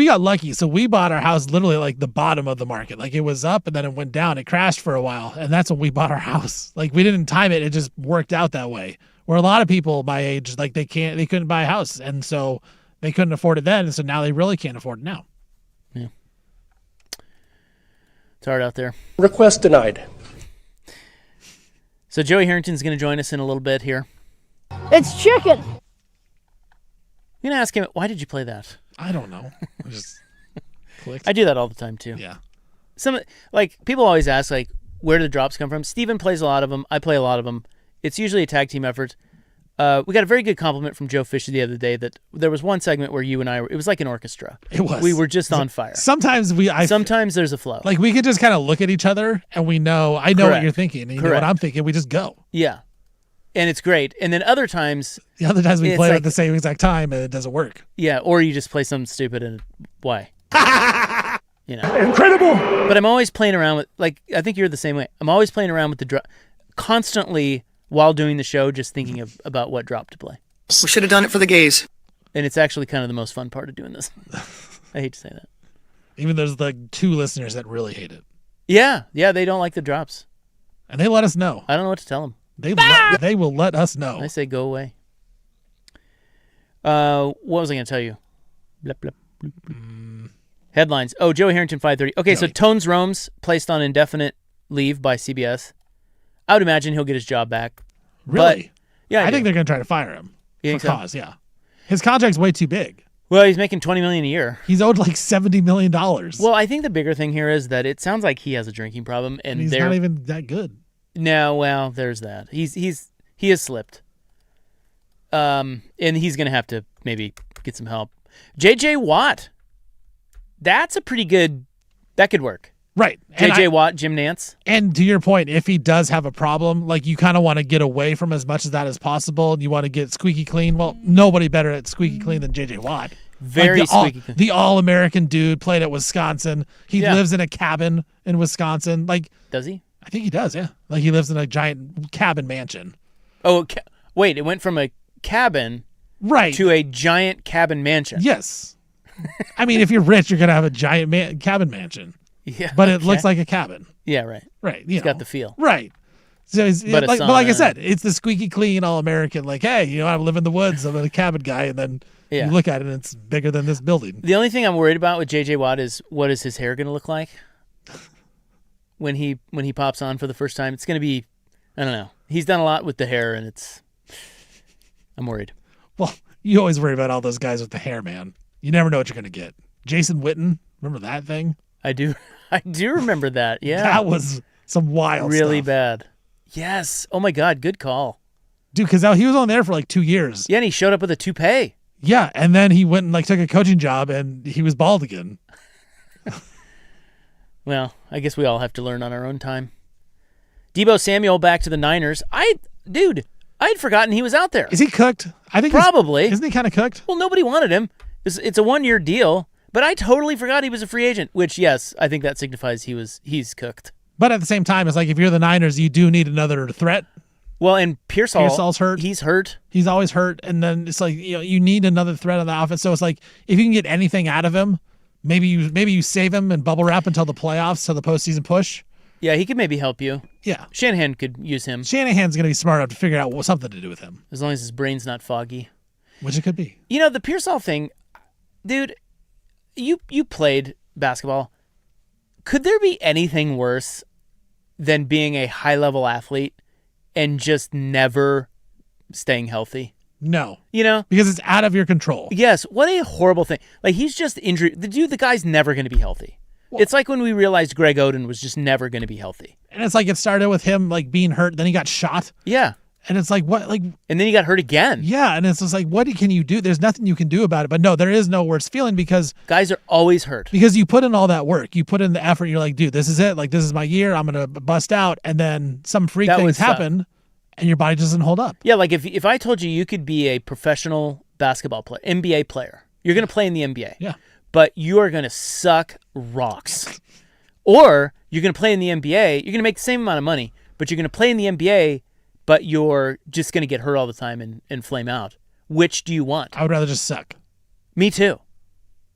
[SPEAKER 1] got lucky, so we bought our house literally like the bottom of the market. Like it was up and then it went down. It crashed for a while, and that's when we bought our house. Like we didn't time it; it just worked out that way. Where a lot of people my age, like they couldn't buy a house, and so they couldn't afford it then, and so now they really can't afford it now.
[SPEAKER 2] Yeah, it's hard out there.
[SPEAKER 9] Request denied.
[SPEAKER 2] So Joey Harrington's going to join us in a little bit here.
[SPEAKER 10] It's chicken.
[SPEAKER 2] You're going to ask him, why did you play that?
[SPEAKER 1] I don't know. I just clicked.
[SPEAKER 2] I do that all the time too.
[SPEAKER 1] Yeah.
[SPEAKER 2] People always ask where do the drops come from? Steven plays a lot of them. I play a lot of them. It's usually a tag team effort. We got a very good compliment from Joe Fisher the other day that there was one segment where you and I it was like an orchestra.
[SPEAKER 1] It was.
[SPEAKER 2] We were just on fire.
[SPEAKER 1] Sometimes
[SPEAKER 2] sometimes there's a flow.
[SPEAKER 1] Like we could just kind of look at each other and I know
[SPEAKER 2] Correct.
[SPEAKER 1] what you're thinking and you know
[SPEAKER 2] Correct.
[SPEAKER 1] what I'm thinking. We just go.
[SPEAKER 2] Yeah. And it's great. And then other times
[SPEAKER 1] we play at the same exact time and it doesn't work.
[SPEAKER 2] Yeah, or you just play something stupid and why?
[SPEAKER 4] Incredible.
[SPEAKER 2] But I'm always playing around with I think you're the same way. I'm always playing around with the drop constantly while doing the show, just thinking about what drop to play.
[SPEAKER 9] We should have done it for the gays.
[SPEAKER 2] And it's actually kind of the most fun part of doing this. I hate to say that.
[SPEAKER 1] Even there's like 2 listeners that really hate it.
[SPEAKER 2] Yeah, they don't like the drops.
[SPEAKER 1] And they let us know.
[SPEAKER 2] I don't know what to tell them.
[SPEAKER 1] They will let us know.
[SPEAKER 2] I say go away. What was I going to tell you? Blah, blah, blah, blah. Headlines. Oh, Joey Harrington 5:30. Okay, so Tones Rome's placed on indefinite leave by CBS. I would imagine he'll get his job back.
[SPEAKER 1] Really?
[SPEAKER 2] But, yeah,
[SPEAKER 1] I think they're going to try to fire him.
[SPEAKER 2] You think so?
[SPEAKER 1] Cause, yeah. His contract's way too big.
[SPEAKER 2] Well, he's making $20 million a year.
[SPEAKER 1] He's owed like $70 million.
[SPEAKER 2] Well, I think the bigger thing here is that it sounds like he has a drinking problem, and
[SPEAKER 1] he's not even that good.
[SPEAKER 2] No, well, there's that. He has slipped. And he's going to have to maybe get some help. J.J. Watt. That's a pretty good. That could work.
[SPEAKER 1] Right.
[SPEAKER 2] J.J. Watt, Jim Nance.
[SPEAKER 1] And to your point, if he does have a problem, like you kind of want to get away from as much of that as possible, and you want to get squeaky clean. Well, nobody better at squeaky clean than J.J. Watt.
[SPEAKER 2] Very squeaky clean.
[SPEAKER 1] The all-American dude, played at Wisconsin. He lives in a cabin in Wisconsin.
[SPEAKER 2] Does he?
[SPEAKER 1] I think he does, yeah. Like he lives in a giant cabin mansion.
[SPEAKER 2] Oh, wait, it went from a cabin to a giant cabin mansion.
[SPEAKER 1] Yes. I mean, if you're rich, you're going to have a giant cabin mansion.
[SPEAKER 2] Yeah,
[SPEAKER 1] but it looks like a cabin.
[SPEAKER 2] Yeah, right.
[SPEAKER 1] Right.
[SPEAKER 2] He's got the feel.
[SPEAKER 1] Right. So but like I said, it's the squeaky clean all-American. Like, hey, I live in the woods. I'm a cabin guy. And then you look at it and it's bigger than this building.
[SPEAKER 2] The only thing I'm worried about with J.J. Watt is what is his hair going to look like when he pops on for the first time. It's going to be, I don't know. He's done a lot with the hair and I'm worried.
[SPEAKER 1] Well, you always worry about all those guys with the hair, man. You never know what you're going to get. Jason Witten, remember that thing?
[SPEAKER 2] I do remember that. Yeah.
[SPEAKER 1] That was some wild
[SPEAKER 2] really
[SPEAKER 1] stuff.
[SPEAKER 2] Bad. Yes. Oh my God. Good call.
[SPEAKER 1] Dude, because he was on there for like 2 years.
[SPEAKER 2] Yeah, and he showed up with a toupee.
[SPEAKER 1] Yeah, and then he went and took a coaching job and he was bald again.
[SPEAKER 2] Well, I guess we all have to learn on our own time. Deebo Samuel back to the Niners. I'd forgotten he was out there.
[SPEAKER 1] Is he cooked? I think
[SPEAKER 2] probably.
[SPEAKER 1] Isn't he kind of cooked?
[SPEAKER 2] Well, nobody wanted him. It's a 1-year deal, but I totally forgot he was a free agent, which, yes, I think that signifies he's cooked.
[SPEAKER 1] But at the same time, it's like if you're the Niners, you do need another threat.
[SPEAKER 2] Well, and Pearsall's
[SPEAKER 1] hurt.
[SPEAKER 2] He's hurt.
[SPEAKER 1] He's always hurt. And then it's like, you need another threat on the offense. So it's like, if you can get anything out of him, maybe you save him and bubble wrap until the playoffs, till the postseason push.
[SPEAKER 2] Yeah, he could maybe help you.
[SPEAKER 1] Yeah.
[SPEAKER 2] Shanahan could use him.
[SPEAKER 1] Shanahan's going to be smart enough to figure out something to do with him.
[SPEAKER 2] As long as his brain's not foggy.
[SPEAKER 1] Which it could be.
[SPEAKER 2] You know, the Pearsall thing, dude, you played basketball. Could there be anything worse than being a high-level athlete and just never staying healthy?
[SPEAKER 1] No.
[SPEAKER 2] You know?
[SPEAKER 1] Because it's out of your control.
[SPEAKER 2] Yes. What a horrible thing. Like, he's just injured. The guy's never going to be healthy. Well, it's like when we realized Greg Oden was just never going to be healthy.
[SPEAKER 1] And it's like it started with him like being hurt, then he got shot.
[SPEAKER 2] Yeah.
[SPEAKER 1] And it's like, what? Like,
[SPEAKER 2] and then he got hurt again.
[SPEAKER 1] Yeah. And it's just like, what can you do? There's nothing you can do about it. But no, there is no worse feeling because
[SPEAKER 2] guys are always hurt.
[SPEAKER 1] Because you put in all that work. You put in the effort. You're like, dude, this is it. Like, this is my year. I'm going to bust out. And then some freak things happen and your body doesn't hold up.
[SPEAKER 2] Yeah. Like if I told you could be a professional basketball player, NBA player, you're going to play in the NBA.
[SPEAKER 1] Yeah.
[SPEAKER 2] But you are going to suck rocks. Or you're going to play in the NBA. You're going to make the same amount of money, but you're going to play in the NBA, but you're just going to get hurt all the time and flame out. Which do you want?
[SPEAKER 1] I would rather just suck.
[SPEAKER 2] Me too.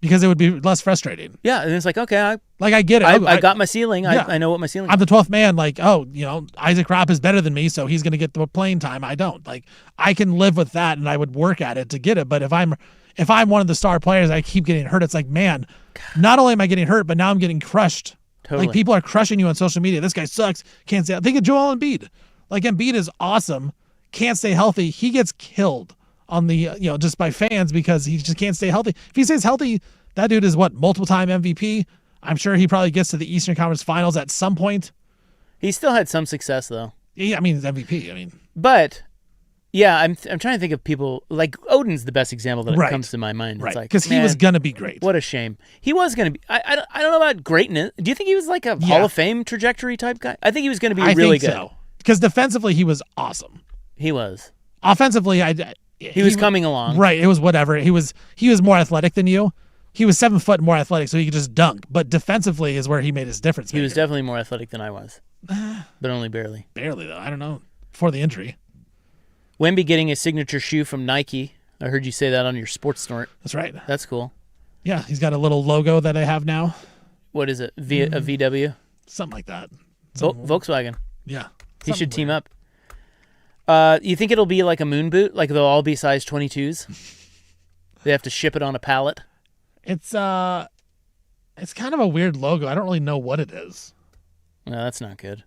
[SPEAKER 1] Because it would be less frustrating.
[SPEAKER 2] Yeah, and it's like, okay,
[SPEAKER 1] I get it.
[SPEAKER 2] I got my ceiling.
[SPEAKER 1] Yeah.
[SPEAKER 2] I know what my ceiling is.
[SPEAKER 1] I'm the 12th man. Like, oh, Isaac Ropp is better than me, so he's going to get the playing time. I don't. Like, I can live with that, and I would work at it to get it. But if I'm one of the star players, I keep getting hurt. It's like, man, not only am I getting hurt, but now I'm getting crushed.
[SPEAKER 2] Totally.
[SPEAKER 1] Like, people are crushing you on social media. This guy sucks. Can't stay. Think of Joel Embiid. Like, Embiid is awesome. Can't stay healthy. He gets killed on the, just by fans because he just can't stay healthy. If he stays healthy, that dude is multiple time MVP. I'm sure he probably gets to the Eastern Conference Finals at some point.
[SPEAKER 2] He still had some success though.
[SPEAKER 1] Yeah, he's MVP.
[SPEAKER 2] But yeah, I'm trying to think of people like Odin's the best example that comes to my mind.
[SPEAKER 1] Right,
[SPEAKER 2] it's like
[SPEAKER 1] because he was gonna be great.
[SPEAKER 2] What a shame. He was gonna be. I don't know about greatness. Do you think he was like a Hall of Fame trajectory type guy? I think he was gonna be really good. So.
[SPEAKER 1] Because defensively he was awesome.
[SPEAKER 2] He was.
[SPEAKER 1] Offensively,
[SPEAKER 2] he was coming along.
[SPEAKER 1] Right. It was whatever. He was more athletic than you. He was 7 foot more athletic, so he could just dunk. But defensively is where he made his difference.
[SPEAKER 2] He was definitely more athletic than I was, but only barely.
[SPEAKER 1] Barely though. I don't know. Before the injury.
[SPEAKER 2] Wemby getting a signature shoe from Nike. I heard you say that on your Sports Snort.
[SPEAKER 1] That's right.
[SPEAKER 2] That's cool.
[SPEAKER 1] Yeah, he's got a little logo that I have now.
[SPEAKER 2] What is it? A VW?
[SPEAKER 1] Something like that.
[SPEAKER 2] Volkswagen.
[SPEAKER 1] Yeah.
[SPEAKER 2] He should team up. You think it'll be like a moon boot? Like they'll all be size 22s? They have to ship it on a pallet?
[SPEAKER 1] It's kind of a weird logo. I don't really know what it is.
[SPEAKER 2] No, that's not good.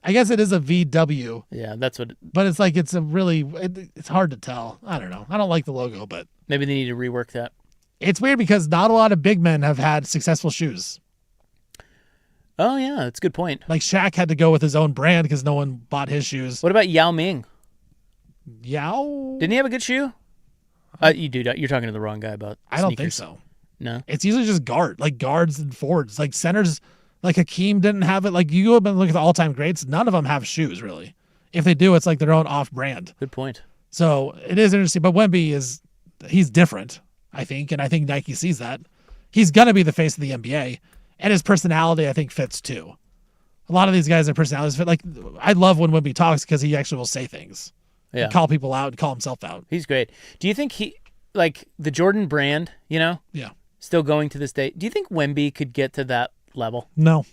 [SPEAKER 1] I guess it is a VW.
[SPEAKER 2] Yeah, that's what.
[SPEAKER 1] But it's like it's hard to tell. I don't know. I don't like the logo, but
[SPEAKER 2] maybe they need to rework that.
[SPEAKER 1] It's weird because not a lot of big men have had successful shoes.
[SPEAKER 2] Oh yeah, that's a good point.
[SPEAKER 1] Like Shaq had to go with his own brand because no one bought his shoes.
[SPEAKER 2] What about Yao Ming?
[SPEAKER 1] Yao?
[SPEAKER 2] Didn't he have a good shoe? You do. You're talking to the wrong guy about.
[SPEAKER 1] I don't think so.
[SPEAKER 2] No,
[SPEAKER 1] it's usually just guards and forwards. Like centers, like Hakeem didn't have it. Like you go up and look at the all-time greats. None of them have shoes really. If they do, it's like their own off-brand.
[SPEAKER 2] Good point.
[SPEAKER 1] So it is interesting. But Wemby he's different, I think, and I think Nike sees that. He's gonna be the face of the NBA, and his personality I think fits too. A lot of these guys, their personalities fit. Like I love when Wemby talks because he actually will say things. Yeah. And call people out and call himself out.
[SPEAKER 2] He's great. Do you think like the Jordan brand,
[SPEAKER 1] Yeah.
[SPEAKER 2] Still going to this day. Do you think Wemby could get to that level?
[SPEAKER 1] No.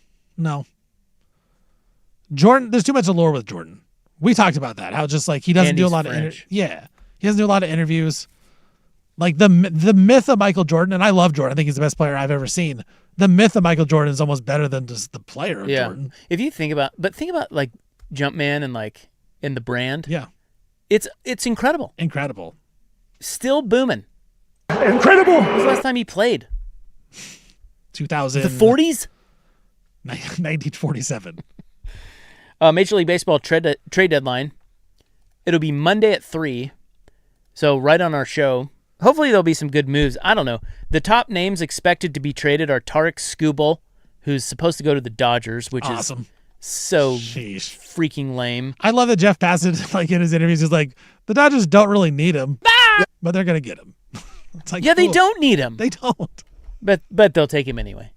[SPEAKER 1] Jordan, there's too much allure with Jordan. We talked about that. How just like he doesn't do a lot of he doesn't do a lot of interviews. Like the myth of Michael Jordan, and I love Jordan. I think he's the best player I've ever seen. The myth of Michael Jordan is almost better than just the player of Jordan.
[SPEAKER 2] If you think about like Jumpman and like in the brand.
[SPEAKER 1] Yeah.
[SPEAKER 2] It's incredible.
[SPEAKER 1] Incredible.
[SPEAKER 2] Still booming.
[SPEAKER 5] Incredible.
[SPEAKER 2] When was the last time he played?
[SPEAKER 1] 2000.
[SPEAKER 2] The 40s?
[SPEAKER 1] 1947.
[SPEAKER 2] Major League Baseball trade deadline. It'll be Monday at 3. So right on our show. Hopefully there'll be some good moves. I don't know. The top names expected to be traded are Tarek Skubal, who's supposed to go to the Dodgers, which
[SPEAKER 1] awesome.
[SPEAKER 2] Is so freaking lame.
[SPEAKER 1] I love that Jeff Bassett, like in his interviews, is like, the Dodgers don't really need him, but they're going to get him. It's like,
[SPEAKER 2] yeah, cool. They don't need him.
[SPEAKER 1] They don't.
[SPEAKER 2] But they'll take him anyway.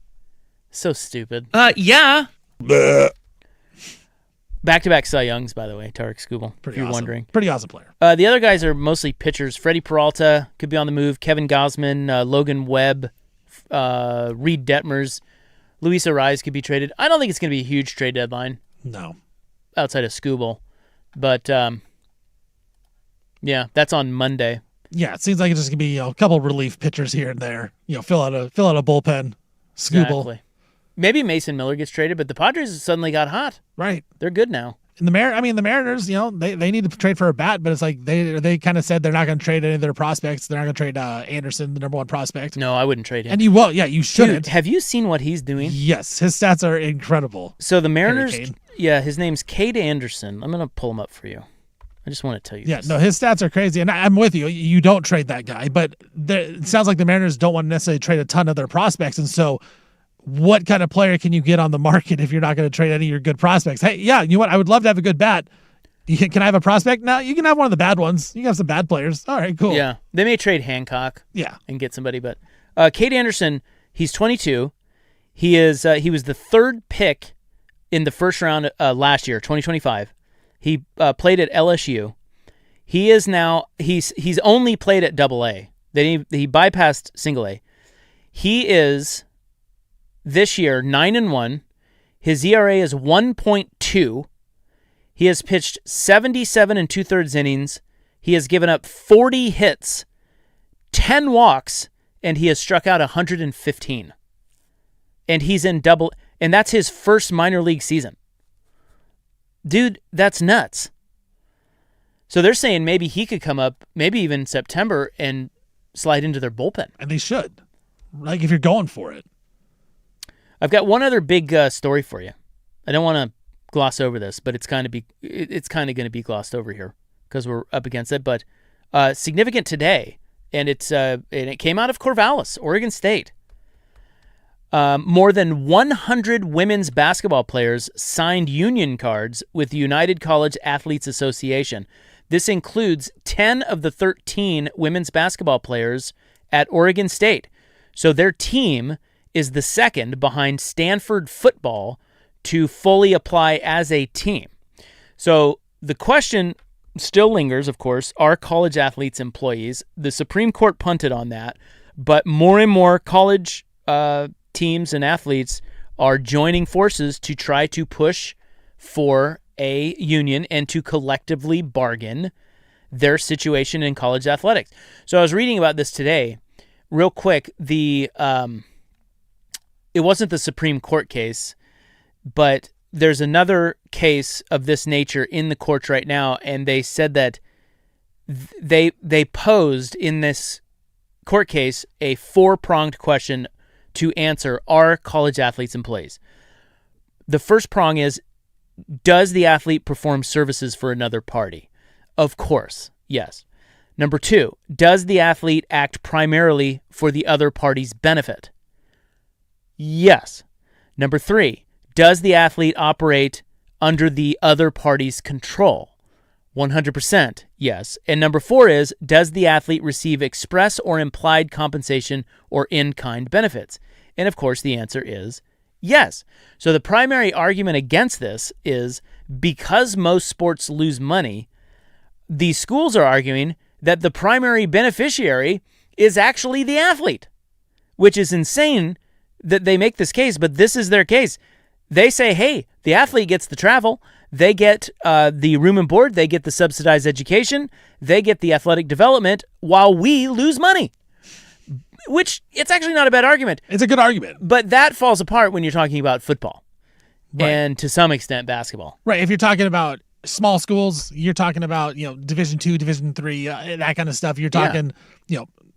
[SPEAKER 2] So stupid.
[SPEAKER 7] Yeah.
[SPEAKER 2] Back-to-back Cy Youngs, by the way, Tarek Skubal, if you're wondering.
[SPEAKER 1] Pretty awesome player.
[SPEAKER 2] The other guys are mostly pitchers. Freddie Peralta could be on the move. Kevin Gausman, Logan Webb, Reed Detmers. Luis Ariz could be traded. I don't think it's going to be a huge trade deadline.
[SPEAKER 1] No.
[SPEAKER 2] Outside of Scooble. But, yeah, that's on Monday.
[SPEAKER 1] Yeah, it seems like it's just going to be a couple relief pitchers here and there. Fill out a bullpen. Scooble.
[SPEAKER 2] Exactly. Maybe Mason Miller gets traded, but the Padres suddenly got hot.
[SPEAKER 1] Right.
[SPEAKER 2] They're good now.
[SPEAKER 1] And the Mariners, they need to trade for a bat, but it's like they kind of said they're not going to trade any of their prospects. They're not going to trade Anderson, the number 1 prospect.
[SPEAKER 2] No, I wouldn't trade him.
[SPEAKER 1] And you won't. Yeah, you shouldn't.
[SPEAKER 2] Dude, have you seen what he's doing?
[SPEAKER 1] Yes, his stats are incredible.
[SPEAKER 2] So the Mariners, his name's Cade Anderson. I'm going to pull him up for you. I just want to tell you this.
[SPEAKER 1] No, his stats are crazy, and I'm with you. You don't trade that guy, but it sounds like the Mariners don't want to necessarily trade a ton of their prospects, and so what kind of player can you get on the market if you're not going to trade any of your good prospects? Hey, yeah, you know what? I would love to have a good bat. Can I have a prospect? No, you can have one of the bad ones. You can have some bad players. All right, cool.
[SPEAKER 2] Yeah, they may trade Hancock.
[SPEAKER 1] Yeah,
[SPEAKER 2] and get somebody, but Cade Anderson, he's 22. He was the 3rd pick in the first round last year, 2025. He played at LSU. He is now he's only played at AA. Then he bypassed single A. He is this year 9-1. His ERA is 1.2. He has pitched 77 2/3 innings. He has given up 40 hits, 10 walks, and he has struck out 115. And he's in double, and that's his first minor league season. Dude, that's nuts. So they're saying maybe he could come up, maybe even September, and slide into their bullpen.
[SPEAKER 1] And they should. Like, if you're going for it.
[SPEAKER 2] I've got one other big story for you. I don't want to gloss over this, but it's kind of going to be glossed over here because we're up against it. But significant today, and it came out of Corvallis, Oregon State. More than 100 women's basketball players signed union cards with the United College Athletes Association. This includes 10 of the 13 women's basketball players at Oregon State. So their team is the second behind Stanford football to fully apply as a team. So the question still lingers, of course, are college athletes employees? The Supreme Court punted on that, but more and more college teams and athletes are joining forces to try to push for a union and to collectively bargain their situation in college athletics. So I was reading about this today. Real quick, it wasn't the Supreme Court case, but there's another case of this nature in the courts right now, and they said that they posed in this court case a 4-pronged question to answer: are college athletes employees? The first prong is, does the athlete perform services for another party? Of course, yes. Number 2, does the athlete act primarily for the other party's benefit? Yes. Number 3, does the athlete operate under the other party's control? 100% yes. And number 4 is, does the athlete receive express or implied compensation or in-kind benefits? And of course, the answer is yes. So the primary argument against this is because most sports lose money, the schools are arguing that the primary beneficiary is actually the athlete, which is insane that they make this case, but this is their case. They say, hey, the athlete gets the travel, they get the room and board, they get the subsidized education, they get the athletic development, while we lose money. Which, it's actually not a bad argument.
[SPEAKER 1] It's a good argument.
[SPEAKER 2] But that falls apart when you're talking about football.
[SPEAKER 1] Right.
[SPEAKER 2] And to some extent, basketball.
[SPEAKER 1] Right. If you're talking about small schools, you're talking about, Division II, Division III, that kind of stuff. You're talking,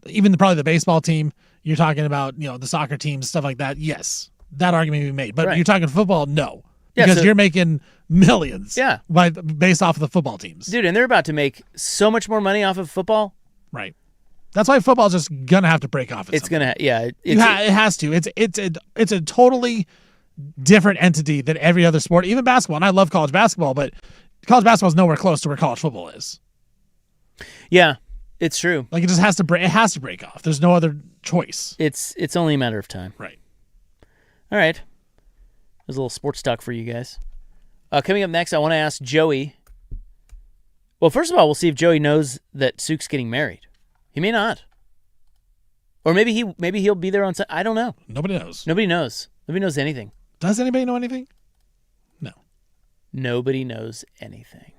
[SPEAKER 1] even probably the baseball team. You're talking about, the soccer teams, stuff like that. Yes, that argument can be made. But You're talking football, no. Because you're making millions based off of the football teams.
[SPEAKER 2] Dude, and they're about to make so much more money off of football.
[SPEAKER 1] Right. That's why football's just gonna have to break off.
[SPEAKER 2] It's gonna, it
[SPEAKER 1] has to. It's a totally different entity than every other sport, even basketball. And I love college basketball, but college basketball is nowhere close to where college football is.
[SPEAKER 2] Yeah, it's true.
[SPEAKER 1] Like, it just has to break. It has to break off. There's no other choice.
[SPEAKER 2] It's only a matter of time.
[SPEAKER 1] Right.
[SPEAKER 2] All right. There's a little sports talk for you guys. Coming up next, I want to ask Joey. Well, first of all, we'll see if Joey knows that Sook's getting married. He may not. Or maybe he'll be there on Sunday. I don't know.
[SPEAKER 1] Nobody knows.
[SPEAKER 2] Nobody knows. Nobody knows anything.
[SPEAKER 1] Does anybody know anything? No.
[SPEAKER 2] Nobody knows anything.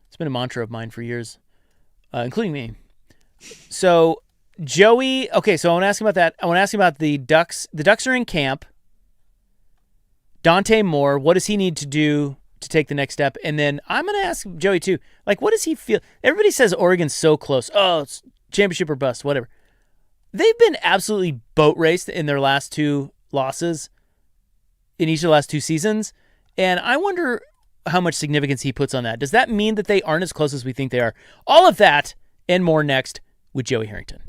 [SPEAKER 2] It's been a mantra of mine for years, including me. So, Joey, okay, so I want to ask him about that. I want to ask him about the Ducks. The Ducks are in camp. Dante Moore, what does he need to do to take the next step? And then I'm going to ask Joey, too, like, what does he feel? Everybody says Oregon's so close. Oh, it's championship or bust, whatever. They've been absolutely boat raced in their last 2 losses in each of the last 2 seasons. And I wonder how much significance he puts on that. Does that mean that they aren't as close as we think they are? All of that and more next with Joey Harrington.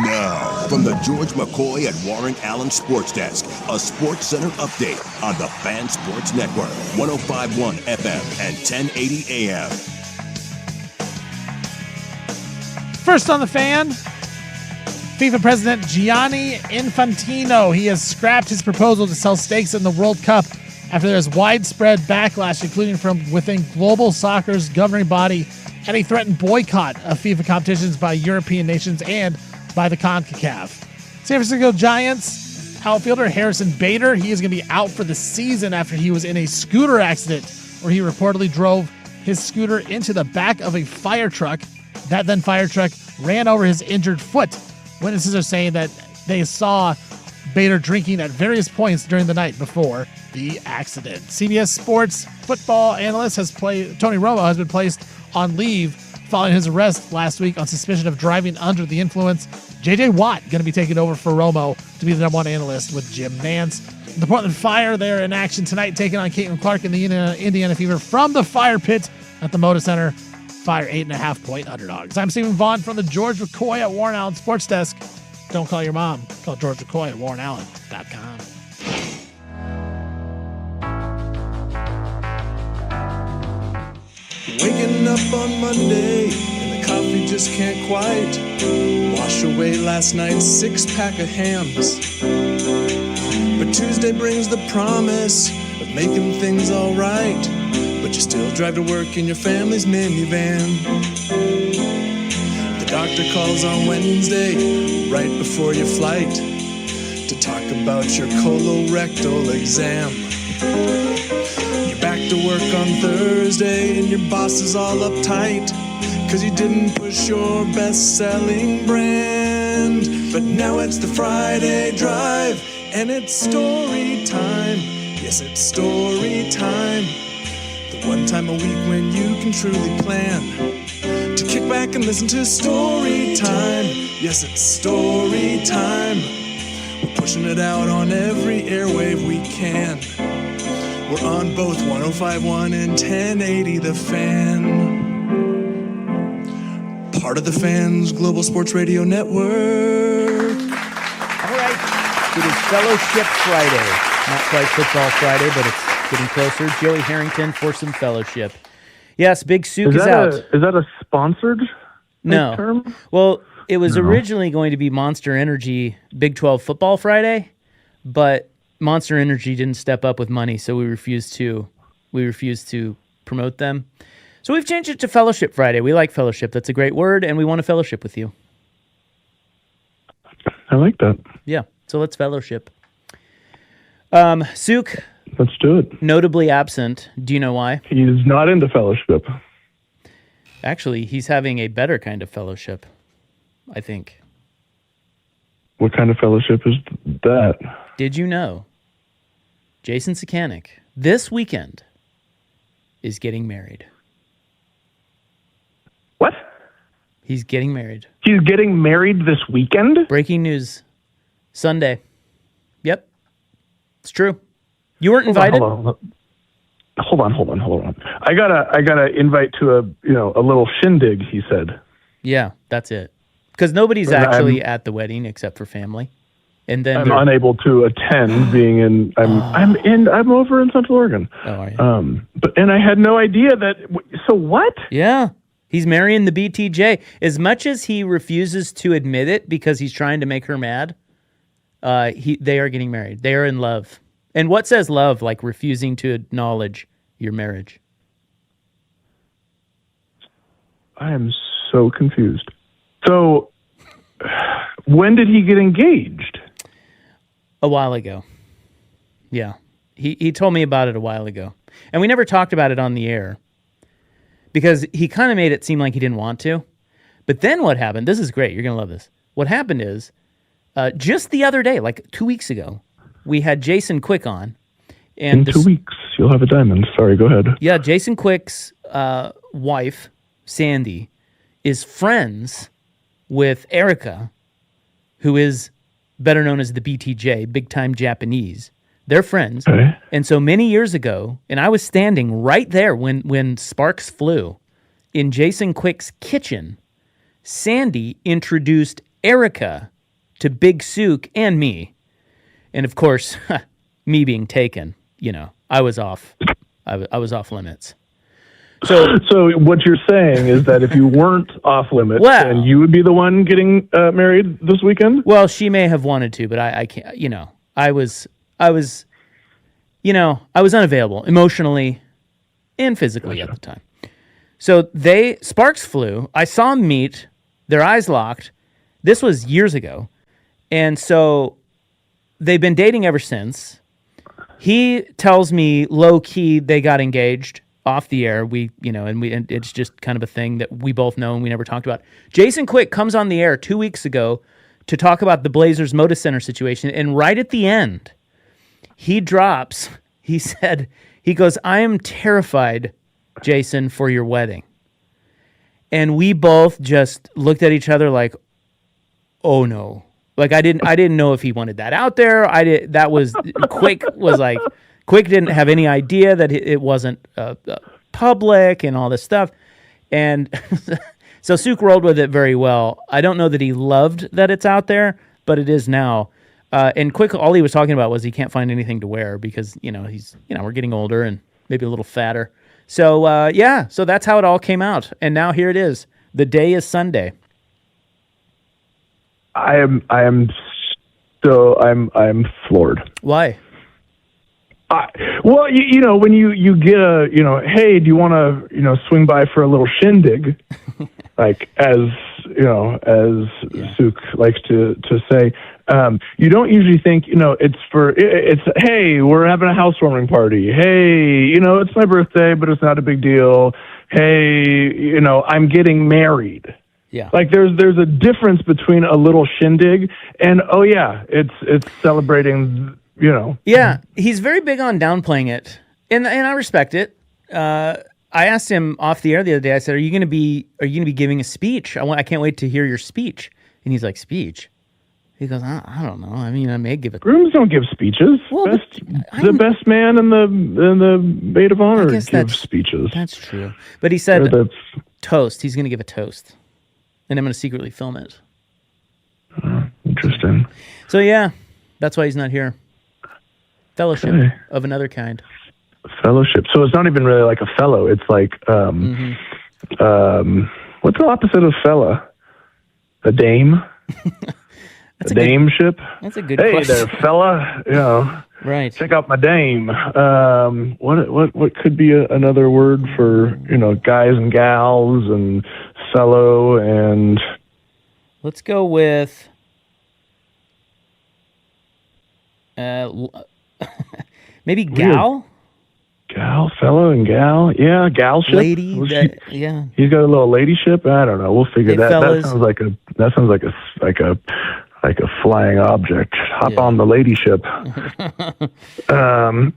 [SPEAKER 3] Now, from the George McCoy at Warren Allen Sports Desk, a Sports Center update on the Fan Sports Network, 105.1 FM and 1080 AM.
[SPEAKER 1] First on the Fan, FIFA President Gianni Infantino. He has scrapped his proposal to sell stakes in the World Cup after there's widespread backlash, including from within global soccer's governing body, and he threatened boycott of FIFA competitions by European nations and by the CONCACAF. San Francisco Giants outfielder Harrison Bader, he is going to be out for the season after he was in a scooter accident where he reportedly drove his scooter into the back of a fire truck. That then fire truck ran over his injured foot. Witnesses are saying that they saw Bader drinking at various points during the night before the accident. CBS Sports football analyst Tony Romo has been placed on leave following his arrest last week on suspicion of driving under the influence. J.J. Watt going to be taking over for Romo to be the number one analyst with Jim Nance. The Portland Fire, they're in action tonight, taking on Caitlin Clark in the Indiana Fever from the Fire Pit at the Moda Center. Fire 8.5-point underdogs. I'm Stephen Vaughn from the George McCoy at Warren Allen Sports Desk. Don't call your mom. Call George McCoy at warrenallen.com.
[SPEAKER 11] Waking up on Monday and the coffee just can't quite wash away last night's 6-pack of hams. But Tuesday brings the promise of making things all right, but you still drive to work in your family's minivan. The doctor calls on Wednesday right before your flight to talk about your colorectal exam. Back to work on Thursday and your boss is all uptight 'cause you didn't push your best-selling brand. But now it's the Friday drive and it's story time. Yes, it's story time. The one time a week when you can truly plan to kick back and listen to story time. Yes, it's story time. We're pushing it out on every airwave we can. We're on both 105.1 and 1080 The Fan. Part of the Fan's Global Sports Radio Network.
[SPEAKER 2] All right. It is Fellowship Friday. Not quite Football Friday, but it's getting closer. Joey Harrington for some fellowship. Yes, Big Souk is out.
[SPEAKER 5] Is that a sponsored term?
[SPEAKER 2] Well, it was originally going to be Monster Energy Big 12 Football Friday, but Monster Energy didn't step up with money, so we refused to promote them. So we've changed it to Fellowship Friday. We like fellowship. That's a great word, and we want to fellowship with you.
[SPEAKER 5] I like that.
[SPEAKER 2] Yeah, so let's fellowship. Souk,
[SPEAKER 5] let's do it.
[SPEAKER 2] Notably absent. Do you know why?
[SPEAKER 5] He's not into fellowship.
[SPEAKER 2] Actually, he's having a better kind of fellowship, I think.
[SPEAKER 5] What kind of fellowship is that?
[SPEAKER 2] Did you know Jason Sakanik this weekend is getting married?
[SPEAKER 5] What?
[SPEAKER 2] He's getting married.
[SPEAKER 5] He's getting married this weekend?
[SPEAKER 2] Breaking news. Sunday. Yep. It's true. You weren't invited?
[SPEAKER 5] Hold on. I got a invite to a little shindig, he said.
[SPEAKER 2] Yeah, that's it. Because nobody's actually at the wedding except for family. And then
[SPEAKER 5] I'm unable to attend, being in. I'm over in Central Oregon.
[SPEAKER 2] Oh, are you?
[SPEAKER 5] And I had no idea that. So what?
[SPEAKER 2] Yeah, he's marrying the BTJ. As much as he refuses to admit it because he's trying to make her mad, they are getting married. They are in love. And what says love like refusing to acknowledge your marriage?
[SPEAKER 5] I am so confused. So, when did he get engaged?
[SPEAKER 2] A while ago. Yeah. He told me about it a while ago. And we never talked about it on the air because he kind of made it seem like he didn't want to. But then what happened, this is great, you're going to love this. What happened is, just the other day, like 2 weeks ago, we had Jason Quick on. And
[SPEAKER 5] in 2 weeks, you'll have a diamond. Sorry, go ahead.
[SPEAKER 2] Yeah, Jason Quick's wife, Sandy, is friends with Erica, who is better known as the BTJ, Big Time Japanese. They're friends.
[SPEAKER 5] Okay.
[SPEAKER 2] And so many years ago, and I was standing right there when sparks flew, in Jason Quick's kitchen, Sandy introduced Erica to Big Souk and me. And of course, me being taken, I was off. I was off limits. So
[SPEAKER 5] what you're saying is that if you weren't off limits, then you would be the one getting married this weekend?
[SPEAKER 2] Well, she may have wanted to, but I can't. I was unavailable emotionally and physically at the time. So sparks flew. I saw them meet. Their eyes locked. This was years ago, and so they've been dating ever since. He tells me low key they got engaged off the air. And it's just kind of a thing that we both know and we never talked about. Jason Quick comes on the air 2 weeks ago to talk about the Blazers Moda Center situation, and right at the end, he goes, "I am terrified, Jason, for your wedding." And we both just looked at each other like, "Oh no." Like I didn't know if he wanted that out there. Quick didn't have any idea that it wasn't public and all this stuff. And so Souk rolled with it very well. I don't know that he loved that it's out there, but it is now. And Quick, all he was talking about was he can't find anything to wear because, we're getting older and maybe a little fatter. So, so that's how it all came out. And now here it is. The day is Sunday.
[SPEAKER 5] I'm floored.
[SPEAKER 2] Why?
[SPEAKER 5] Well, when you get hey, do you want to, swing by for a little shindig? Like, as Souk likes to say, you don't usually think, it's, hey, we're having a housewarming party. Hey, it's my birthday, but it's not a big deal. Hey, I'm getting married.
[SPEAKER 2] Yeah.
[SPEAKER 5] Like there's a difference between a little shindig and, it's celebrating, Yeah.
[SPEAKER 2] He's very big on downplaying it. And I respect it. I asked him off the air the other day. I said, "Are you going to be giving a speech? I can't wait to hear your speech." And he's like, "Speech?" He goes, "I don't know. I mean, I may give it."
[SPEAKER 5] Grooms don't give speeches.
[SPEAKER 2] Well,
[SPEAKER 5] the best man and the maid of honor give speeches.
[SPEAKER 2] That's true. But he said toast. He's going to give a toast, and I'm going to secretly film it.
[SPEAKER 5] Interesting.
[SPEAKER 2] So yeah, that's why he's not here. Fellowship of another kind.
[SPEAKER 5] Fellowship. So it's not even really like a fellow. It's like what's the opposite of fella? A dame.
[SPEAKER 2] That's
[SPEAKER 5] a dameship.
[SPEAKER 2] That's a good
[SPEAKER 5] question.
[SPEAKER 2] question.
[SPEAKER 5] Hey there, fella.
[SPEAKER 2] Right.
[SPEAKER 5] Check out my dame. What could be another word for guys and gals and fellow and.
[SPEAKER 2] Let's go with. Maybe gal.
[SPEAKER 5] Gal, fellow, and gal. Yeah, galship.
[SPEAKER 2] Lady. Yeah.
[SPEAKER 5] He's got a little ladyship. I don't know. We'll figure that.
[SPEAKER 2] Fellas.
[SPEAKER 5] That sounds like a flying object. Hop on the ladyship.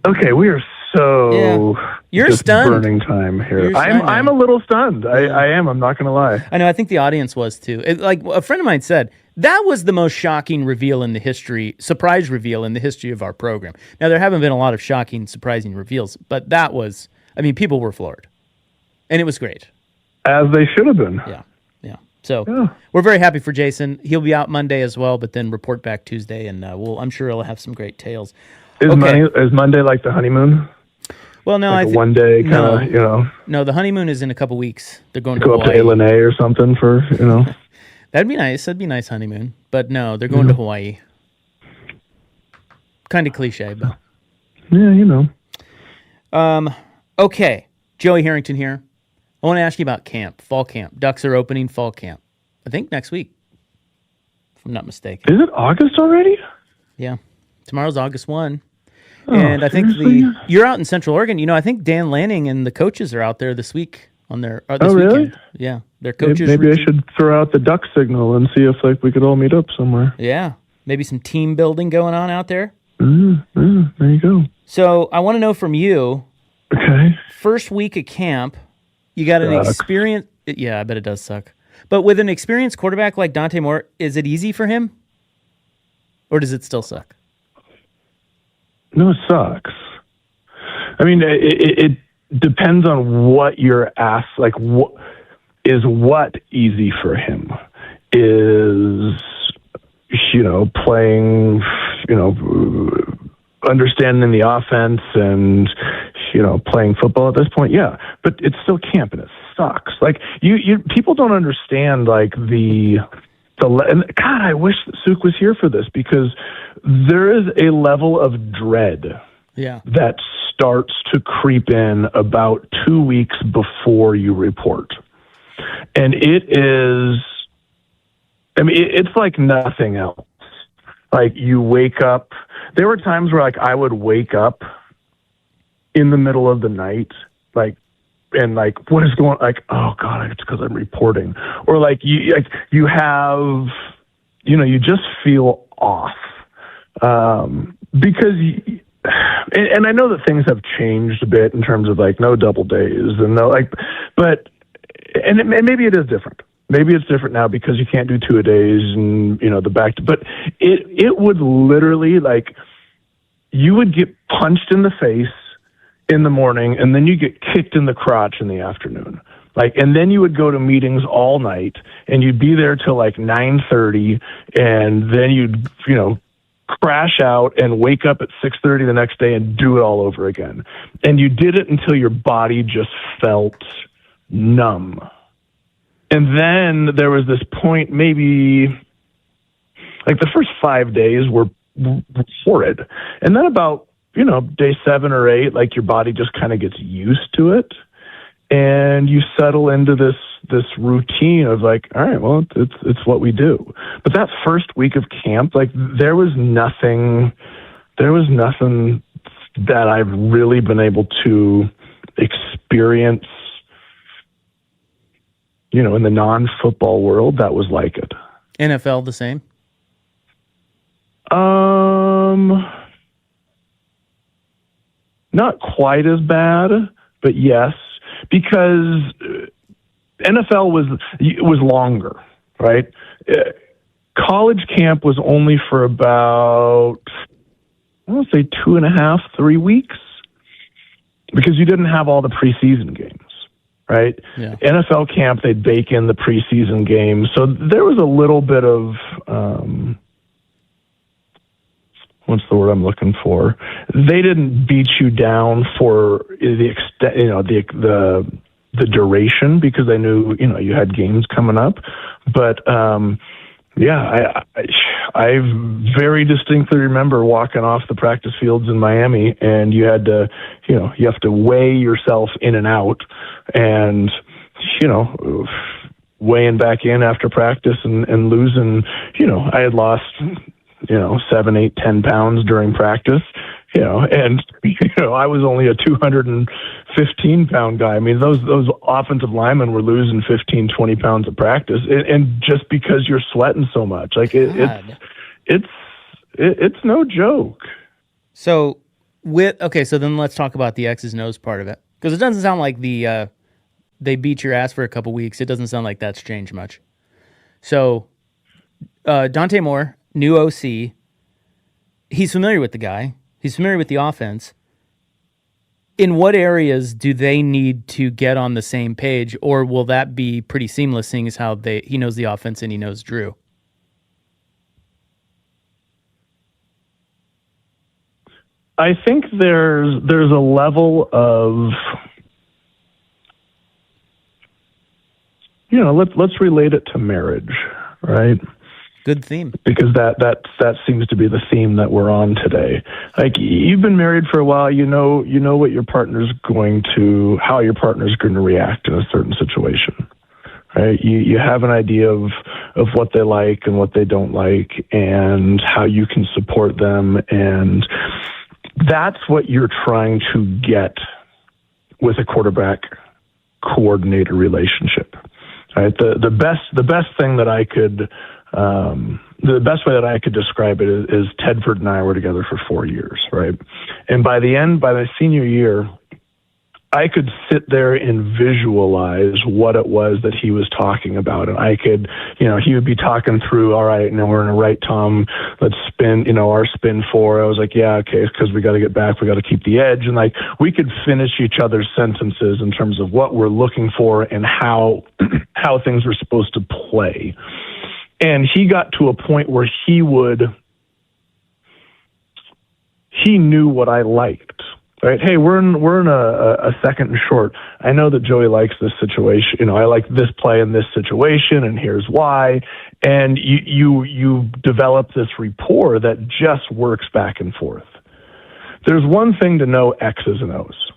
[SPEAKER 5] Okay, we are so
[SPEAKER 2] You're stunned.
[SPEAKER 5] burning time here.
[SPEAKER 2] Stunned,
[SPEAKER 5] I'm a little stunned. I am. I'm not going to lie.
[SPEAKER 2] I know. I think the audience was too. Like a friend of mine said, that was the most shocking surprise reveal in the history of our program. Now, there haven't been a lot of shocking, surprising reveals, but that was, people were floored. And it was great.
[SPEAKER 5] As they should have been.
[SPEAKER 2] Yeah. So we're very happy for Jason. He'll be out Monday as well, but then report back Tuesday, and I'm sure he'll have some great tales.
[SPEAKER 5] Is Monday like the honeymoon?
[SPEAKER 2] Well, no,
[SPEAKER 5] like one day kind of,
[SPEAKER 2] No, the honeymoon is in a couple weeks. They're going to
[SPEAKER 5] go
[SPEAKER 2] Hawaii.
[SPEAKER 5] up to Illinois or something for,
[SPEAKER 2] That'd be nice. That'd be a nice honeymoon. But no, they're going to Hawaii. Kind of cliche, but.
[SPEAKER 5] Yeah,
[SPEAKER 2] Okay. Joey Harrington here. I want to ask you about camp, fall camp. Ducks are opening fall camp. I think next week, if I'm not mistaken.
[SPEAKER 5] Is it August already?
[SPEAKER 2] Yeah. Tomorrow's August 1.
[SPEAKER 5] Oh,
[SPEAKER 2] and I think
[SPEAKER 5] seriously?
[SPEAKER 2] you're out in Central Oregon. I think Dan Lanning and the coaches are out there this week on their this
[SPEAKER 5] really?
[SPEAKER 2] weekend. Yeah. Their coaches.
[SPEAKER 5] Maybe I should throw out the duck signal and see if we could all meet up somewhere.
[SPEAKER 2] Yeah. Maybe some team building going on out there.
[SPEAKER 5] There you go.
[SPEAKER 2] So I want to know from you.
[SPEAKER 5] Okay.
[SPEAKER 2] First week of camp, you got an experience. Yeah, I bet it does suck. But with an experienced quarterback like Dante Moore, is it easy for him? Or does it still suck?
[SPEAKER 5] No, it sucks. I mean, it depends on what you're asked. Like, what easy for him? Is, playing, understanding the offense and, playing football at this point? Yeah, but it's still camp and it sucks. Like, people don't understand, like, and God, I wish Suk was here for this, because there is a level of dread that starts to creep in about 2 weeks before you report. And it's like nothing else. Like, you wake up. There were times where, like, I would wake up in the middle of the night, and what is going, like, oh God, it's because I'm reporting, or like you have, you just feel off, because and I know that things have changed a bit in terms of, like, no double days and no, like, but maybe it is different. Maybe it's different now because you can't do 2 a days and but it would literally, like, you would get punched in the face in the morning, and then you get kicked in the crotch in the afternoon. Like, and then you would go to meetings all night, and you'd be there till like 9:30, and then you'd, crash out and wake up at 6:30 the next day and do it all over again. And you did it until your body just felt numb. And then there was this point, maybe like the first 5 days were horrid. And then about, day 7 or 8, like, your body just kind of gets used to it, and you settle into this routine of, like, all right, well, it's what we do. But that first week of camp, like, there was nothing that I've really been able to experience, in the non-football world that was like it.
[SPEAKER 2] NFL the same?
[SPEAKER 5] Not quite as bad, but yes, because NFL was longer, right? College camp was only for about, I want to say 2.5, 3 weeks, because you didn't have all the preseason games, right?
[SPEAKER 2] Yeah.
[SPEAKER 5] NFL camp, they'd bake in the preseason games. So there was a little bit of, what's the word I'm looking for? They didn't beat you down for the extent, the duration, because they knew, you had games coming up. But, I very distinctly remember walking off the practice fields in Miami, and you had to, you have to weigh yourself in and out, and, weighing back in after practice and losing, I had lost, 7, 8, 10 pounds during practice, and, I was only a 215-pound guy. I mean, those offensive linemen were losing 15, 20 pounds at practice. And just because you're sweating so much, like it's no joke.
[SPEAKER 2] So so then let's talk about the X's and O's part of it. Because it doesn't sound like they beat your ass for a couple weeks. It doesn't sound like that's changed much. So Dante Moore, new OC, he's familiar with the guy. He's familiar with the offense. In what areas do they need to get on the same page, or will that be pretty seamless, seeing as how he knows the offense and he knows Drew?
[SPEAKER 5] I think there's a level of, let's relate it to marriage, right?
[SPEAKER 2] Good theme.
[SPEAKER 5] Because that seems to be the theme that we're on today. Like, you've been married for a while, you know what your partner's how your partner's going to react in a certain situation, right? You have an idea of what they like and what they don't like, and how you can support them, and that's what you're trying to get with a quarterback coordinator relationship, right? The best thing that I could. The best way that I could describe it is Tedford and I were together for 4 years, right? And by my senior year, I could sit there and visualize what it was that he was talking about. And I could, he would be talking through, all right, now we're in a right, Tom, let's spin, our spin 4. I was like, yeah, okay, because we got to get back, we got to keep the edge. And like, we could finish each other's sentences in terms of what we're looking for and how things were supposed to play. And he got to a point where he knew what I liked, right? Hey, we're in a second and short. I know that Joey likes this situation. I like this play in this situation, and here's why. And you develop this rapport that just works back and forth. There's one thing to know X's and O's,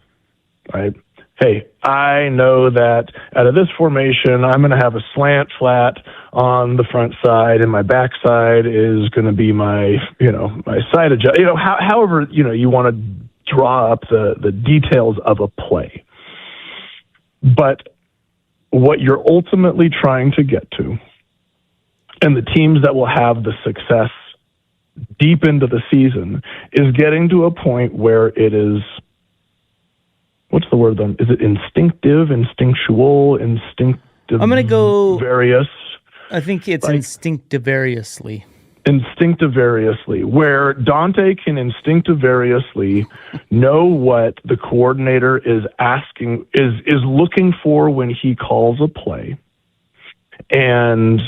[SPEAKER 5] right? Hey, I know that out of this formation, I'm going to have a slant flat on the front side, and my back side is going to be my side adjust. However, you want to draw up the details of a play. But what you're ultimately trying to get to, and the teams that will have the success deep into the season, is getting to a point where it is, what's the word then? Is it instinctive, instinctual, instinctive?
[SPEAKER 2] I'm going to go
[SPEAKER 5] various.
[SPEAKER 2] I think it's instinctivariously.
[SPEAKER 5] Instinctivariously, where Dante can instinctivariously know what the coordinator is asking, is looking for when he calls a play, and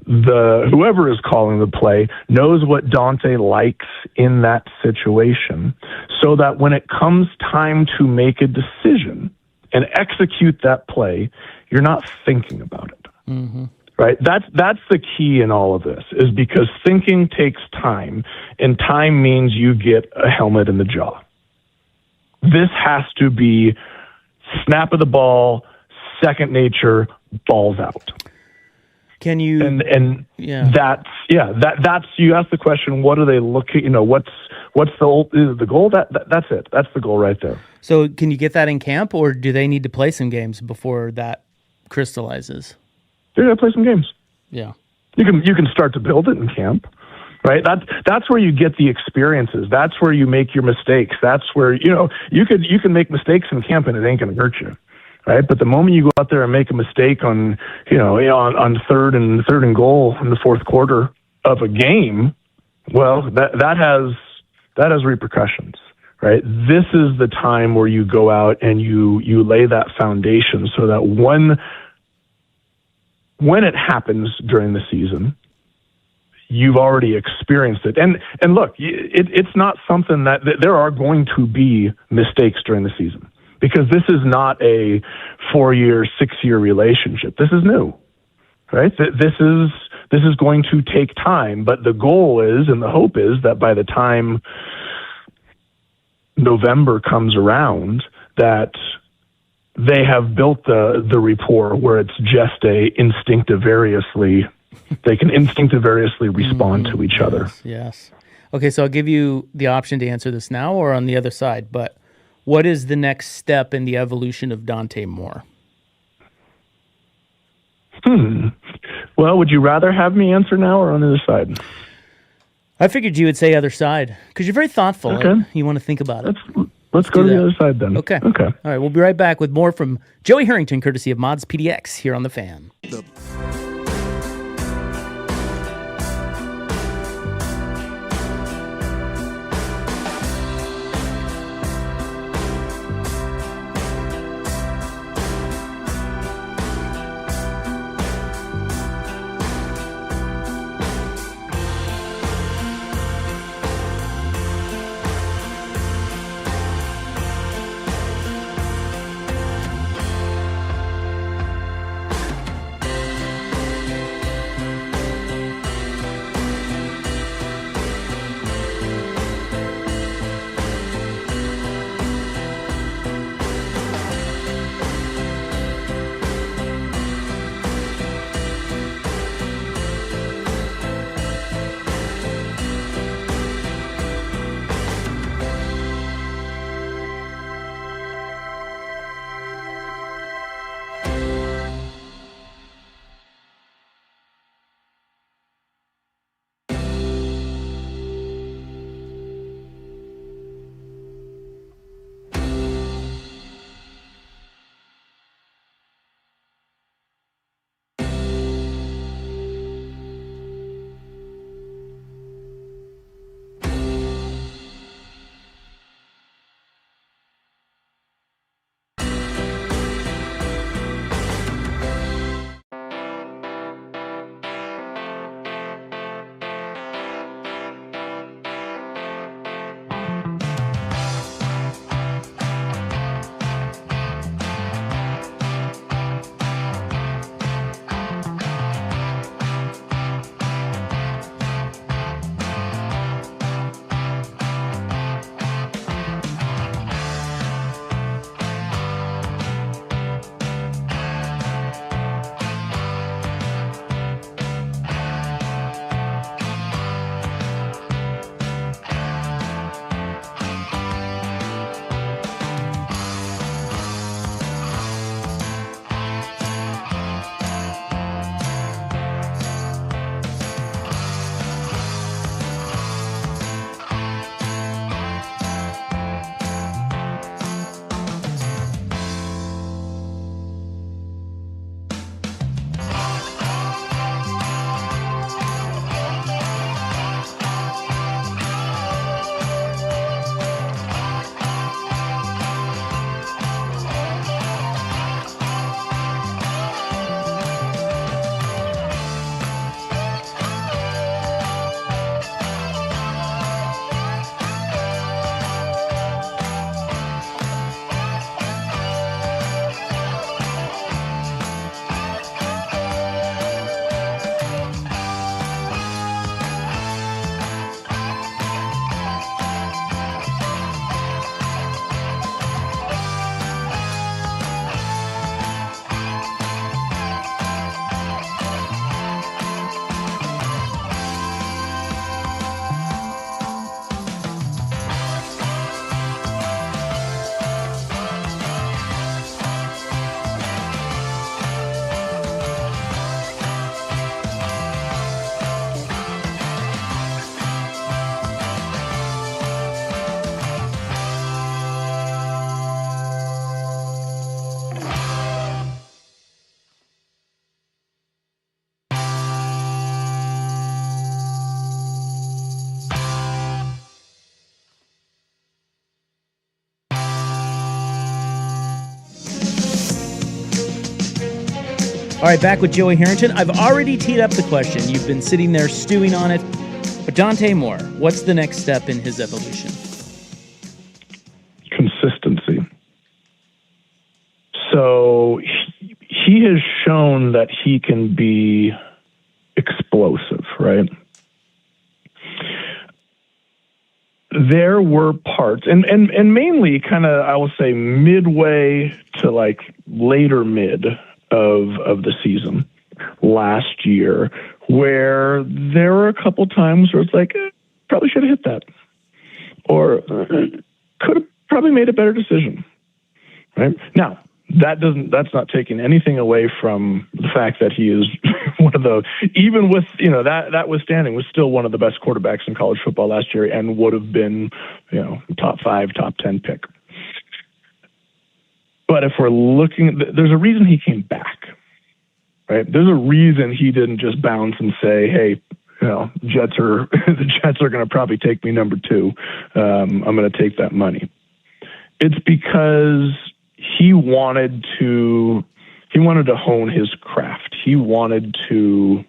[SPEAKER 5] whoever is calling the play knows what Dante likes in that situation, so that when it comes time to make a decision and execute that play, you're not thinking about it.
[SPEAKER 2] Mm-hmm.
[SPEAKER 5] Right? That's the key in all of this, is because thinking takes time, and time means you get a helmet in the jaw. This has to be snap of the ball, second nature, balls out.
[SPEAKER 2] Can you?
[SPEAKER 5] And that's you ask the question, what are they looking? What's the goal? That's it. That's the goal right there.
[SPEAKER 2] So can you get that in camp, or do they need to play some games before that crystallizes?
[SPEAKER 5] They're gonna play some games.
[SPEAKER 2] Yeah,
[SPEAKER 5] you can start to build it in camp, right? That's where you get the experiences. That's where you make your mistakes. That's where you can make mistakes in camp and it ain't gonna hurt you, right? But the moment you go out there and make a mistake on third and goal in the fourth quarter of a game, well, that has repercussions, right? This is the time where you go out and you lay that foundation so that when it happens during the season, you've already experienced it. And look, it's not something that there are going to be mistakes during the season, because this is not a 4-year, 6-year relationship. This is new, right? This is going to take time, but the goal is, and the hope is, that by the time November comes around, that they have built the rapport where it's just they can instinctivariously respond to each other.
[SPEAKER 2] Yes. Okay, so I'll give you the option to answer this now or on the other side, but what is the next step in the evolution of Dante Moore?
[SPEAKER 5] Well, would you rather have me answer now or on the other side?
[SPEAKER 2] I figured you would say other side because you're very thoughtful.
[SPEAKER 5] Okay.
[SPEAKER 2] And you want to think about it.
[SPEAKER 5] Let's go to the other side then.
[SPEAKER 2] Okay.
[SPEAKER 5] Okay.
[SPEAKER 2] All right, we'll be right back with more from Joey Harrington, courtesy of Mods PDX here on The Fan. All right, back with Joey Harrington. I've already teed up the question. You've been sitting there stewing on it. But Dante Moore, what's the next step in his evolution?
[SPEAKER 5] Consistency. So he has shown that he can be explosive, right? There were parts, and mainly kind of, I will say, midway to like later mid of the season last year, where there were a couple times where it's like, probably should have hit that, or could have probably made a better decision. Right now, that's not taking anything away from the fact that he is one of the, even with, that withstanding, was still one of the best quarterbacks in college football last year and would have been, top 5, top 10 pick. But if we're looking, there's a reason he came back, right? There's a reason he didn't just bounce and say, hey, the Jets are going to probably take me number 2. I'm going to take that money. It's because he wanted to hone his craft. He wanted to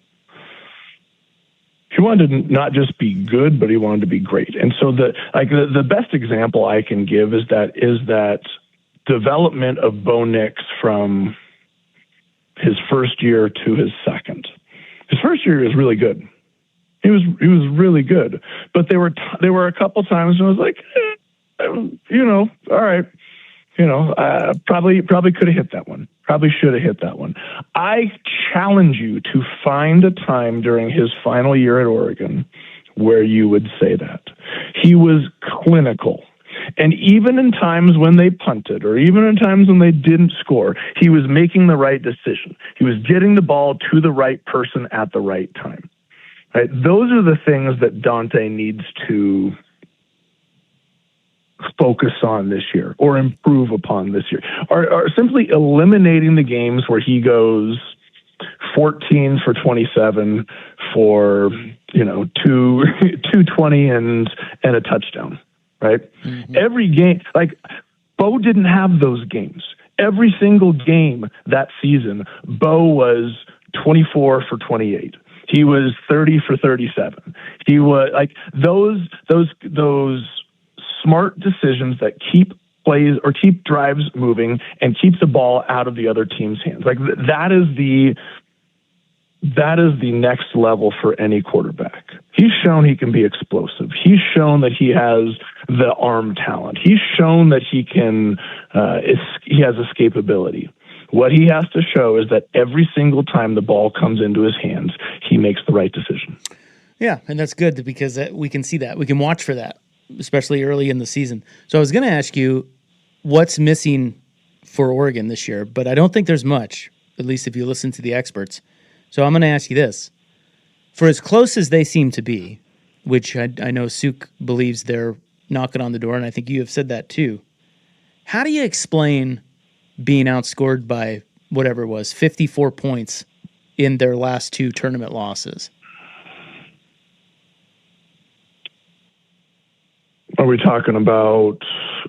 [SPEAKER 5] not just be good, but he wanted to be great. And so the best example I can give is that development of Bo Nix from his first year to his second. His first year was really good. He was really good, but there were a couple times when I was like, all right, probably could have hit that one. Probably should have hit that one. I challenge you to find a time during his final year at Oregon where you would say that. He was clinical. And even in times when they punted, or even in times when they didn't score, he was making the right decision. He was getting the ball to the right person at the right time. Right? Those are the things that Dante needs to focus on this year or improve upon this year, or simply eliminating the games where he goes 14 for 27 for 220 and a touchdown. Right? Mm-hmm. Every game, like Bo didn't have those games. Every single game that season, Bo was 24 for 28. He was 30 for 37. He was like those smart decisions that keep plays or keep drives moving and keep the ball out of the other team's hands. Like that is the next level for any quarterback. He's shown he can be explosive. He's shown that he has the arm talent. He's shown that he can, he has escapability. What he has to show is that every single time the ball comes into his hands, he makes the right decision.
[SPEAKER 2] Yeah, and that's good because we can see that. We can watch for that, especially early in the season. So I was going to ask you what's missing for Oregon this year, but I don't think there's much, at least if you listen to the experts. So I'm going to ask you this. For as close as they seem to be, which I know Suk believes they're knocking on the door, and I think you have said that too, how do you explain being outscored by whatever it was, 54 points in their last 2 tournament losses?
[SPEAKER 5] Are we talking about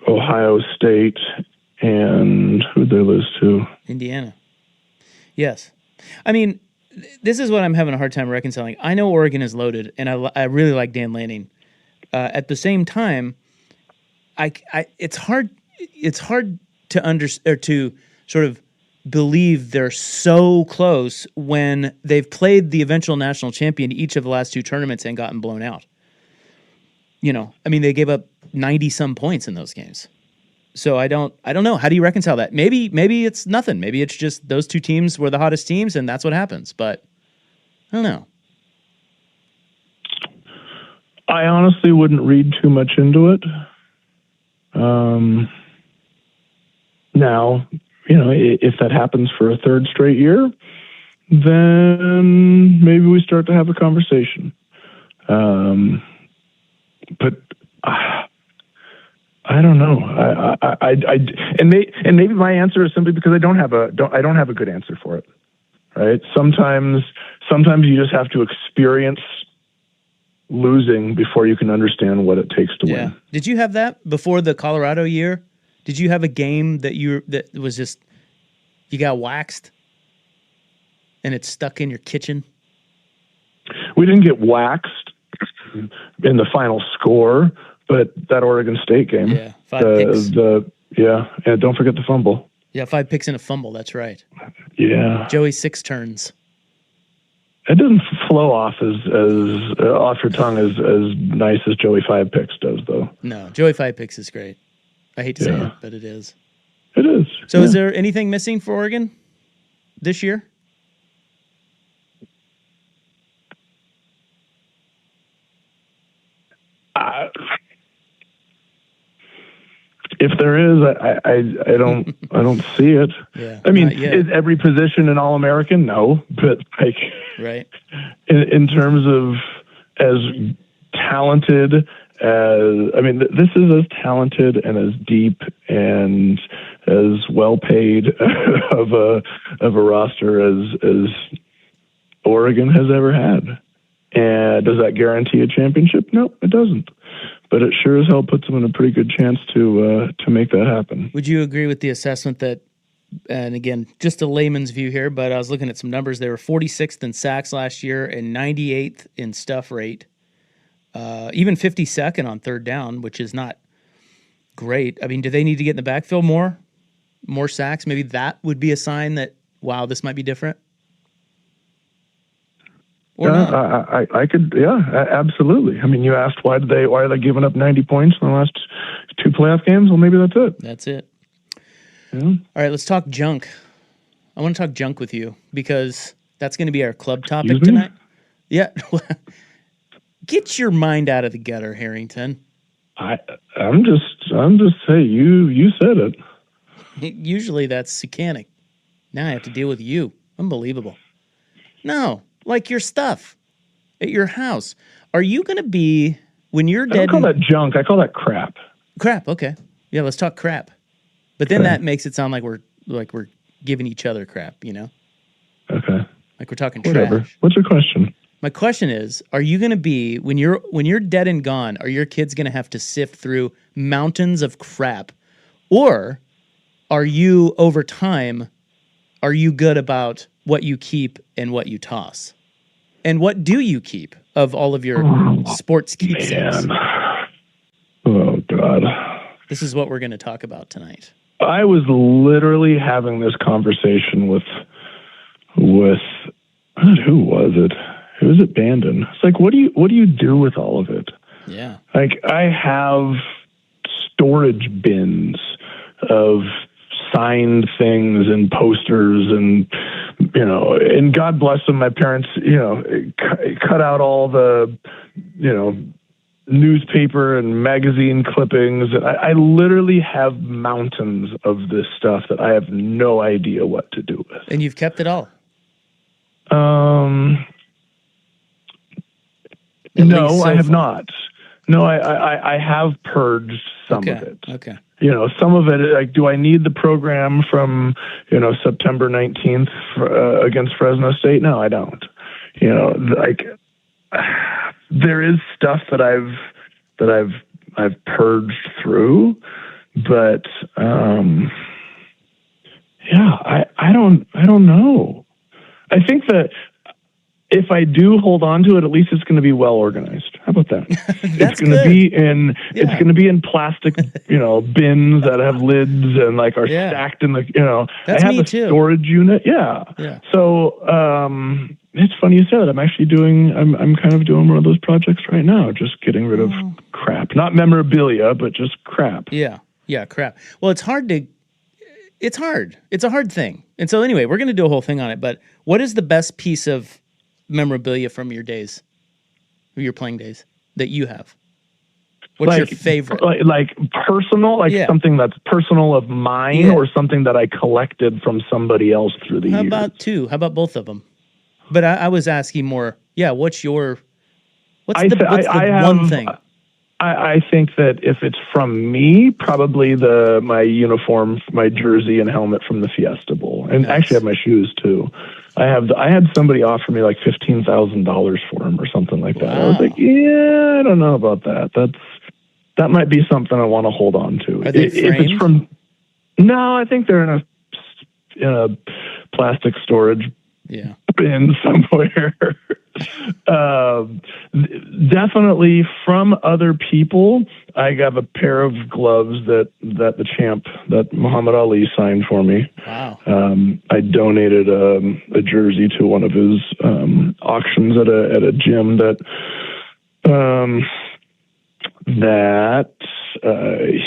[SPEAKER 5] Ohio State and who'd they lose to?
[SPEAKER 2] Indiana. Yes. I mean, this is what I'm having a hard time reconciling. I know Oregon is loaded, and I really like Dan Lanning. At the same time, it's hard to sort of believe they're so close when they've played the eventual national champion each of the last 2 tournaments and gotten blown out. They gave up 90-some points in those games. So I don't know. How do you reconcile that? Maybe it's nothing. Maybe it's just those 2 teams were the hottest teams, and that's what happens. But I don't know.
[SPEAKER 5] I honestly wouldn't read too much into it. Now, if that happens for a 3rd straight year, then maybe we start to have a conversation. But I don't know. And maybe my answer is simply because I don't have a good answer for it. Right? Sometimes you just have to experience losing before you can understand what it takes to win.
[SPEAKER 2] Did you have that before the Colorado year? Did you have a game that was just you got waxed? and it's stuck in your kitchen?
[SPEAKER 5] We didn't get waxed in the final score, but that Oregon State game.
[SPEAKER 2] Yeah, 5 picks.
[SPEAKER 5] And don't forget the fumble.
[SPEAKER 2] Yeah, 5 picks and a fumble. That's right.
[SPEAKER 5] Yeah.
[SPEAKER 2] Joey 6 turns.
[SPEAKER 5] It doesn't flow off off your tongue as nice as Joey 5 picks does, though.
[SPEAKER 2] No, Joey 5 picks is great. I hate to say it, but it is.
[SPEAKER 5] It is.
[SPEAKER 2] So is there anything missing for Oregon this year?
[SPEAKER 5] If there is, I don't see it.
[SPEAKER 2] Yeah,
[SPEAKER 5] I mean, is every position an All-American? No, but like,
[SPEAKER 2] right.
[SPEAKER 5] In terms of as talented as, I mean, this is as talented and as deep and as well paid of a roster as Oregon has ever had. And does that guarantee a championship? No, it doesn't. But it sure as hell puts them in a pretty good chance to make that happen.
[SPEAKER 2] Would you agree with the assessment that, and again, just a layman's view here, but I was looking at some numbers. They were 46th in sacks last year and 98th in stuff rate, even 52nd on third down, which is not great. I mean, do they need to get in the backfield more sacks? Maybe that would be a sign that, wow, this might be different. Or not?
[SPEAKER 5] I could, absolutely. I mean, you asked why are they giving up 90 points in the last 2 playoff games? Well, maybe that's it.
[SPEAKER 2] That's it.
[SPEAKER 5] Yeah.
[SPEAKER 2] All right, let's talk junk. I want to talk junk with you because that's going to be our club topic tonight. Yeah. Get your mind out of the gutter, Harrington.
[SPEAKER 5] I'm just saying, you said it.
[SPEAKER 2] Usually that's Sukanic. Now I have to deal with you. Unbelievable. No. Like your stuff at your house. Are you going to be, when you're dead?
[SPEAKER 5] I don't call that junk. I call that crap.
[SPEAKER 2] Crap. Okay. Yeah, let's talk crap. But then that makes it sound like we're giving each other crap, you know?
[SPEAKER 5] Okay.
[SPEAKER 2] Like we're talking
[SPEAKER 5] Whatever.
[SPEAKER 2] trash.
[SPEAKER 5] What's your question?
[SPEAKER 2] My question is, are you going to be, when you're dead and gone, are your kids going to have to sift through mountains of crap? Or are you, over time, are you good about what you keep and what you toss? And what do you keep of all of your sports keepsakes?
[SPEAKER 5] Man. Oh, God.
[SPEAKER 2] This is what we're going to talk about tonight.
[SPEAKER 5] I was literally having this conversation with who was it? Who was it? Bandon. It's like, what do you do with all of it?
[SPEAKER 2] Yeah.
[SPEAKER 5] Like, I have storage bins of signed things and posters and, and God bless them, my parents, cut out all the, newspaper and magazine clippings. I literally have mountains of this stuff that I have no idea what to do with.
[SPEAKER 2] And you've kept it all?
[SPEAKER 5] No, I have not. No, I have purged some of it.
[SPEAKER 2] Okay.
[SPEAKER 5] Some of it, like, do I need the program from, September 19th against Fresno State? No, I don't. There is stuff that I've purged through, but I don't know. I think that if I do hold on to it, at least it's going to be well organized. How about that? It's going to be it's going to be in plastic, bins that have lids and are stacked in the,
[SPEAKER 2] That's
[SPEAKER 5] I have
[SPEAKER 2] me
[SPEAKER 5] a
[SPEAKER 2] too.
[SPEAKER 5] storage unit. Yeah. So, it's funny you say that. I'm actually I'm kind of doing one of those projects right now, just getting rid of crap, not memorabilia, but just crap.
[SPEAKER 2] Yeah. Yeah. Crap. Well, it's hard. It's a hard thing. And so anyway, we're going to do a whole thing on it, but what is the best piece of memorabilia from your days, your playing days that you have? What's your favorite?
[SPEAKER 5] Like personal, something that's personal of mine, or something that I collected from somebody else through the years?
[SPEAKER 2] How about two? How about both of them? But I was asking more, what's the one thing?
[SPEAKER 5] I think that if it's from me, probably my uniform, my jersey and helmet from the Fiesta Bowl. And actually I have my shoes too. I had somebody offer me like $15,000 for them or something like that. Wow. I was like, I don't know about that. That might be something I want to hold on to.
[SPEAKER 2] Are they framed?
[SPEAKER 5] If it's no, I think they're in a plastic storage
[SPEAKER 2] Yeah.
[SPEAKER 5] In somewhere. Definitely from other people. I have a pair of gloves that Muhammad Ali signed for me.
[SPEAKER 2] Wow.
[SPEAKER 5] I donated a jersey to one of his auctions at a gym that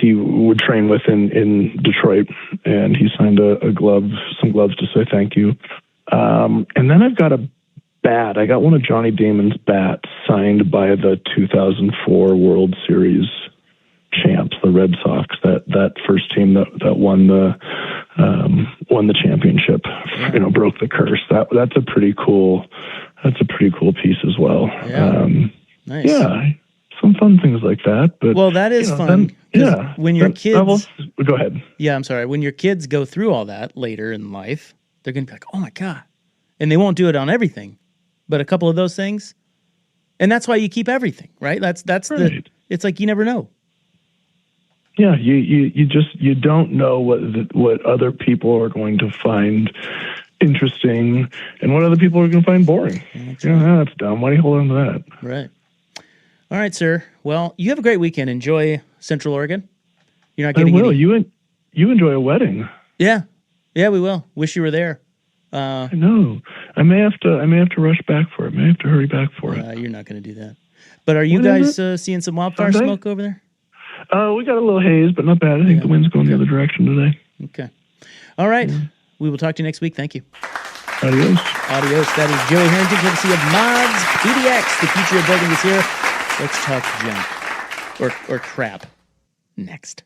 [SPEAKER 5] he would train with in Detroit, and he signed some gloves to say thank you. And then I've got a bat. I got one of Johnny Damon's bats signed by the 2004 World Series champs, the Red Sox. That first team that won the championship.
[SPEAKER 2] Yeah.
[SPEAKER 5] Broke the curse. That's a pretty cool piece as well.
[SPEAKER 2] Yeah. Nice.
[SPEAKER 5] Yeah. Some fun things like that. But
[SPEAKER 2] well, that is fun. When your kids
[SPEAKER 5] go ahead.
[SPEAKER 2] Yeah, I'm sorry. When your kids go through all that later in life, they're gonna be like, "Oh my God," and they won't do it on everything, but a couple of those things, and that's why you keep everything, right? That's right. It's like you never know.
[SPEAKER 5] Yeah, you don't know what other people are going to find interesting and what other people are going to find boring. That's dumb. Why do you hold on to that?
[SPEAKER 2] Right. All right, sir. Well, you have a great weekend. Enjoy Central Oregon. You're not getting any...
[SPEAKER 5] You enjoy a wedding.
[SPEAKER 2] Yeah, we will. Wish you were there.
[SPEAKER 5] I know. I may have to rush back for it. I may have to hurry back for it.
[SPEAKER 2] You're not going to do that. But are you guys seeing some wildfire smoke over there?
[SPEAKER 5] We got a little haze, but not bad. I think the wind's going the other direction today.
[SPEAKER 2] Okay. All right. We will talk to you next week. Thank you.
[SPEAKER 5] Adios.
[SPEAKER 2] That is Joey Harrington, courtesy of Mods PDX. The future of building is here. Let's talk junk or crap next.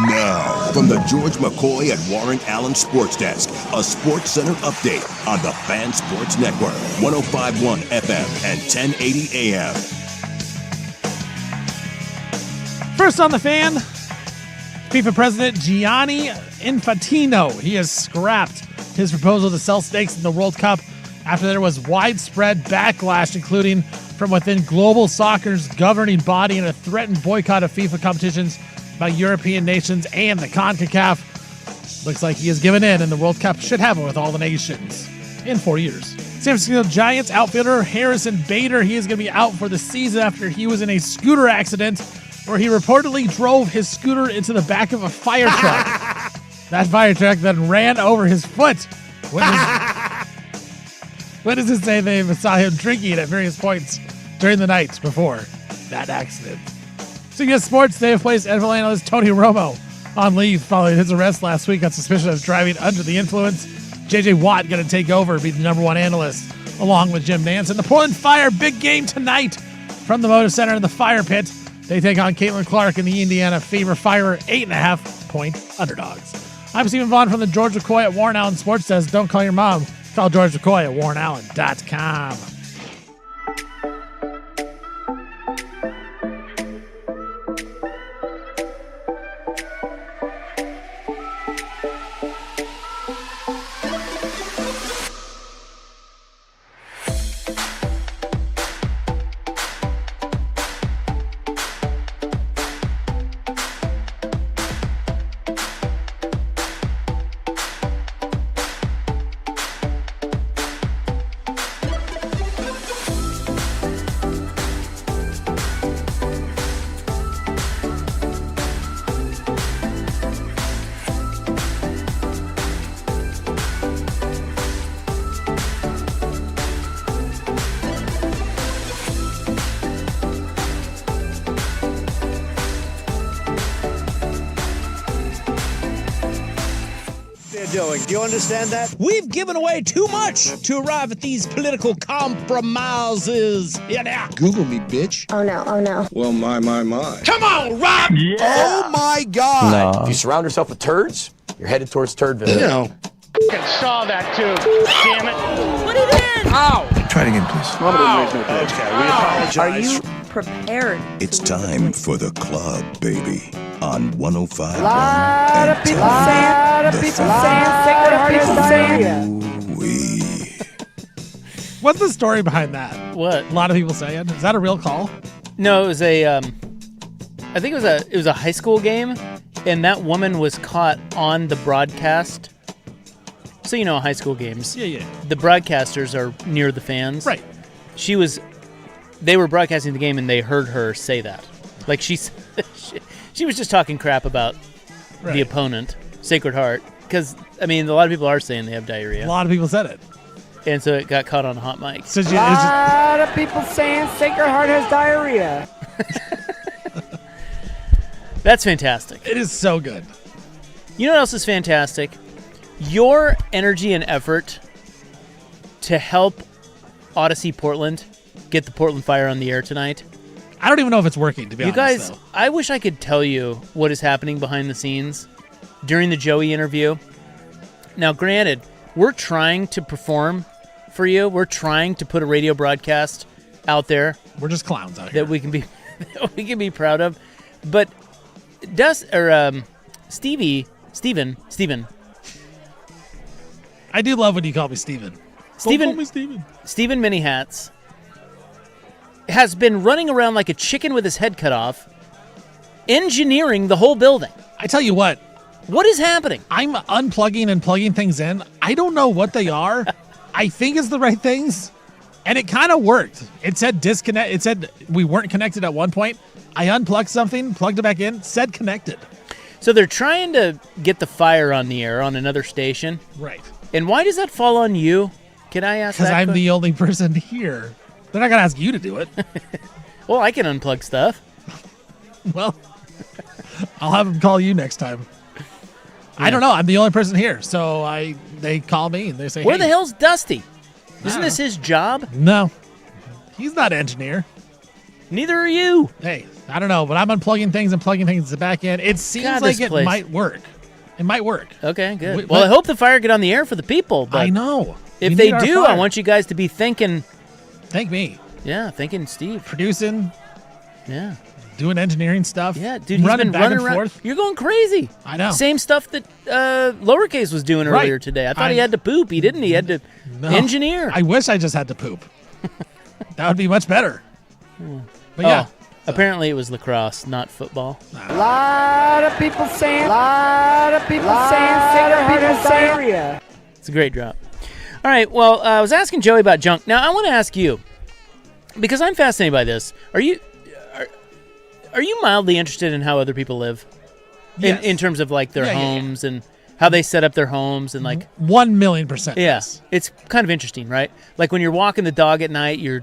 [SPEAKER 3] Now, from the George McCoy and Warren Allen Sports Desk, a Sports Center update on the Fan Sports Network, 105.1 FM and 1080 AM.
[SPEAKER 1] First on the Fan, FIFA President Gianni Infantino. He has scrapped his proposal to sell stakes in the World Cup after there was widespread backlash, including from within global soccer's governing body and a threatened boycott of FIFA competitions by European nations and the CONCACAF. Looks like he has given in, and the World Cup should happen with all the nations in 4 years. San Francisco Giants outfielder Harrison Bader, he is going to be out for the season after he was in a scooter accident where he reportedly drove his scooter into the back of a fire truck. That fire truck then ran over his foot. Witnesses say they saw him drinking at various points during the night before that accident. CBS Sports, they have placed NFL analyst Tony Romo on leave following his arrest last week on suspicion of driving under the influence. J.J. Watt going to take over, be the number one analyst, along with Jim Nance. And the Portland Fire, big game tonight from the Motor Center in the Fire Pit. They take on Caitlin Clark and the Indiana Fever Fire, 8.5-point underdogs. I'm Stephen Vaughn from the George McCoy at Warren Allen Sports Desk. Don't call your mom. Call George McCoy at warrenallen.com.
[SPEAKER 12] Doing. Do you understand that? We've given away too much to arrive at these political compromises. Yeah.
[SPEAKER 7] Google me, bitch.
[SPEAKER 10] Oh no, oh no.
[SPEAKER 7] Well, my.
[SPEAKER 12] Come on, Rob!
[SPEAKER 7] Yeah. Oh my God!
[SPEAKER 8] No. If you surround yourself with turds, you're headed towards Turdville.
[SPEAKER 7] No.
[SPEAKER 12] I saw that too. Damn it! Put it in! Ow!
[SPEAKER 4] Try it again, please.
[SPEAKER 12] Okay, we apologize.
[SPEAKER 10] Are you prepared?
[SPEAKER 3] It's time for the club, baby, on 105.1
[SPEAKER 10] Lot of people saying, Sacred Heart is diarrhea.
[SPEAKER 1] What's the story behind that?
[SPEAKER 2] What?
[SPEAKER 1] A lot of people saying. Is that a real call?
[SPEAKER 2] No, it was a. I think it was a high school game, and that woman was caught on the broadcast. So you know, high school games.
[SPEAKER 1] Yeah.
[SPEAKER 2] The broadcasters are near the fans.
[SPEAKER 1] Right.
[SPEAKER 2] They were broadcasting the game, and they heard her say that. Like she was just talking crap about the opponent, Sacred Heart, because I mean, a lot of people are saying they have diarrhea.
[SPEAKER 1] A lot of people said it.
[SPEAKER 2] And so it got caught on a hot mic.
[SPEAKER 10] So a lot of people saying Sacred Heart has diarrhea.
[SPEAKER 2] That's fantastic.
[SPEAKER 1] It is so good.
[SPEAKER 2] You know what else is fantastic? Your energy and effort to help Odyssey Portland get the Portland Fire on the air tonight.
[SPEAKER 1] I don't even know if it's working, to be honest.
[SPEAKER 2] You guys,
[SPEAKER 1] though.
[SPEAKER 2] I wish I could tell you what is happening behind the scenes during the Joey interview. Now, granted, we're trying to perform for you. We're trying to put a radio broadcast out there.
[SPEAKER 1] We're just clowns out here.
[SPEAKER 2] That we can be proud of. But Steven.
[SPEAKER 1] I do love when you call me Steven. Don't call me Steven.
[SPEAKER 2] Steven Mini Hats has been running around like a chicken with his head cut off, engineering the whole building.
[SPEAKER 1] I tell you what.
[SPEAKER 2] What is happening?
[SPEAKER 1] I'm unplugging and plugging things in. I don't know what they are. I think it's the right things. And it kind of worked. It said disconnect. It said we weren't connected at one point. I unplugged something, plugged it back in, said connected.
[SPEAKER 2] So they're trying to get the Fire on the air on another station.
[SPEAKER 1] Right.
[SPEAKER 2] And why does that fall on you? Can I ask that?
[SPEAKER 1] Because I'm the only person here. They're not going to ask you to do it.
[SPEAKER 2] Well, I can unplug stuff.
[SPEAKER 1] Well, I'll have them call you next time. Yeah. I don't know. I'm the only person here. So they call me and they say,
[SPEAKER 2] Where the hell's Dusty? Isn't this his job?
[SPEAKER 1] No. He's not an engineer.
[SPEAKER 2] Neither are you.
[SPEAKER 1] Hey, I don't know, but I'm unplugging things and plugging things at the back end. It seems
[SPEAKER 2] God,
[SPEAKER 1] like
[SPEAKER 2] this
[SPEAKER 1] it
[SPEAKER 2] place.
[SPEAKER 1] might work. It might work.
[SPEAKER 2] Okay, good. Well, I hope the fire get on the air for the people. But
[SPEAKER 1] I know.
[SPEAKER 2] If
[SPEAKER 1] We
[SPEAKER 2] they
[SPEAKER 1] need our
[SPEAKER 2] do, I
[SPEAKER 1] fire.
[SPEAKER 2] want you guys to be thinking.
[SPEAKER 1] Thank me.
[SPEAKER 2] Yeah, thinking Steve.
[SPEAKER 1] Producing,
[SPEAKER 2] Yeah.
[SPEAKER 1] doing engineering stuff.
[SPEAKER 2] Yeah, dude, he's
[SPEAKER 1] running
[SPEAKER 2] been
[SPEAKER 1] back
[SPEAKER 2] running
[SPEAKER 1] and
[SPEAKER 2] around.
[SPEAKER 1] forth.
[SPEAKER 2] You're going crazy.
[SPEAKER 1] I know.
[SPEAKER 2] Same stuff that Lowercase was doing
[SPEAKER 1] Right.
[SPEAKER 2] earlier today. I thought he had to poop. He didn't. He had to
[SPEAKER 1] No.
[SPEAKER 2] engineer.
[SPEAKER 1] I wish I just had to poop. That would be much better. But yeah.
[SPEAKER 2] Apparently it was lacrosse, not football.
[SPEAKER 10] A lot of people saying Sacred Heart has diarrhea.
[SPEAKER 2] It's a great drop. All right, well, I was asking Joey about junk. Now, I want to ask you, because I'm fascinated by this. Are you mildly interested in how other people live?
[SPEAKER 1] Yes.
[SPEAKER 2] In terms of, like, their
[SPEAKER 1] Yeah,
[SPEAKER 2] homes and how they set up their homes and, like...
[SPEAKER 1] 1,000,000%.
[SPEAKER 2] Yeah,
[SPEAKER 1] Yes.
[SPEAKER 2] it's kind of interesting, right? Like, when you're walking the dog at night, you're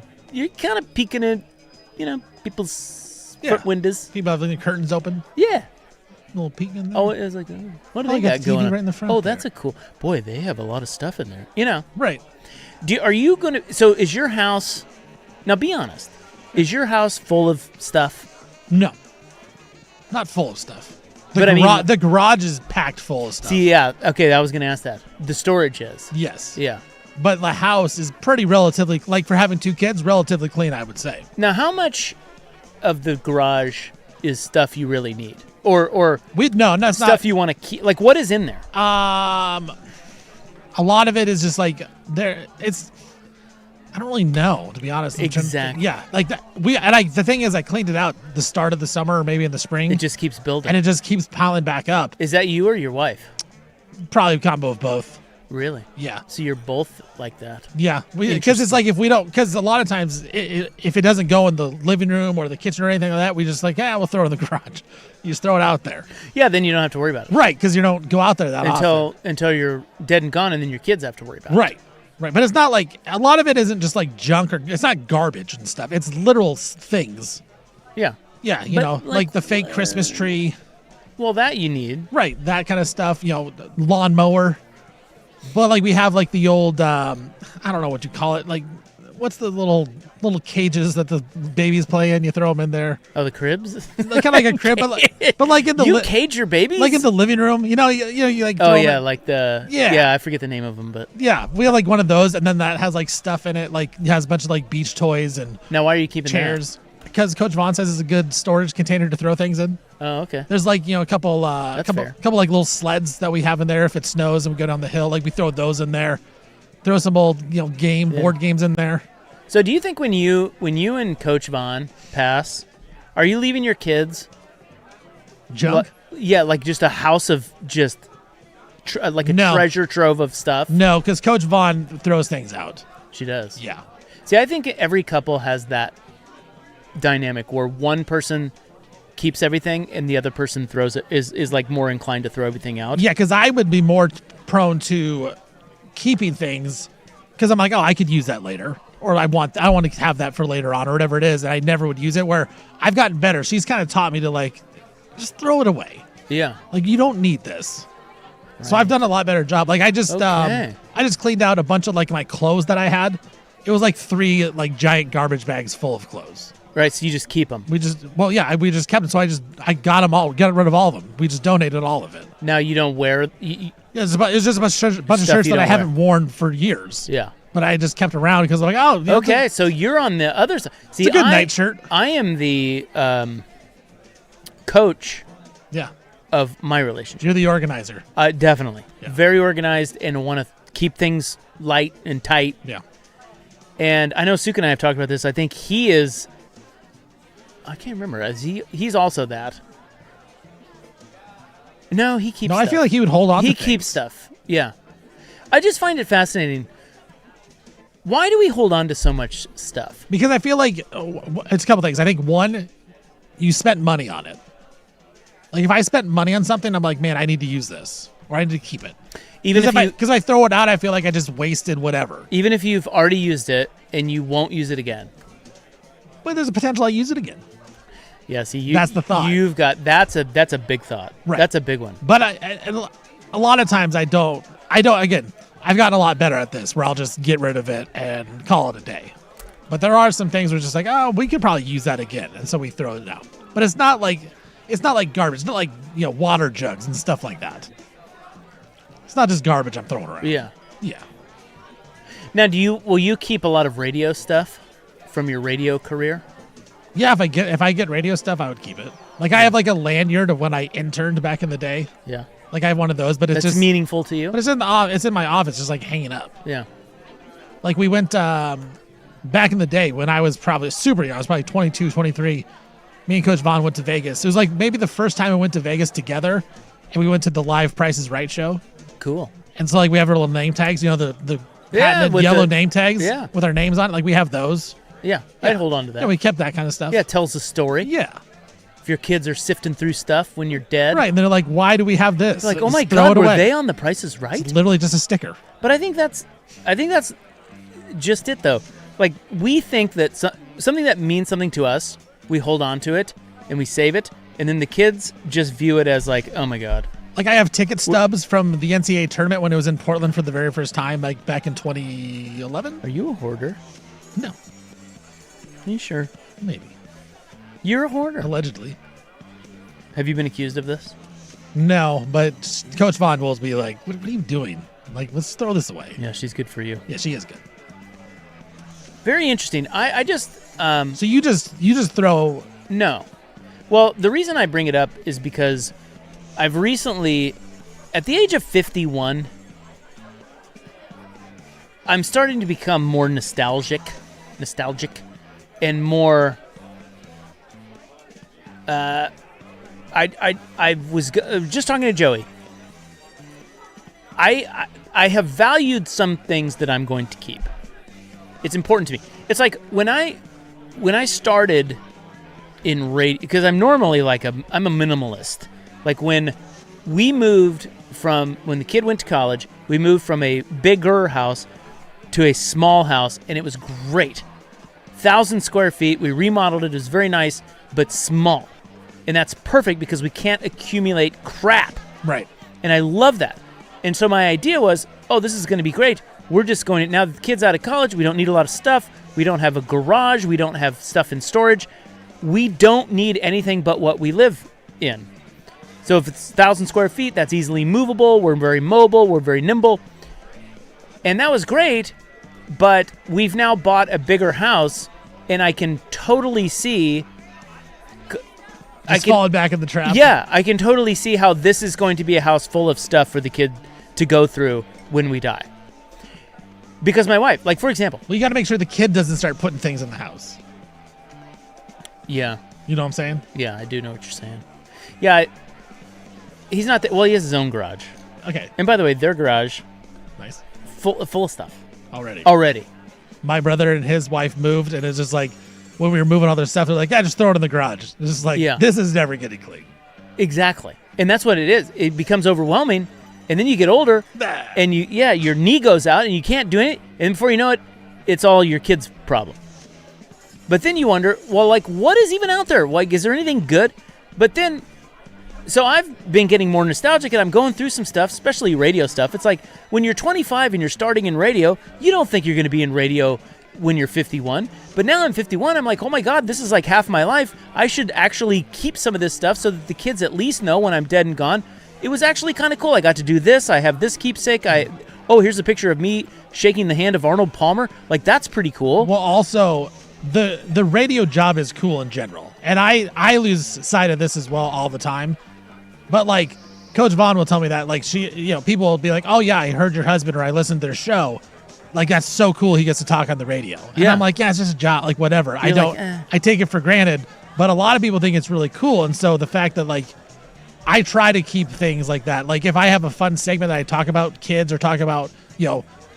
[SPEAKER 2] kind of peeking at, people's front windows.
[SPEAKER 1] People have the curtains open.
[SPEAKER 2] Yeah.
[SPEAKER 1] A little peek in there.
[SPEAKER 2] Oh, it was like, what do
[SPEAKER 1] Oh,
[SPEAKER 2] they
[SPEAKER 1] you got
[SPEAKER 2] got
[SPEAKER 1] TV
[SPEAKER 2] going on?
[SPEAKER 1] right in the front
[SPEAKER 2] Oh,
[SPEAKER 1] there.
[SPEAKER 2] that's a cool... Boy, they have a lot of stuff in there.
[SPEAKER 1] Right.
[SPEAKER 2] Are you going to... So, is your house... Now, be honest. Is your house full of stuff?
[SPEAKER 1] No. Not full of stuff.
[SPEAKER 2] But I mean-
[SPEAKER 1] the garage is packed full of stuff.
[SPEAKER 2] See, yeah. Okay, I was going to ask that. The storage is.
[SPEAKER 1] Yes.
[SPEAKER 2] Yeah.
[SPEAKER 1] But the house is pretty relatively, like for having 2 kids, relatively clean, I would say.
[SPEAKER 2] Now, how much of the garage is stuff you really need? Or
[SPEAKER 1] No, that's
[SPEAKER 2] stuff
[SPEAKER 1] not.
[SPEAKER 2] you want to keep? Like, what is in there?
[SPEAKER 1] A lot of it is just like there. It's. I don't really know, to be honest. in terms of-
[SPEAKER 2] Exactly.
[SPEAKER 1] Yeah, like that. The thing is, I cleaned it out the start of the summer or maybe in the spring.
[SPEAKER 2] It just keeps building.
[SPEAKER 1] and it just keeps piling back up.
[SPEAKER 2] Is that you or your wife?
[SPEAKER 1] Probably a combo of both.
[SPEAKER 2] Really?
[SPEAKER 1] Yeah.
[SPEAKER 2] So you're both like that?
[SPEAKER 1] Yeah, because it's like if we don't, because a lot of times if it doesn't go in the living room or the kitchen or anything like that, we just like, we'll throw it in the garage. You just throw it out there.
[SPEAKER 2] Yeah, then you don't have to worry about it.
[SPEAKER 1] Right, because you don't go out there that often.
[SPEAKER 2] Until you're dead and gone, and then your kids have to worry about it.
[SPEAKER 1] Right. Right, but it's not like a lot of it isn't just like junk or it's not garbage and stuff. It's literal things.
[SPEAKER 2] Yeah.
[SPEAKER 1] Yeah, you
[SPEAKER 2] But,
[SPEAKER 1] know, like the fake Christmas tree.
[SPEAKER 2] Well, that you need.
[SPEAKER 1] Right, that kind of stuff. Lawnmower. But like we have like the old, I don't know what you call it. Like, what's the little cages that the babies play in? You throw them in there.
[SPEAKER 2] Oh, the cribs.
[SPEAKER 1] Kind of like a crib, but like in the
[SPEAKER 2] you cage your babies
[SPEAKER 1] like in the living room. You like.
[SPEAKER 2] Oh
[SPEAKER 1] throw 'em
[SPEAKER 2] yeah,
[SPEAKER 1] in.
[SPEAKER 2] like the
[SPEAKER 1] Yeah.
[SPEAKER 2] I forget the name of them, but
[SPEAKER 1] Yeah, we have like one of those, and then that has like stuff in it. Like it has a bunch of like beach toys and
[SPEAKER 2] now why are you keeping
[SPEAKER 1] chairs? Because Coach Vaughn says it's a good storage container to throw things in.
[SPEAKER 2] Oh, okay.
[SPEAKER 1] There's like a couple
[SPEAKER 2] fair.
[SPEAKER 1] couple like little sleds that we have in there if it snows and we go down the hill. Like we throw those in there. Throw some old board games in there.
[SPEAKER 2] So do you think when you and Coach Vaughn pass, are you leaving your kids
[SPEAKER 1] junk?
[SPEAKER 2] Yeah, like just a house of just like a treasure trove of stuff.
[SPEAKER 1] No, because Coach Vaughn throws things out.
[SPEAKER 2] She does.
[SPEAKER 1] Yeah.
[SPEAKER 2] See, I think every couple has that dynamic where one person keeps everything and the other person throws it is like more inclined to throw everything out.
[SPEAKER 1] Yeah, because I would be more prone to keeping things because I'm like, I could use that later, or I want to have that for later on, or whatever it is, and I never would use it. Where I've gotten better. She's kind of taught me to like just throw it away.
[SPEAKER 2] Yeah.
[SPEAKER 1] Like you don't need this. Right. So I've done a lot better job. Like I just cleaned out a bunch of like my clothes that I had. It was like 3 like giant garbage bags full of clothes.
[SPEAKER 2] Right, so you just keep them.
[SPEAKER 1] We just kept them. So I got them all, got rid of all of them. We just donated all of it.
[SPEAKER 2] Now you don't wear.
[SPEAKER 1] It's just a bunch of shirts that I haven't worn for years.
[SPEAKER 2] Yeah,
[SPEAKER 1] but I just kept around because I'm like,
[SPEAKER 2] okay. So you're on the other side. See,
[SPEAKER 1] it's a good nightshirt.
[SPEAKER 2] I am the coach.
[SPEAKER 1] Yeah.
[SPEAKER 2] Of my relationship.
[SPEAKER 1] You're the organizer.
[SPEAKER 2] Definitely. Yeah. Very organized and want to keep things light and tight.
[SPEAKER 1] Yeah.
[SPEAKER 2] And I know Suk and I have talked about this. I think he is. I can't remember. He's also that. No, he keeps.
[SPEAKER 1] No,
[SPEAKER 2] stuff.
[SPEAKER 1] I feel like he would hold on.
[SPEAKER 2] He keeps stuff. Yeah, I just find it fascinating. Why do we hold on to so much stuff?
[SPEAKER 1] Because I feel like it's a couple things. I think one, you spent money on it. Like if I spent money on something, I'm like, man, I need to use this, or I need to keep it. Even if I throw it out, I feel like I just wasted whatever.
[SPEAKER 2] Even if you've already used it and you won't use it again.
[SPEAKER 1] Well, there's a potential I use it again.
[SPEAKER 2] Yeah, see,
[SPEAKER 1] that's the thought.
[SPEAKER 2] You've got that's a big thought.
[SPEAKER 1] Right.
[SPEAKER 2] That's a big one.
[SPEAKER 1] But a lot of times I don't. Again, I've gotten a lot better at this, where I'll just get rid of it and call it a day. But there are some things where it's just like, we could probably use that again, and so we throw it out. but it's not like garbage. It's not like water jugs and stuff like that. It's not just garbage I'm throwing around.
[SPEAKER 2] Yeah.
[SPEAKER 1] Yeah.
[SPEAKER 2] Now, will you keep a lot of radio stuff from your radio career?
[SPEAKER 1] Yeah, if I get radio stuff, I would keep it. Like I have like a lanyard of when I interned back in the day.
[SPEAKER 2] Yeah.
[SPEAKER 1] Like I have one of those, but it's
[SPEAKER 2] That's
[SPEAKER 1] just
[SPEAKER 2] meaningful to you.
[SPEAKER 1] But it's in my office, just like hanging up.
[SPEAKER 2] Yeah.
[SPEAKER 1] Like we went back in the day when I was probably super young. I was probably 22, 23. Me and Coach Vaughn went to Vegas. It was like maybe the first time we went to Vegas together, and we went to the live Price is Right show.
[SPEAKER 2] Cool.
[SPEAKER 1] And so like we have our little name tags, the
[SPEAKER 2] Yeah,
[SPEAKER 1] patented
[SPEAKER 2] with
[SPEAKER 1] yellow name tags
[SPEAKER 2] Yeah.
[SPEAKER 1] with our names on it. Like we have those.
[SPEAKER 2] Yeah, I'd hold on to that.
[SPEAKER 1] Yeah, we kept that kind of stuff.
[SPEAKER 2] Yeah, it tells a story.
[SPEAKER 1] Yeah.
[SPEAKER 2] If your kids are sifting through stuff when you're dead.
[SPEAKER 1] Right, and they're like, why do we have this?
[SPEAKER 2] They're like, oh
[SPEAKER 1] Just
[SPEAKER 2] my
[SPEAKER 1] throw
[SPEAKER 2] God,
[SPEAKER 1] it
[SPEAKER 2] were
[SPEAKER 1] away.
[SPEAKER 2] they on The Price is Right?
[SPEAKER 1] It's literally just a sticker.
[SPEAKER 2] But I think that's just it, though. Like, we think that something that means something to us, we hold on to it, and we save it, and then the kids just view it as like, oh my God.
[SPEAKER 1] Like I have ticket stubs from the NCAA tournament when it was in Portland for the very first time, like back in 2011.
[SPEAKER 2] Are you a hoarder?
[SPEAKER 1] No.
[SPEAKER 2] Are you sure?
[SPEAKER 1] Maybe.
[SPEAKER 2] You're a hoarder.
[SPEAKER 1] Allegedly.
[SPEAKER 2] Have you been accused of this?
[SPEAKER 1] No, but Coach Vaughn will be like, what are you doing? Like, let's throw this away.
[SPEAKER 2] Yeah, she's good for you.
[SPEAKER 1] Yeah, she is good.
[SPEAKER 2] Very interesting. I just...
[SPEAKER 1] so you just throw...
[SPEAKER 2] No. Well, the reason I bring it up is because I've recently, at the age of 51, I'm starting to become more nostalgic, and more. I was just talking to Joey. I have valued some things that I'm going to keep. It's important to me. It's like when I started in radio, because I'm normally like I'm a minimalist. Like when we moved when the kid went to college, we moved from a bigger house to a small house, and it was great. 1,000 square feet. We remodeled it. It was very nice, but small. And that's perfect because we can't accumulate crap.
[SPEAKER 1] Right.
[SPEAKER 2] And I love that. And so my idea was, this is going to be great. We're just going to, now that the kid's out of college, we don't need a lot of stuff. We don't have a garage. We don't have stuff in storage. We don't need anything but what we live in. So if it's 1,000 square feet, that's easily movable. We're very mobile. We're very nimble. And that was great, but we've now bought a bigger house, and I can totally see...
[SPEAKER 1] falling back in the trap.
[SPEAKER 2] Yeah, I can totally see how this is going to be a house full of stuff for the kid to go through when we die. Because my wife, like for example...
[SPEAKER 1] Well, you got to make sure the kid doesn't start putting things in the house.
[SPEAKER 2] Yeah.
[SPEAKER 1] You know what I'm saying?
[SPEAKER 2] Yeah, I do know what you're saying. Yeah, he's not... he has his own garage.
[SPEAKER 1] Okay.
[SPEAKER 2] And by the way, their garage...
[SPEAKER 1] Nice.
[SPEAKER 2] Full of stuff.
[SPEAKER 1] Already. My brother and his wife moved, and it's just like... When we were moving all their stuff, they're like, just throw it in the garage. It's just like, This is never getting clean.
[SPEAKER 2] Exactly. And that's what it is. It becomes overwhelming, and then you get older, and your knee goes out, and you can't do it, and before you know it, it's all your kid's problem. But then you wonder, well, like, what is even out there? Like, is there anything good? But then, so I've been getting more nostalgic, and I'm going through some stuff, especially radio stuff. It's like, when you're 25 and you're starting in radio, you don't think you're going to be in radio when you're 51. But now I'm 51, I'm like, oh my God, this is like half my life. I should actually keep some of this stuff so that the kids at least know when I'm dead and gone. It was actually kind of cool. I got to do this. I have this keepsake. Here's a picture of me shaking the hand of Arnold Palmer. Like, that's pretty cool.
[SPEAKER 1] Well, also, the radio job is cool in general. And I lose sight of this as well all the time. But like, Coach Vaughn will tell me that, like, people will be like, oh yeah, I heard your husband or I listened to their show. Like, that's so cool he gets to talk on the radio. And I'm like, it's just a job, like, whatever. I take it for granted. But a lot of people think it's really cool. And so the fact that, like, I try to keep things like that. Like, if I have a fun segment that I talk about kids or talk about,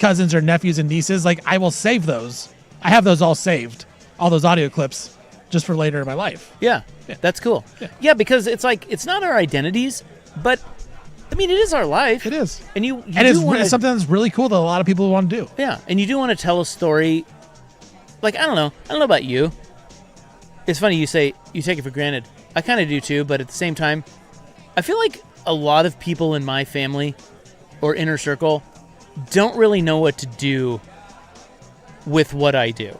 [SPEAKER 1] cousins or nephews and nieces, like, I will save those. I have those all saved, all those audio clips, just for later in my life.
[SPEAKER 2] Yeah. That's cool. Yeah, because it's like, it's not our identities, but... I mean, it is our life.
[SPEAKER 1] It is.
[SPEAKER 2] And
[SPEAKER 1] it's something that's really cool that a lot of people want to do.
[SPEAKER 2] Yeah. And you do want to tell a story. Like, I don't know about you. It's funny you say you take it for granted. I kind of do too, but at the same time, I feel like a lot of people in my family or inner circle don't really know what to do with what I do.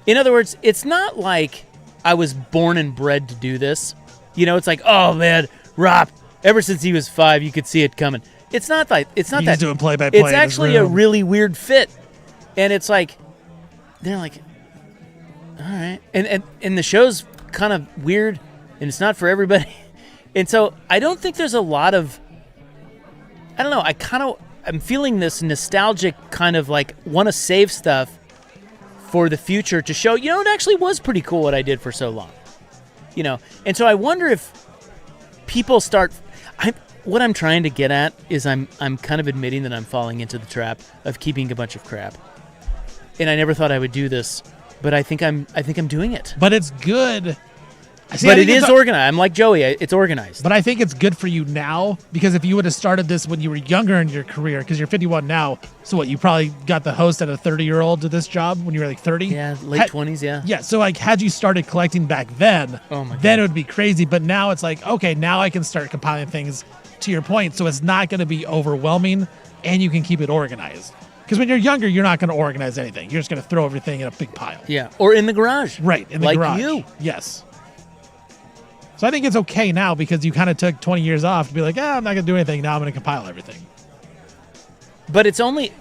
[SPEAKER 2] In other words, it's not like I was born and bred to do this. It's like, oh man, Rob, ever since he was 5, you could see it coming. It's not that.
[SPEAKER 1] He's doing play-by-play.
[SPEAKER 2] It's actually a really weird fit, and it's like, they're like, all right, and the show's kind of weird, and it's not for everybody, and so I don't think there's a lot of. I don't know. I'm feeling this nostalgic kind of like want to save stuff for the future to show, it actually was pretty cool what I did for so long. And so I wonder if people start. What I'm trying to get at is I'm kind of admitting that I'm falling into the trap of keeping a bunch of crap, and I never thought I would do this, but I think I'm doing it.
[SPEAKER 1] But it's good.
[SPEAKER 2] But it is organized. I'm like Joey. It's organized.
[SPEAKER 1] But I think it's good for you now, because if you would have started this when you were younger in your career, because you're 51 now, so what, you probably got the host at a 30-year-old to this job when you were like 30?
[SPEAKER 2] Yeah, late 20s, yeah.
[SPEAKER 1] Yeah, so like had you started collecting back then, then it would be crazy. But now it's like, okay, now I can start compiling things to your point, so it's not going to be overwhelming, and you can keep it organized. Because when you're younger, you're not going to organize anything. You're just going to throw everything in a big pile.
[SPEAKER 2] Yeah, or in the garage.
[SPEAKER 1] Right, in the garage.
[SPEAKER 2] Like you.
[SPEAKER 1] Yes. So I think it's okay now because you kind of took 20 years off to be like, I'm not going to do anything. Now I'm going to compile everything.
[SPEAKER 2] But it's only,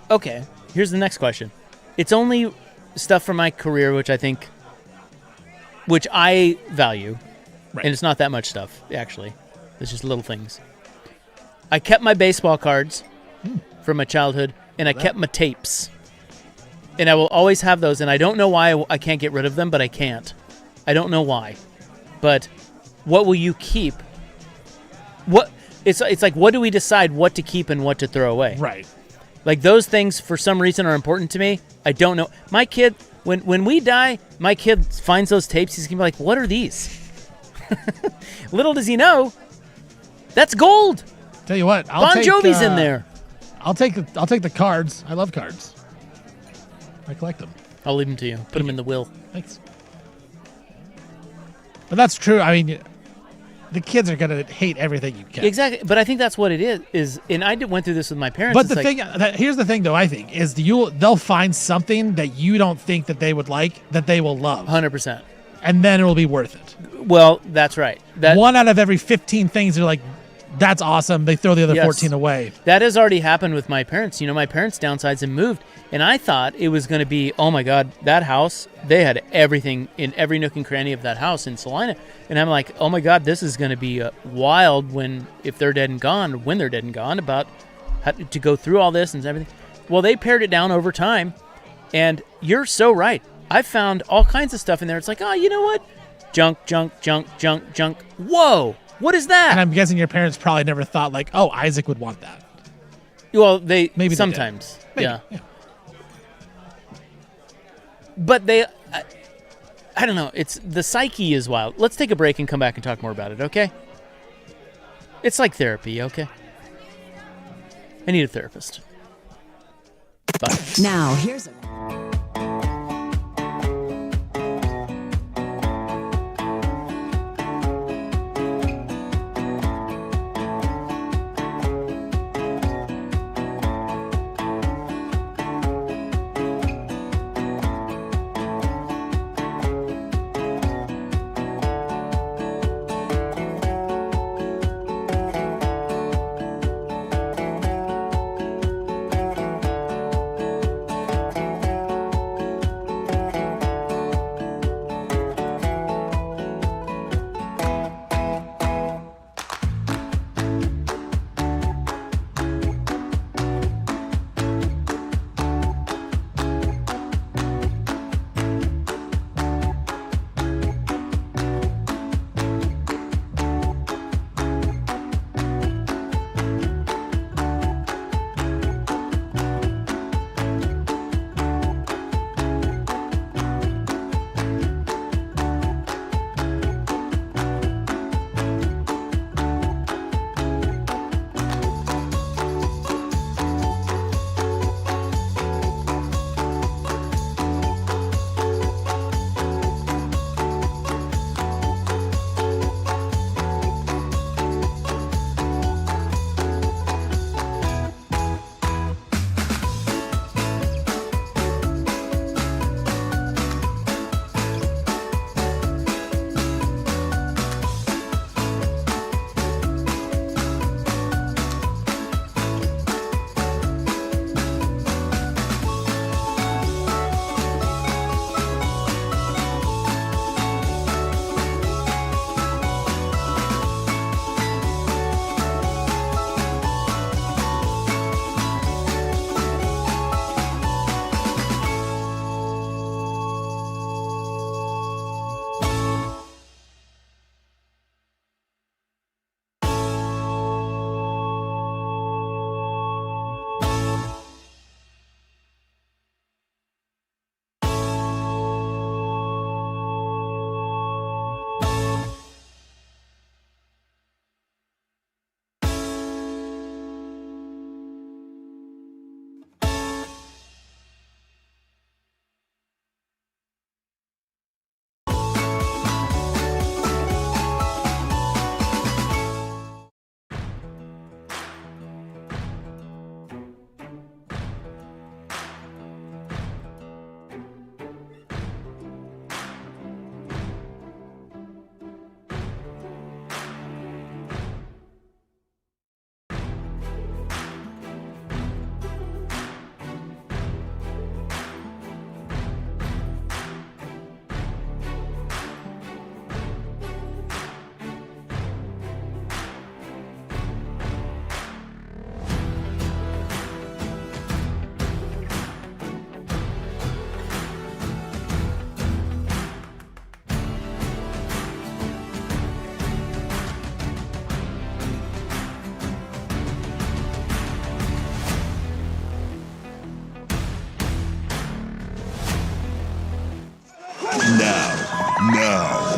[SPEAKER 2] okay, here's the next question. It's only stuff from my career, which I value. Right. And it's not that much stuff, actually. It's just little things. I kept my baseball cards from my childhood, and I kept my tapes. And I will always have those, and I don't know why I can't get rid of them, but I can't. I don't know why. But what will you keep? It's like, what do we decide what to keep and what to throw away?
[SPEAKER 1] Right.
[SPEAKER 2] Like, those things for some reason are important to me. I don't know. My kid, when we die, my kid finds those tapes. He's gonna be like, "What are these?" Little does he know, that's gold.
[SPEAKER 1] Tell you what,
[SPEAKER 2] Bon Jovi's in there.
[SPEAKER 1] I'll take the cards. I love cards. I collect them.
[SPEAKER 2] I'll leave them to you. Put them in the will.
[SPEAKER 1] Thanks. But that's true. I mean, the kids are gonna hate everything you get.
[SPEAKER 2] Exactly. But I think that's what it is. And I went through this with my parents.
[SPEAKER 1] But here's the thing, though. I think is they'll find something that you don't think that they would like that they will love.
[SPEAKER 2] 100%.
[SPEAKER 1] And then it'll be worth it.
[SPEAKER 2] Well, that's right.
[SPEAKER 1] One out of every 15 things they're like, that's awesome. They throw the other 14 away.
[SPEAKER 2] That has already happened with my parents. My parents downsized and moved, and I thought it was going to be, oh my God, that house, they had everything in every nook and cranny of that house in Salina. And I'm like, oh my God, this is going to be wild if they're dead and gone, when they're dead and gone, about how to go through all this and everything. Well, they pared it down over time, and you're so right. I found all kinds of stuff in there. It's like, oh, you know what? Junk. Whoa. What is that?
[SPEAKER 1] And I'm guessing your parents probably never thought like, oh, Isaac would want that.
[SPEAKER 2] Well, maybe sometimes.
[SPEAKER 1] Maybe.
[SPEAKER 2] Yeah. But I don't know. It's the psyche is wild. Let's take a break and come back and talk more about it, okay? It's like therapy, okay? I need a therapist. Bye.
[SPEAKER 13] Now, here's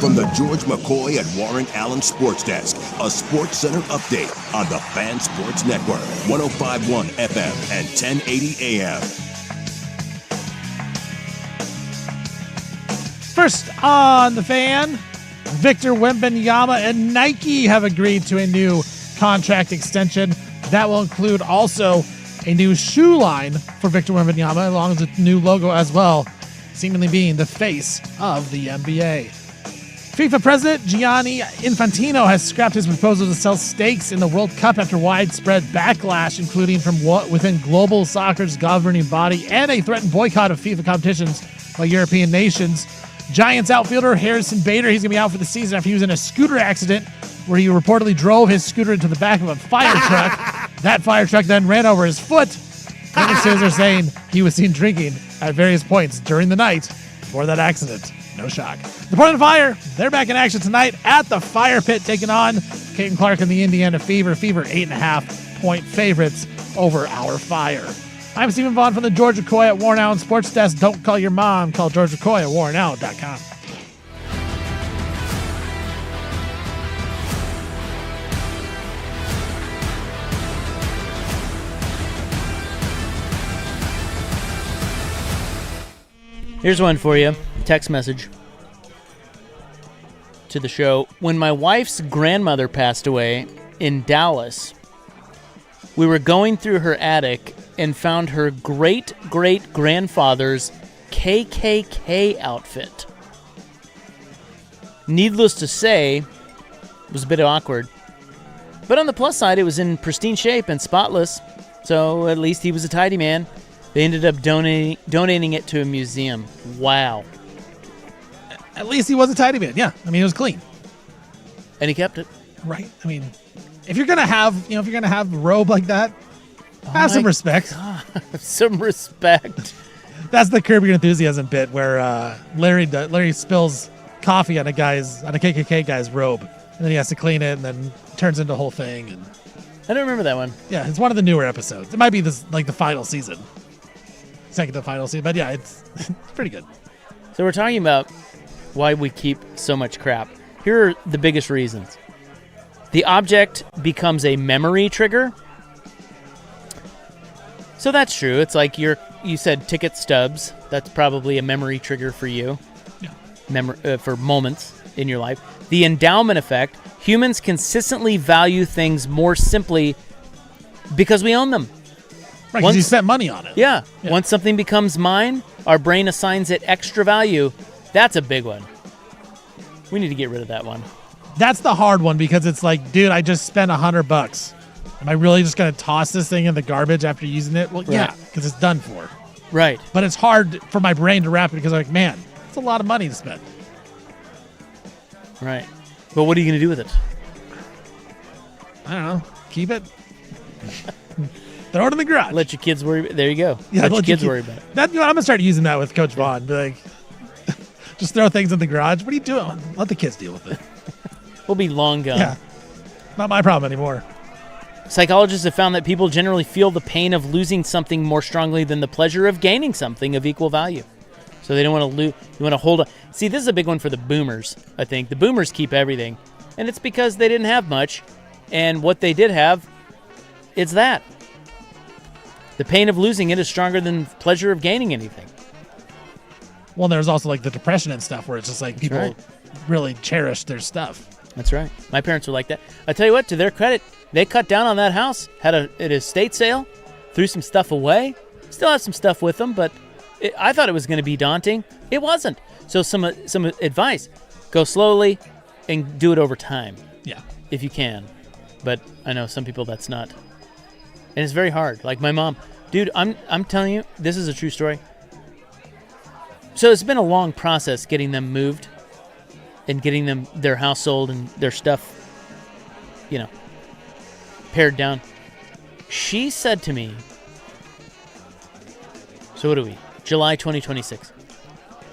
[SPEAKER 3] From the George McCoy and Warren Allen Sports Desk, a Sports Center update on the Fan Sports Network, 105.1 FM and 1080 AM.
[SPEAKER 1] First on the Fan, Victor Wembanyama and Nike have agreed to a new contract extension. That will include also a new shoe line for Victor Wembanyama, along with a new logo as well, seemingly being the face of the NBA. FIFA President Gianni Infantino has scrapped his proposal to sell stakes in the World Cup after widespread backlash, including from within global soccer's governing body and a threatened boycott of FIFA competitions by European nations. Giants outfielder Harrison Bader, he's going to be out for the season after he was in a scooter accident where he reportedly drove his scooter into the back of a fire truck. That fire truck then ran over his foot. Witnesses are saying he was seen drinking at various points during the night before that accident. No shock. The Portland Fire, they're back in action tonight at the Fire Pit, taking on Caden Clark and the Indiana Fever. Fever 8.5-point favorites over our Fire. I'm Stephen Vaughn from the George McCoy at Warren Allen Sports Desk. Don't call your mom. Call George McCoy at warrenallen.com.
[SPEAKER 2] Here's one for you. Text message to the show. When my wife's grandmother passed away in Dallas, we were going through her attic and found her great-great-grandfather's KKK outfit. Needless to say, it was a bit awkward. But on the plus side, it was in pristine shape and spotless, so at least he was a tidy man. They ended up donating it to a museum. Wow.
[SPEAKER 1] At least he was a tidy man. Yeah, I mean, it was clean.
[SPEAKER 2] And he kept it.
[SPEAKER 1] Right. I mean, if you're gonna have a robe like that, have some respect.
[SPEAKER 2] God, some respect.
[SPEAKER 1] That's the Curb Your Enthusiasm bit where Larry spills coffee on a KKK guy's robe, and then he has to clean it, and then it turns into a whole thing. And
[SPEAKER 2] I don't remember that one.
[SPEAKER 1] Yeah, it's one of the newer episodes. It might be the final season, second to final season, but yeah, it's pretty good.
[SPEAKER 2] So we're talking about why we keep so much crap. Here are the biggest reasons. The object becomes a memory trigger. So that's true. It's like you said ticket stubs. That's probably a memory trigger for you. Yeah. For moments in your life. The endowment effect. Humans consistently value things more simply because we own them.
[SPEAKER 1] Right, because you spent money on it.
[SPEAKER 2] Yeah. Once something becomes mine, our brain assigns it extra value. That's a big one. We need to get rid of that one.
[SPEAKER 1] That's the hard one because it's like, dude, I just spent $100. Am I really just going to toss this thing in the garbage after using it? Well, yeah, because it's done for.
[SPEAKER 2] Right.
[SPEAKER 1] But it's hard for my brain to wrap it because I'm like, man, it's a lot of money to spend.
[SPEAKER 2] Right. But what are you going to do with it?
[SPEAKER 1] I don't know. Keep it. Throw it in the garage.
[SPEAKER 2] Let your kids worry. There you go.
[SPEAKER 1] Yeah,
[SPEAKER 2] let your kids worry about it.
[SPEAKER 1] I'm going to start using that with Coach Vaughn. Be like, just throw things in the garage. What are you doing? Let the kids deal with it.
[SPEAKER 2] We'll be long gone.
[SPEAKER 1] Yeah. Not my problem anymore.
[SPEAKER 2] Psychologists have found that people generally feel the pain of losing something more strongly than the pleasure of gaining something of equal value. So they don't want to lose. You want to hold on. See, this is a big one for the boomers, I think. The boomers keep everything. And it's because they didn't have much. And what they did have, it's that. The pain of losing it is stronger than the pleasure of gaining anything.
[SPEAKER 1] Well, there's also like the depression and stuff where it's just like people really cherish their stuff.
[SPEAKER 2] That's right. My parents were like that. I tell you what, to their credit, they cut down on that house, had an estate sale, threw some stuff away, still have some stuff with them, but I thought it was going to be daunting. It wasn't. So some advice, go slowly and do it over time.
[SPEAKER 1] Yeah.
[SPEAKER 2] If you can. But I know some people that's not. And it's very hard. Like my mom. Dude, I'm telling you, this is a true story. So it's been a long process getting them moved and getting them their house sold and their stuff, pared down. She said to me, so what are we? July 2026.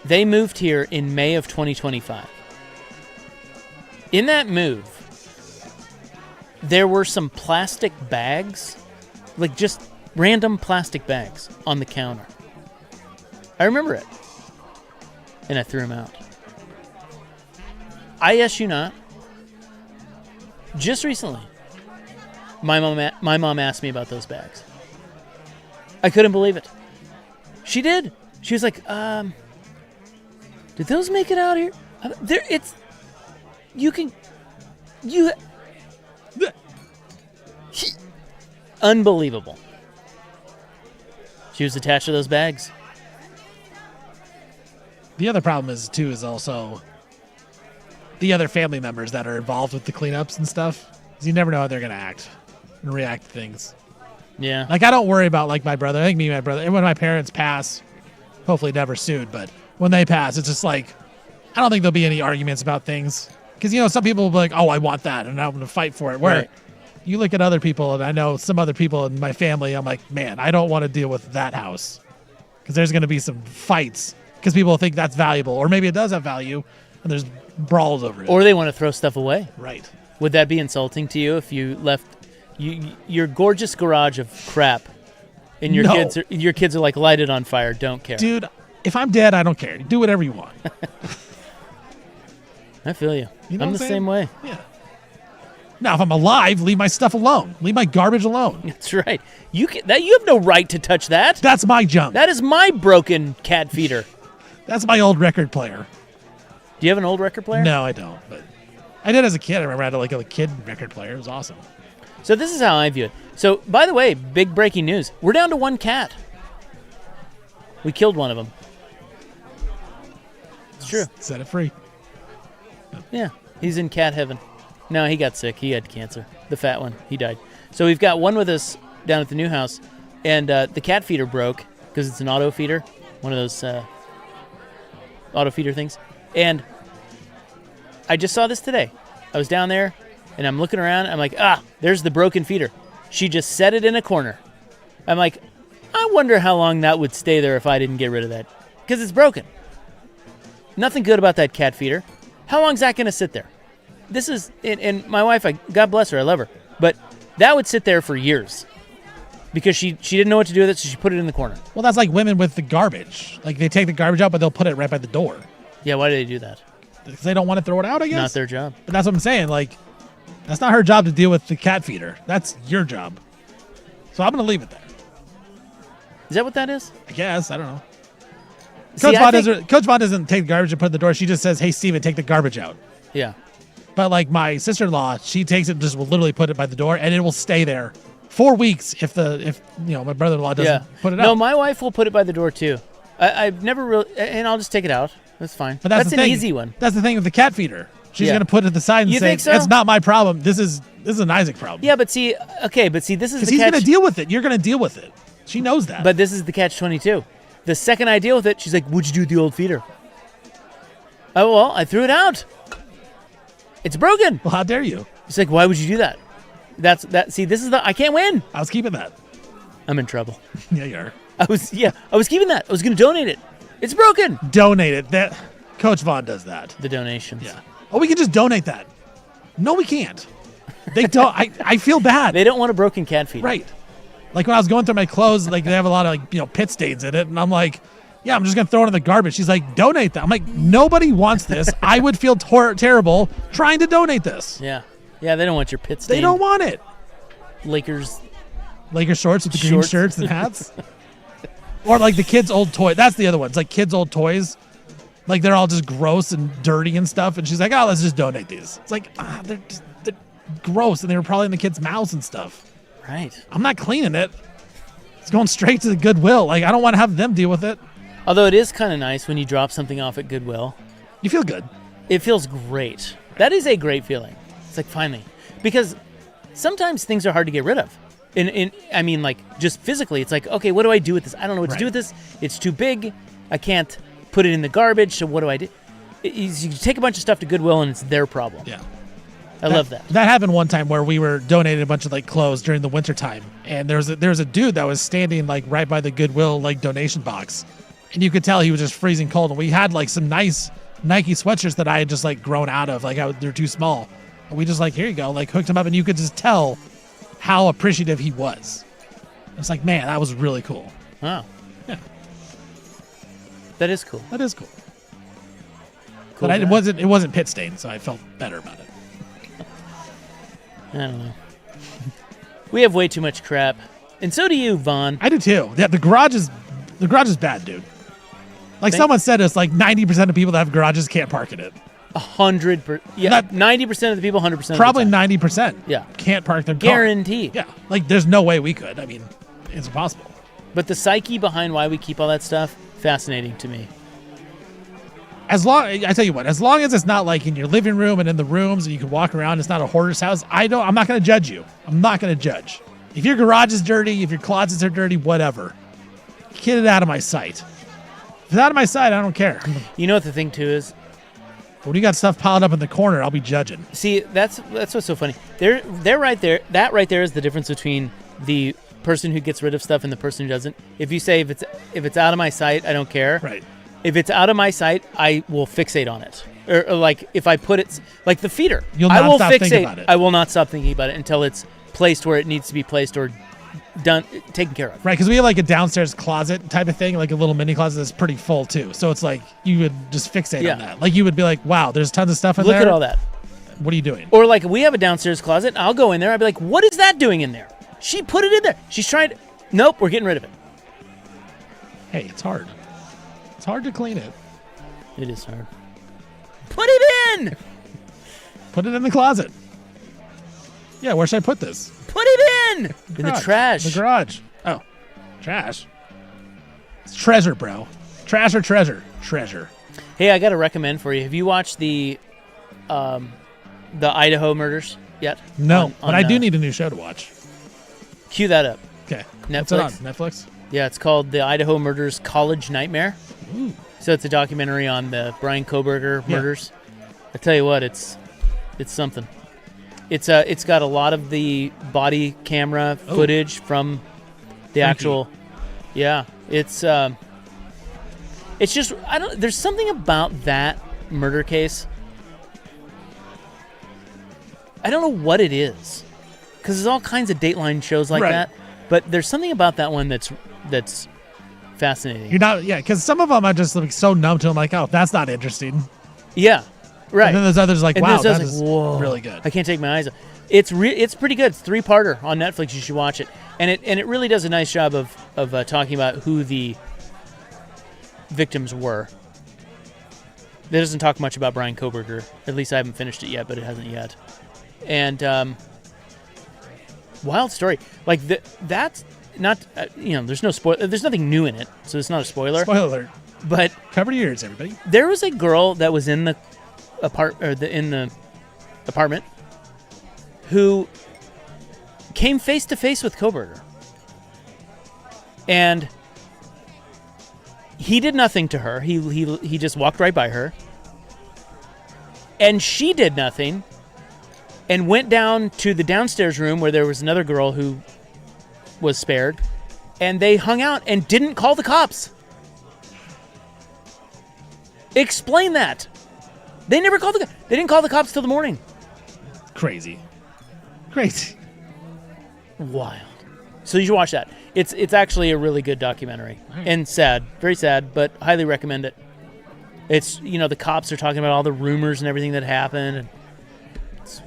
[SPEAKER 2] They moved here in May of 2025. In that move, there were some plastic bags, like just random plastic bags on the counter. I remember it. And I threw them out. I asked you not. Just recently, my mom asked me about those bags. I couldn't believe it. She did. She was like, did those make it out here? Unbelievable. She was attached to those bags.
[SPEAKER 1] The other problem is also the other family members that are involved with the cleanups and stuff. 'Cause you never know how they're going to act and react to things.
[SPEAKER 2] Yeah.
[SPEAKER 1] Like, I don't worry about, like, my brother. I think me and my brother, and when my parents pass, hopefully never soon, but when they pass, it's just like, I don't think there'll be any arguments about things. Because, some people will be like, oh, I want that, and I'm going to fight for it. Where
[SPEAKER 2] Right.
[SPEAKER 1] you look at other people, and I know some other people in my family, I'm like, man, I don't want to deal with that house. Because there's going to be some fights. Because people think that's valuable. Or maybe it does have value, and there's brawls over it.
[SPEAKER 2] Or they want to throw stuff away.
[SPEAKER 1] Right.
[SPEAKER 2] Would that be insulting to you if you left your gorgeous garage of crap and your kids are like, light it on fire, don't care?
[SPEAKER 1] Dude, if I'm dead, I don't care. Do whatever you want.
[SPEAKER 2] I feel you.
[SPEAKER 1] You know
[SPEAKER 2] I'm
[SPEAKER 1] what
[SPEAKER 2] the
[SPEAKER 1] I'm saying?
[SPEAKER 2] same way.
[SPEAKER 1] Yeah. Now, if I'm alive, leave my stuff alone. Leave my garbage alone.
[SPEAKER 2] That's right. You have no right to touch that.
[SPEAKER 1] That's my junk.
[SPEAKER 2] That is my broken cat feeder.
[SPEAKER 1] That's my old record player.
[SPEAKER 2] Do you have an old record player?
[SPEAKER 1] No, I don't. But I did as a kid. I remember I had a kid record player. It was awesome.
[SPEAKER 2] So this is how I view it. So, by the way, big breaking news. We're down to one cat. We killed one of them. It's true.
[SPEAKER 1] Set it free.
[SPEAKER 2] Yeah, he's in cat heaven. No, he got sick. He had cancer. The fat one. He died. So we've got one with us down at the new house, and the cat feeder broke because it's an auto feeder, one of those auto feeder things. And I just saw this today. I was down there, and I'm looking around. I'm like, there's the broken feeder. She just set it in a corner. I'm like, I wonder how long that would stay there if I didn't get rid of that. Because it's Nothing good about that cat feeder. How long is that going to sit there? This is, and my wife, God bless her, I love her, but that would sit there for years because she didn't know what to do with it, so she put it in the corner.
[SPEAKER 1] Well, that's like women with the garbage. Like, they take the garbage out, but they'll put it right by the door.
[SPEAKER 2] Yeah, why do they do that?
[SPEAKER 1] Because they don't want to throw it out, I guess.
[SPEAKER 2] Not their job.
[SPEAKER 1] But that's what I'm saying. Like, that's not her job to deal with the cat feeder. That's your job. So I'm going to leave it there.
[SPEAKER 2] Is that what that is?
[SPEAKER 1] I guess. I don't know.
[SPEAKER 2] See,
[SPEAKER 1] Coach Vaughn doesn't take the garbage and put it in the door. She just says, hey, Steven, take the garbage out.
[SPEAKER 2] Yeah.
[SPEAKER 1] But like my sister-in-law, she takes it and just will literally put it by the door, and it will stay there 4 weeks if my brother-in-law doesn't put it out.
[SPEAKER 2] No, my wife will put it by the door too. I've never really, and I'll just take it out. That's fine.
[SPEAKER 1] But
[SPEAKER 2] that's an easy one.
[SPEAKER 1] That's the thing with the cat feeder. She's going to put it to the side and
[SPEAKER 2] you
[SPEAKER 1] say,
[SPEAKER 2] think so?
[SPEAKER 1] it's not my problem. This is an Isaac problem.
[SPEAKER 2] Yeah, but see, this is
[SPEAKER 1] because he's going to deal with it. You're going to deal with it. She knows that.
[SPEAKER 2] But this is the catch-22. The second I deal with it, she's like, what'd you do with the old feeder? Oh, well, I threw it out. It's broken.
[SPEAKER 1] Well, how dare you?
[SPEAKER 2] She's like, why would you do that? See, this is I can't win.
[SPEAKER 1] I was keeping that.
[SPEAKER 2] I'm in trouble.
[SPEAKER 1] Yeah, you are.
[SPEAKER 2] I was keeping that. I was going to donate it. It's broken.
[SPEAKER 1] Donate it. That Coach Vaughn does that.
[SPEAKER 2] The donations.
[SPEAKER 1] Yeah. Oh, we can just donate that. No, we can't. They don't. I feel bad.
[SPEAKER 2] They don't want a broken cat feeder.
[SPEAKER 1] Right. Like when I was going through my clothes, like they have a lot of pit stains in it, and I'm like, yeah, I'm just gonna throw it in the garbage. She's like, donate that. I'm like, nobody wants this. I would feel terrible trying to donate this.
[SPEAKER 2] Yeah. Yeah, they don't want your pit stain.
[SPEAKER 1] They don't want it.
[SPEAKER 2] Lakers
[SPEAKER 1] shorts with the green shirts and hats. Or like the kids' old toy. That's the other one. It's like kids' old toys. Like they're all just gross and dirty and stuff. And she's like, let's just donate these. It's like, they're gross, and they were probably in the kids' mouths and stuff.
[SPEAKER 2] Right.
[SPEAKER 1] I'm not cleaning it. It's going straight to the Goodwill. Like, I don't want to have them deal with it.
[SPEAKER 2] Although it is kind of nice when you drop something off at Goodwill.
[SPEAKER 1] You feel good.
[SPEAKER 2] It feels great. That is a great feeling. It's like, finally. Because sometimes things are hard to get rid of. I mean, like, just physically, it's like, okay, what do I do with this? I don't know what to do with this. It's too big. I can't put it in the garbage, so what do I do? You take a bunch of stuff to Goodwill, and it's their problem.
[SPEAKER 1] Yeah.
[SPEAKER 2] I love that.
[SPEAKER 1] That happened one time where we were donating a bunch of like clothes during the winter time, and there was a dude that was standing like right by the Goodwill like donation box, and you could tell he was just freezing cold. And we had like some nice Nike sweatshirts that I had just like grown out of, like they're too small. And we just like, here you go, like hooked him up, and you could just tell how appreciative he was. It's like, man, that was really cool.
[SPEAKER 2] Wow.
[SPEAKER 1] Yeah.
[SPEAKER 2] That is cool.
[SPEAKER 1] That is cool. But it wasn't pit stain, so I felt better about it.
[SPEAKER 2] I don't know. We have way too much crap, and so do you, Vaughn.
[SPEAKER 1] I do too. Yeah, the garage is bad, dude. Like someone said, it's like 90% of people that have garages can't park in it.
[SPEAKER 2] 100%. Yeah, 90% of the people, 100%.
[SPEAKER 1] Probably 90%.
[SPEAKER 2] Yeah,
[SPEAKER 1] can't park their car.
[SPEAKER 2] Guaranteed.
[SPEAKER 1] Yeah, like there's no way we could. I mean, it's impossible.
[SPEAKER 2] But the psyche behind why we keep all that stuff, fascinating to me.
[SPEAKER 1] I tell you what, as long as it's not like in your living room and in the rooms and you can walk around, it's not a hoarder's house. I'm not going to judge you. I'm not going to judge. If your garage is dirty, if your closets are dirty, whatever. Get it out of my sight. If it's out of my sight, I don't care.
[SPEAKER 2] You know what the thing too is?
[SPEAKER 1] When you got stuff piled up in the corner, I'll be judging.
[SPEAKER 2] See, that's what's so funny. They're right there. That right there is the difference between the person who gets rid of stuff and the person who doesn't. If you say if it's out of my sight, I don't care.
[SPEAKER 1] Right.
[SPEAKER 2] If it's out of my sight, I will fixate on it. Or like if I put it like the feeder,
[SPEAKER 1] I will fixate. About it.
[SPEAKER 2] I will not stop thinking about it until it's placed where it needs to be placed or done, taken care of.
[SPEAKER 1] Right, because we have like a downstairs closet type of thing, like a little mini closet that's pretty full too. So it's like you would just fixate on that. Like you would be like, wow, there's tons of stuff in there.
[SPEAKER 2] Look at all that.
[SPEAKER 1] What are you doing?
[SPEAKER 2] Or like we have a downstairs closet. I'll go in there. I'll be like, what is that doing in there? She put it in there. She's trying to. Nope, we're getting rid of it.
[SPEAKER 1] Hey, it's hard. It's hard to clean it.
[SPEAKER 2] It is hard. Put it in!
[SPEAKER 1] Put it in the closet. Yeah, where should I put this?
[SPEAKER 2] Put it in! In the trash.
[SPEAKER 1] The garage. Oh, trash. It's treasure, bro. Trash or treasure? Treasure.
[SPEAKER 2] Hey, I got to recommend for you. Have you watched the Idaho murders yet?
[SPEAKER 1] No, but I do need a new show to watch.
[SPEAKER 2] Cue that up.
[SPEAKER 1] Okay.
[SPEAKER 2] Netflix.
[SPEAKER 1] What's it on? Netflix?
[SPEAKER 2] Yeah, it's called The Idaho Murders College Nightmare.
[SPEAKER 1] Ooh.
[SPEAKER 2] So it's a documentary on the Brian Koberger murders. I tell you what, it's something. It's got a lot of the body camera footage from the actual. Yeah, it's just there's something about that murder case. I don't know what it is, because there's all kinds of Dateline shows like that, but there's something about that one that's fascinating.
[SPEAKER 1] You're not, because some of them are just like so numb to them, like, oh, that's not interesting.
[SPEAKER 2] Yeah, right.
[SPEAKER 1] And then there's others like, wow, that is really good.
[SPEAKER 2] I can't take my eyes off. It's pretty good. It's 3-parter on Netflix. You should watch it, and it really does a nice job of talking about who the victims were. It doesn't talk much about Brian Koberger. At least I haven't finished it yet, but it hasn't yet. And wild story. Like that's not there's no spoil. There's nothing new in it, so it's not a spoiler.
[SPEAKER 1] Spoiler alert.
[SPEAKER 2] But
[SPEAKER 1] cover your ears, everybody.
[SPEAKER 2] There was a girl that was in the apartment who came face to face with Koberger, and he did nothing to her. He just walked right by her, and she did nothing, and went down to the downstairs room where there was another girl who was spared, and they hung out and didn't call the cops. Explain that. They never called they didn't call the cops till the morning.
[SPEAKER 1] Crazy.
[SPEAKER 2] Wild. So you should watch that. It's actually a really good documentary. Right. And sad. Very sad, but highly recommend it. It's, the cops are talking about all the rumors and everything that happened. And it's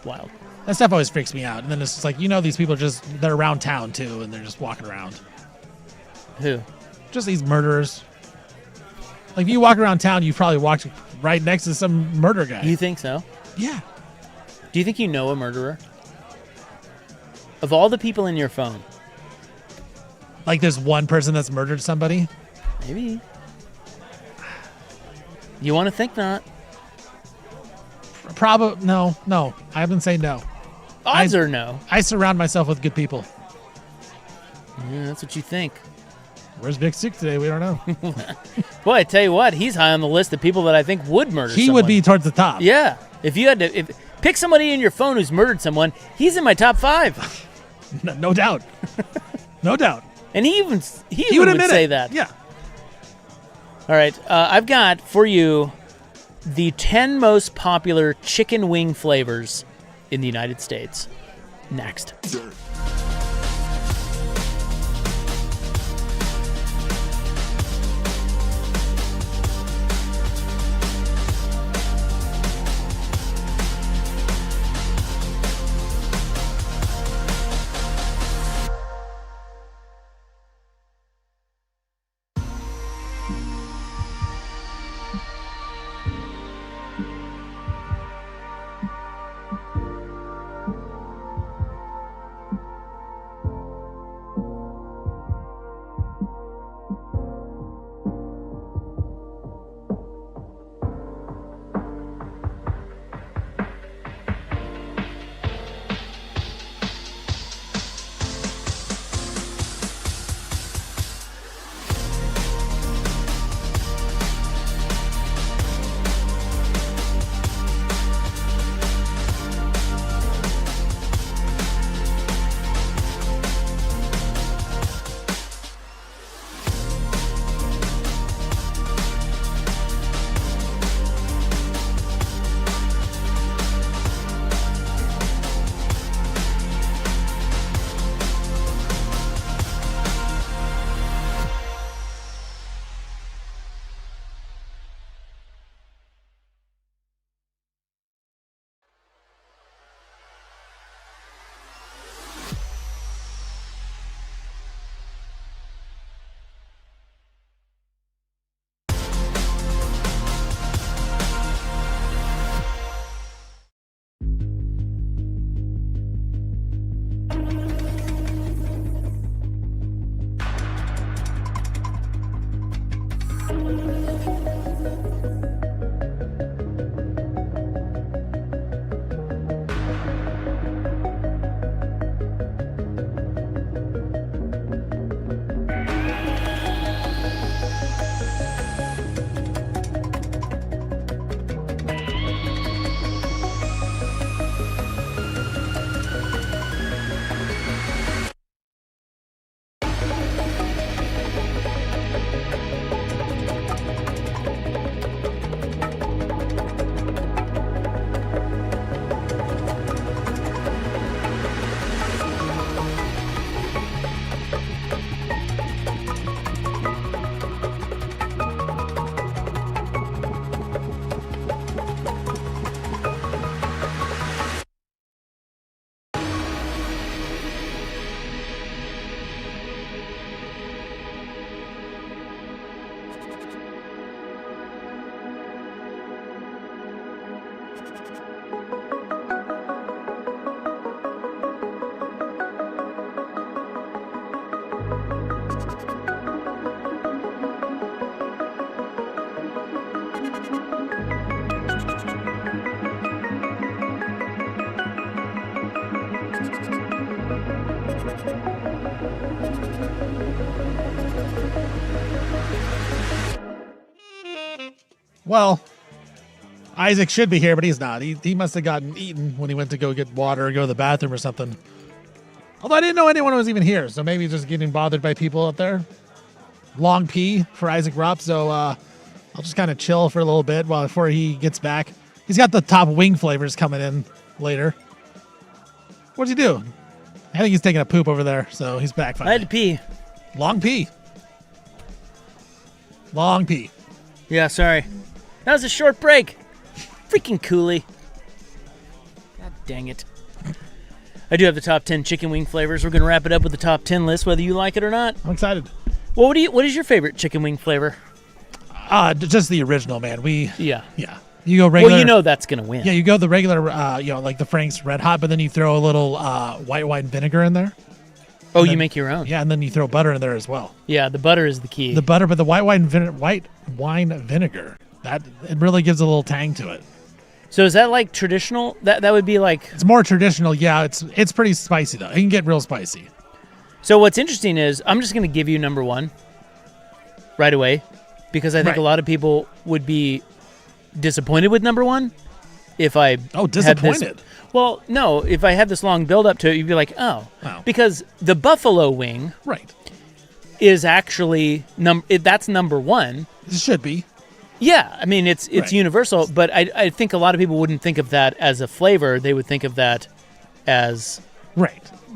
[SPEAKER 2] wild.
[SPEAKER 1] That stuff always freaks me out. And then it's just like, these people they're around town too, and they're just walking around.
[SPEAKER 2] Who?
[SPEAKER 1] Just these murderers. Like, if you walk around town, you've probably walked right next to some murder guy.
[SPEAKER 2] You think so?
[SPEAKER 1] Yeah.
[SPEAKER 2] Do you think you know a murderer? Of all the people in your phone.
[SPEAKER 1] Like, there's one person that's murdered somebody?
[SPEAKER 2] Maybe. You want to think not.
[SPEAKER 1] Probably, no. I haven't said no.
[SPEAKER 2] Odds are no.
[SPEAKER 1] I surround myself with good people.
[SPEAKER 2] Yeah, that's what you think.
[SPEAKER 1] Where's Big Stick today? We don't know.
[SPEAKER 2] Boy, I tell you what, he's high on the list of people that I think would murder someone.
[SPEAKER 1] He would be towards the top.
[SPEAKER 2] Yeah. If you had to pick somebody in your phone who's murdered someone, he's in my top 5.
[SPEAKER 1] No doubt. No doubt.
[SPEAKER 2] And he would say that.
[SPEAKER 1] Yeah.
[SPEAKER 2] All right. I've got for you the 10 most popular chicken wing flavors in the United States. Next.
[SPEAKER 1] Well, Isaac should be here, but he's not. He must have gotten eaten when he went to go get water or go to the bathroom or something. Although I didn't know anyone was even here, so maybe he's just getting bothered by people out there. Long P for Isaac Rupp, so I'll just kind of chill for a little bit before he gets back. He's got the top wing flavors coming in later. What'd he do? I think he's taking a poop over there, so he's back finally.
[SPEAKER 2] I had to pee.
[SPEAKER 1] Long P. Long P.
[SPEAKER 2] Yeah, sorry. That was a short break. Freaking Cooley. God dang it. I do have the top 10 chicken wing flavors. We're going to wrap it up with the top 10 list, whether you like it or not.
[SPEAKER 1] I'm excited.
[SPEAKER 2] Well, what is your favorite chicken wing flavor?
[SPEAKER 1] Just the original, man.
[SPEAKER 2] Yeah.
[SPEAKER 1] You go regular.
[SPEAKER 2] Well, you know that's going to win.
[SPEAKER 1] Yeah, you go the regular, like the Frank's Red Hot, but then you throw a little white wine vinegar in there.
[SPEAKER 2] Oh, you make your own?
[SPEAKER 1] Yeah, and then you throw butter in there as well.
[SPEAKER 2] Yeah, the butter is the key.
[SPEAKER 1] The butter, but the white wine vinegar, it really gives a little tang to it.
[SPEAKER 2] So is that like traditional? That would be like...
[SPEAKER 1] It's more traditional, yeah. It's pretty spicy, though. It can get real spicy.
[SPEAKER 2] So what's interesting is, I'm just going to give you number one right away, because I think a lot of people would be disappointed with number one if I...
[SPEAKER 1] Oh, disappointed?
[SPEAKER 2] Well, no. If I had this long build-up to it, you'd be like, oh. Because the buffalo wing is actually... that's number one.
[SPEAKER 1] It should be.
[SPEAKER 2] Yeah, I mean, it's universal, but I think a lot of people wouldn't think of that as a flavor. They would think of that as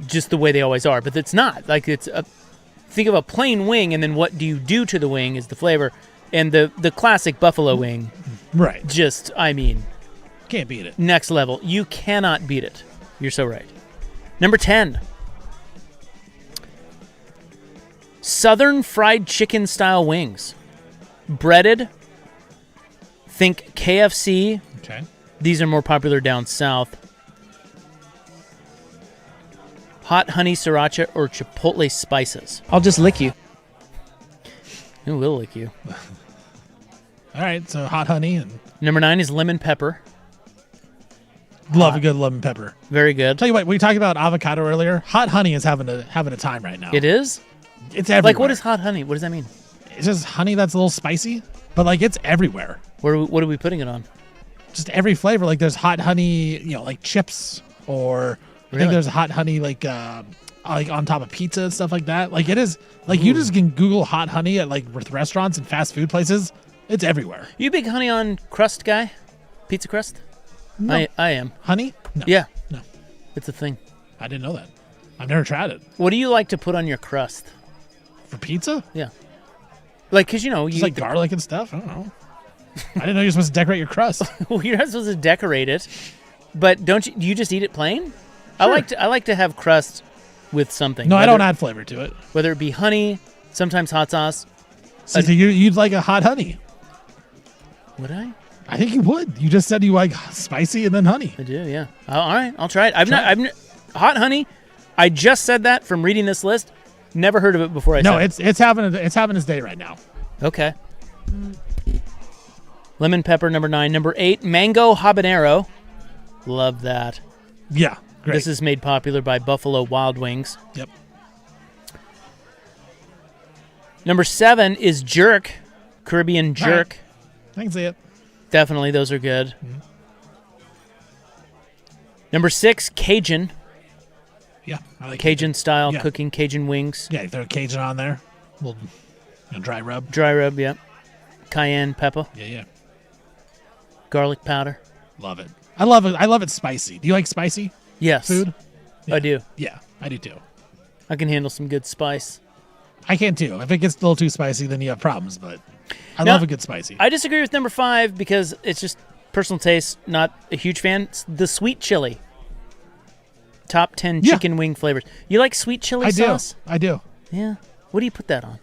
[SPEAKER 2] just the way they always are, but it's not. Like, think of a plain wing, and then what do you do to the wing is the flavor. And the classic buffalo wing, just, I mean...
[SPEAKER 1] Can't beat it.
[SPEAKER 2] Next level. You cannot beat it. You're so right. Number 10. Southern fried chicken style wings. Breaded. Think KFC.
[SPEAKER 1] Okay.
[SPEAKER 2] These are more popular down south. Hot honey sriracha or chipotle spices.
[SPEAKER 9] I'll just lick you.
[SPEAKER 2] Who will lick you?
[SPEAKER 1] All right, so hot honey. And
[SPEAKER 2] Number 9 is lemon pepper.
[SPEAKER 1] Love a good lemon pepper.
[SPEAKER 2] Very good.
[SPEAKER 1] Tell you what, we talked about avocado earlier. Hot honey is having a time right now.
[SPEAKER 2] It is?
[SPEAKER 1] It's everywhere.
[SPEAKER 2] Like, what is hot honey? What does that mean?
[SPEAKER 1] It's just honey that's a little spicy, but like it's everywhere.
[SPEAKER 2] What are we putting it on?
[SPEAKER 1] Just every flavor. Like there's hot honey, like chips, or I think there's hot honey like on top of pizza and stuff like that. Like it is like you just can Google hot honey at like restaurants and fast food places. It's everywhere.
[SPEAKER 2] You a big honey on crust guy? Pizza crust?
[SPEAKER 1] No.
[SPEAKER 2] I am.
[SPEAKER 1] Honey? No.
[SPEAKER 2] Yeah.
[SPEAKER 1] No.
[SPEAKER 2] It's a thing.
[SPEAKER 1] I didn't know that. I've never tried it.
[SPEAKER 2] What do you like to put on your crust?
[SPEAKER 1] For pizza?
[SPEAKER 2] Yeah. Like, because, you
[SPEAKER 1] Just like garlic and stuff? I don't know. I didn't know you're supposed to decorate your crust.
[SPEAKER 2] Well, you're not supposed to decorate it. But do you just eat it plain? Sure. I like to have crust with something.
[SPEAKER 1] No, I don't add flavor to it.
[SPEAKER 2] Whether it be honey, sometimes hot sauce.
[SPEAKER 1] So you'd like a hot honey.
[SPEAKER 2] Would I?
[SPEAKER 1] I think you would. You just said you like spicy and then honey.
[SPEAKER 2] I do, yeah. All right, I'll try it. Hot honey. I just said that from reading this list. Never heard of it before.
[SPEAKER 1] It's having its day right now.
[SPEAKER 2] Okay. Lemon pepper, number 9. Number 8, mango habanero. Love that.
[SPEAKER 1] Yeah, great.
[SPEAKER 2] This is made popular by Buffalo Wild Wings.
[SPEAKER 1] Yep.
[SPEAKER 2] Number 7 is jerk, Caribbean jerk.
[SPEAKER 1] Right. I can see it.
[SPEAKER 2] Definitely, those are good. Mm-hmm. Number 6, Cajun.
[SPEAKER 1] Yeah, I like
[SPEAKER 2] Cajun style cooking, Cajun wings.
[SPEAKER 1] Yeah, you throw Cajun on there. A little dry rub.
[SPEAKER 2] Dry rub, yeah. Cayenne pepper.
[SPEAKER 1] Yeah.
[SPEAKER 2] Garlic powder.
[SPEAKER 1] Love it. I love it spicy. Do you like spicy?
[SPEAKER 2] Yes.
[SPEAKER 1] Food? Yeah.
[SPEAKER 2] I do.
[SPEAKER 1] Yeah, I do too.
[SPEAKER 2] I can handle some good spice.
[SPEAKER 1] I can too. If it gets a little too spicy, then you have problems, but I love a good spicy.
[SPEAKER 2] I disagree with number 5 because it's just personal taste, not a huge fan. It's the sweet chili. Top 10 chicken wing flavors. You like sweet chili sauce?
[SPEAKER 1] I do.
[SPEAKER 2] Yeah. What do you put that on?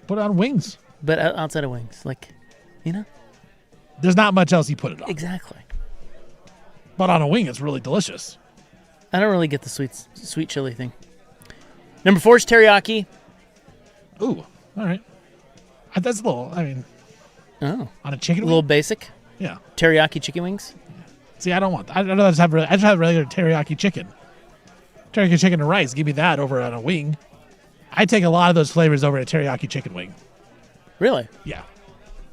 [SPEAKER 1] Put it on wings.
[SPEAKER 2] But outside of wings, like, you know?
[SPEAKER 1] There's not much else you put it on.
[SPEAKER 2] Exactly.
[SPEAKER 1] But on a wing, it's really delicious.
[SPEAKER 2] I don't really get the sweet chili thing. Number 4 is teriyaki.
[SPEAKER 1] Ooh, all right. That's a little,
[SPEAKER 2] on
[SPEAKER 1] a chicken wing?
[SPEAKER 2] A little basic?
[SPEAKER 1] Yeah.
[SPEAKER 2] Teriyaki chicken wings?
[SPEAKER 1] See, I don't want, I'd rather just have regular teriyaki chicken. Teriyaki chicken and rice, give me that over on a wing. I take a lot of those flavors over a teriyaki chicken wing.
[SPEAKER 2] Really?
[SPEAKER 1] Yeah.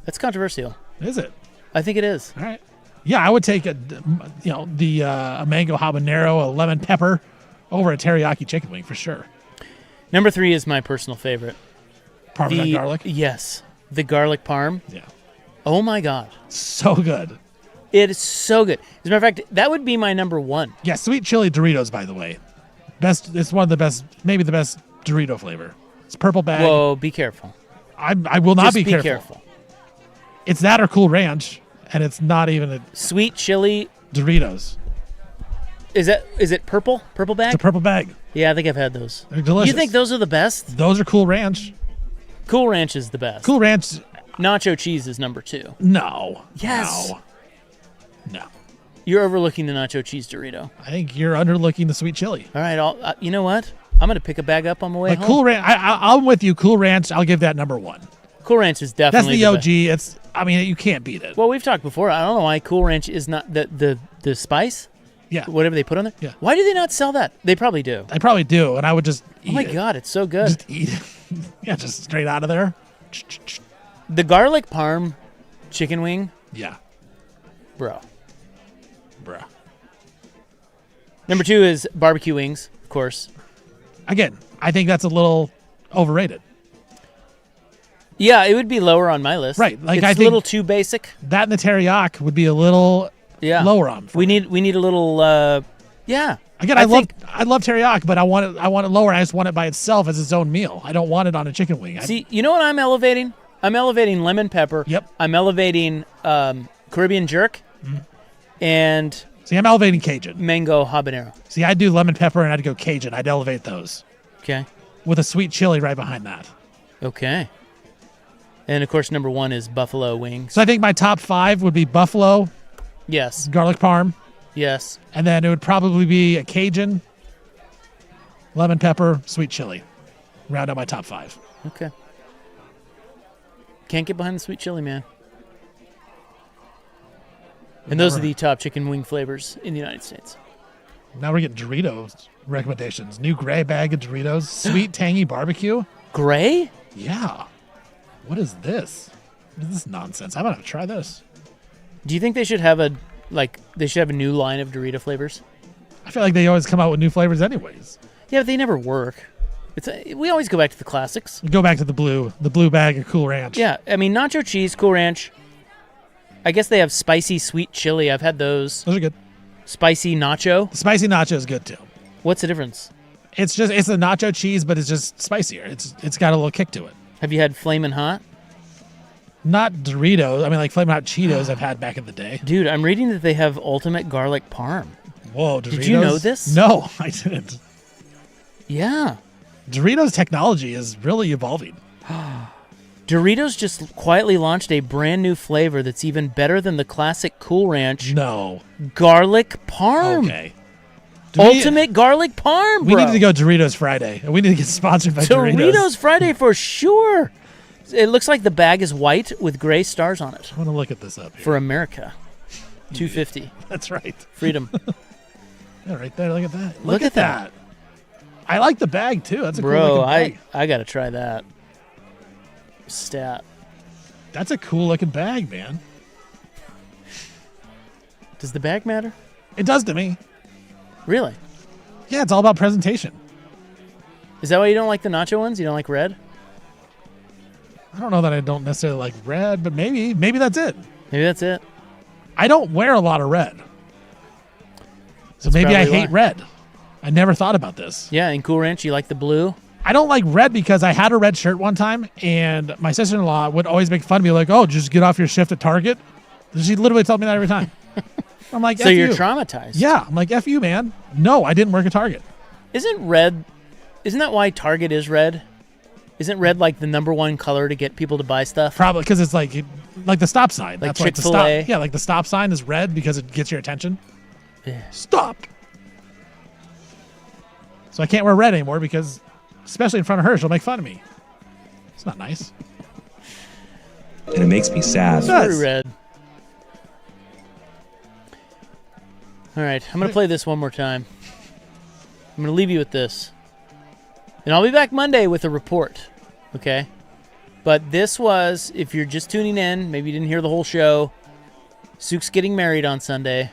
[SPEAKER 2] That's controversial.
[SPEAKER 1] Is it?
[SPEAKER 2] I think it is.
[SPEAKER 1] All right. Yeah, I would take a mango habanero, a lemon pepper over a teriyaki chicken wing for sure.
[SPEAKER 2] Number 3 is my personal favorite.
[SPEAKER 1] Parmesan garlic?
[SPEAKER 2] Yes. The garlic parm.
[SPEAKER 1] Yeah.
[SPEAKER 2] Oh, my God.
[SPEAKER 1] So good.
[SPEAKER 2] It is so good. As a matter of fact, that would be my number 1.
[SPEAKER 1] Yeah, sweet chili Doritos, by the way. It's one of the best, maybe the best Dorito flavor. It's purple bag.
[SPEAKER 2] Whoa, be careful.
[SPEAKER 1] I will not
[SPEAKER 2] Just
[SPEAKER 1] be
[SPEAKER 2] be
[SPEAKER 1] careful. It's that or Cool Ranch, and it's not even a
[SPEAKER 2] sweet chili
[SPEAKER 1] Doritos.
[SPEAKER 2] Is it purple? Purple bag?
[SPEAKER 1] It's a purple bag.
[SPEAKER 2] Yeah, I think I've had those.
[SPEAKER 1] They're delicious.
[SPEAKER 2] You think those are the best?
[SPEAKER 1] Those are Cool Ranch.
[SPEAKER 2] Cool Ranch is the best.
[SPEAKER 1] Cool Ranch.
[SPEAKER 2] Nacho cheese is number 2.
[SPEAKER 1] No.
[SPEAKER 2] Yes.
[SPEAKER 1] No.
[SPEAKER 2] You're overlooking the nacho cheese Dorito.
[SPEAKER 1] I think you're underlooking the sweet chili.
[SPEAKER 2] All right, you know what? I'm going to pick a bag up on my way home.
[SPEAKER 1] Cool Ranch, I'm with you. Cool Ranch, I'll give that number 1.
[SPEAKER 2] Cool Ranch is definitely
[SPEAKER 1] That's the OG. You can't beat it.
[SPEAKER 2] Well, we've talked before. I don't know why Cool Ranch is not the spice.
[SPEAKER 1] Yeah.
[SPEAKER 2] Whatever they put on there.
[SPEAKER 1] Yeah.
[SPEAKER 2] Why do they not sell that? They probably do.
[SPEAKER 1] I probably do, and I would just eat it.
[SPEAKER 2] Oh my God, it's so good.
[SPEAKER 1] Just eat it. Yeah, just straight out of there.
[SPEAKER 2] The garlic parm chicken wing.
[SPEAKER 1] Yeah.
[SPEAKER 2] Bro.
[SPEAKER 1] Bruh.
[SPEAKER 2] Number 2 is barbecue wings, of course.
[SPEAKER 1] Again, I think that's a little overrated.
[SPEAKER 2] Yeah, it would be lower on my list.
[SPEAKER 1] Right.
[SPEAKER 2] It's a little too basic.
[SPEAKER 1] That and the teriyaki would be a little lower on.
[SPEAKER 2] We need a little yeah.
[SPEAKER 1] Again, I love teriyaki, but I want it lower. I just want it by itself as its own meal. I don't want it on a chicken wing.
[SPEAKER 2] See, you know what I'm elevating? I'm elevating lemon pepper.
[SPEAKER 1] Yep.
[SPEAKER 2] I'm elevating Caribbean jerk.
[SPEAKER 1] Mm-hmm.
[SPEAKER 2] And
[SPEAKER 1] see, I'm elevating Cajun.
[SPEAKER 2] Mango habanero.
[SPEAKER 1] See, I'd do lemon pepper and I'd go Cajun. I'd elevate those.
[SPEAKER 2] Okay.
[SPEAKER 1] With a sweet chili right behind that.
[SPEAKER 2] Okay. And of course, number 1 is buffalo wings.
[SPEAKER 1] So I think my top 5 would be buffalo.
[SPEAKER 2] Yes.
[SPEAKER 1] Garlic parm.
[SPEAKER 2] Yes.
[SPEAKER 1] And then it would probably be a Cajun, lemon pepper, sweet chili. Round out my top 5.
[SPEAKER 2] Okay. Can't get behind the sweet chili, man. And those are the top chicken wing flavors in the United States.
[SPEAKER 1] Now we're getting Doritos recommendations. New gray bag of Doritos. Sweet, tangy barbecue.
[SPEAKER 2] Gray?
[SPEAKER 1] Yeah. What is this? What is this nonsense? I'm going to try this.
[SPEAKER 2] Do you think they should have a new line of Dorito flavors?
[SPEAKER 1] I feel like they always come out with new flavors anyways.
[SPEAKER 2] Yeah, but they never work. We always go back to the classics.
[SPEAKER 1] We go back to the blue bag of Cool Ranch.
[SPEAKER 2] Yeah, I mean, nacho cheese, Cool Ranch. I guess they have spicy sweet chili. I've had those.
[SPEAKER 1] Those are good.
[SPEAKER 2] Spicy nacho.
[SPEAKER 1] The spicy nacho is good too.
[SPEAKER 2] What's the difference?
[SPEAKER 1] It's the nacho cheese, but it's just spicier. It's got a little kick to it.
[SPEAKER 2] Have you had Flamin' Hot?
[SPEAKER 1] Not Doritos. I mean, like Flamin' Hot Cheetos I've had back in the day.
[SPEAKER 2] Dude, I'm reading that they have ultimate garlic parm.
[SPEAKER 1] Whoa, Doritos?
[SPEAKER 2] Did you know this?
[SPEAKER 1] No, I didn't.
[SPEAKER 2] Yeah.
[SPEAKER 1] Doritos technology is really evolving.
[SPEAKER 2] Doritos just quietly launched a brand new flavor that's even better than the classic Cool Ranch.
[SPEAKER 1] No.
[SPEAKER 2] Garlic parm.
[SPEAKER 1] Okay.
[SPEAKER 2] Ultimate garlic parm, bro.
[SPEAKER 1] We need to go Doritos Friday. We need to get sponsored by Doritos.
[SPEAKER 2] Doritos Friday for sure. It looks like the bag is white with gray stars on it.
[SPEAKER 1] I want to look at this up here.
[SPEAKER 2] For America. $2.50.
[SPEAKER 1] That's right.
[SPEAKER 2] Freedom.
[SPEAKER 1] Yeah, right there. Look at that.
[SPEAKER 2] Look at that.
[SPEAKER 1] I like the bag too. That's a cool looking bag.
[SPEAKER 2] I got to try that. Stat.
[SPEAKER 1] That's a cool looking bag, man.
[SPEAKER 2] Does the bag matter?
[SPEAKER 1] It does to me.
[SPEAKER 2] Really?
[SPEAKER 1] Yeah, it's all about presentation.
[SPEAKER 2] Is that why you don't like the nacho ones? You don't like red?
[SPEAKER 1] I don't know that I don't necessarily like red, but maybe that's it.
[SPEAKER 2] Maybe that's it.
[SPEAKER 1] I don't wear a lot of red. So maybe I hate red. I never thought about this.
[SPEAKER 2] Yeah, in Cool Ranch, you like the blue?
[SPEAKER 1] I don't like red because I had a red shirt one time, and my sister-in-law would always make fun of me, like, oh, just get off your shift at Target. She literally told me that every time. I'm like,
[SPEAKER 2] so you're traumatized.
[SPEAKER 1] Yeah. I'm like, F you, man. No, I didn't work at Target.
[SPEAKER 2] Isn't that why Target is red? Isn't red like the number one color to get people to buy stuff?
[SPEAKER 1] Probably because it's like the stop sign.
[SPEAKER 2] Like
[SPEAKER 1] That's
[SPEAKER 2] Chick-fil-A?
[SPEAKER 1] Yeah, like the stop sign is red because it gets your attention.
[SPEAKER 2] Yeah.
[SPEAKER 1] Stop. So I can't wear red anymore because, especially in front of her, she'll make fun of me. It's not nice.
[SPEAKER 13] And it makes me sad.
[SPEAKER 2] It's very red. All right, I'm going to play this one more time. I'm going to leave you with this. And I'll be back Monday with a report, okay? But this was, if you're just tuning in, maybe you didn't hear the whole show, Suk's getting married on Sunday.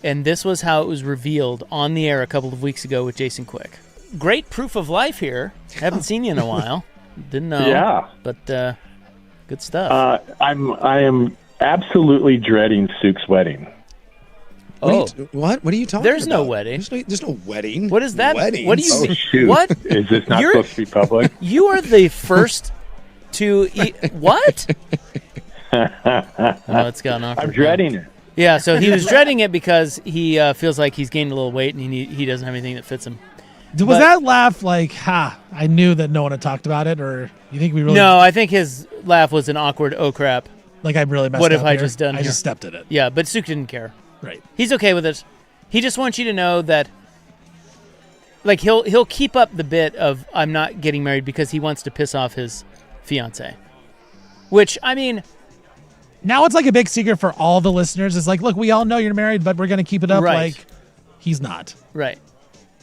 [SPEAKER 2] And this was how it was revealed on the air a couple of weeks ago with Jason Quick. Great proof of life here. Haven't seen you in a while. Didn't know.
[SPEAKER 14] Yeah.
[SPEAKER 2] But good stuff.
[SPEAKER 14] I am absolutely dreading Suk's wedding.
[SPEAKER 7] What are you talking about?
[SPEAKER 2] There's no wedding.
[SPEAKER 7] There's no wedding.
[SPEAKER 2] What is that?
[SPEAKER 7] Weddings?
[SPEAKER 2] What do you mean?
[SPEAKER 14] Shoot.
[SPEAKER 2] What?
[SPEAKER 14] Is this not supposed to be public?
[SPEAKER 2] You are the first to eat. What? It's gotten awkward.
[SPEAKER 14] I'm dreading it.
[SPEAKER 2] Yeah, so he was dreading it because he feels like he's gained a little weight and he doesn't have anything that fits him.
[SPEAKER 1] Was that laugh like, I knew that no one had talked about it, or you think we really...
[SPEAKER 2] No, I think his laugh was an awkward, oh crap.
[SPEAKER 1] Like I really messed up.
[SPEAKER 2] What have I
[SPEAKER 1] here.
[SPEAKER 2] just done
[SPEAKER 1] I
[SPEAKER 2] here?
[SPEAKER 1] just stepped in it.
[SPEAKER 2] Yeah, but Suk didn't care.
[SPEAKER 1] Right.
[SPEAKER 2] He's okay with it. He just wants you to know that, like, he'll keep up the bit of I'm not getting married because he wants to piss off his fiance. Which, I mean...
[SPEAKER 1] Now it's like a big secret for all the listeners. It's like, look, we all know you're married, but we're going to keep it up like he's not.
[SPEAKER 2] Right.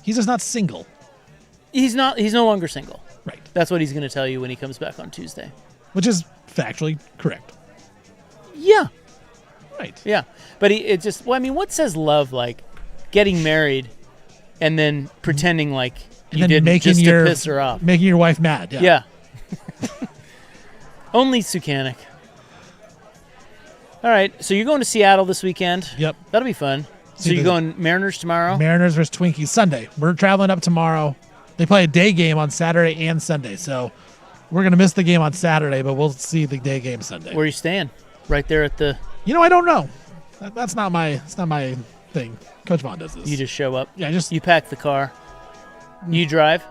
[SPEAKER 1] He's just not single.
[SPEAKER 2] He's no longer single.
[SPEAKER 1] Right.
[SPEAKER 2] That's what he's going to tell you when he comes back on Tuesday.
[SPEAKER 1] Which is factually correct.
[SPEAKER 2] Yeah.
[SPEAKER 1] Right.
[SPEAKER 2] Yeah. But what says love like getting married and then pretending like you did just to piss her off?
[SPEAKER 1] Making your wife mad.
[SPEAKER 2] Yeah. Only Sukanic. All right, so you're going to Seattle this weekend.
[SPEAKER 1] Yep.
[SPEAKER 2] That'll be fun. So you're going Mariners tomorrow?
[SPEAKER 1] Mariners versus Twinkies Sunday. We're traveling up tomorrow. They play a day game on Saturday and Sunday, so we're going to miss the game on Saturday, but we'll see the day game Sunday.
[SPEAKER 2] Where are you staying? Right there at the...
[SPEAKER 1] I don't know. That's not my thing. Coach Vaughn does this.
[SPEAKER 2] You just show up?
[SPEAKER 1] Yeah,
[SPEAKER 2] You pack the car. You drive?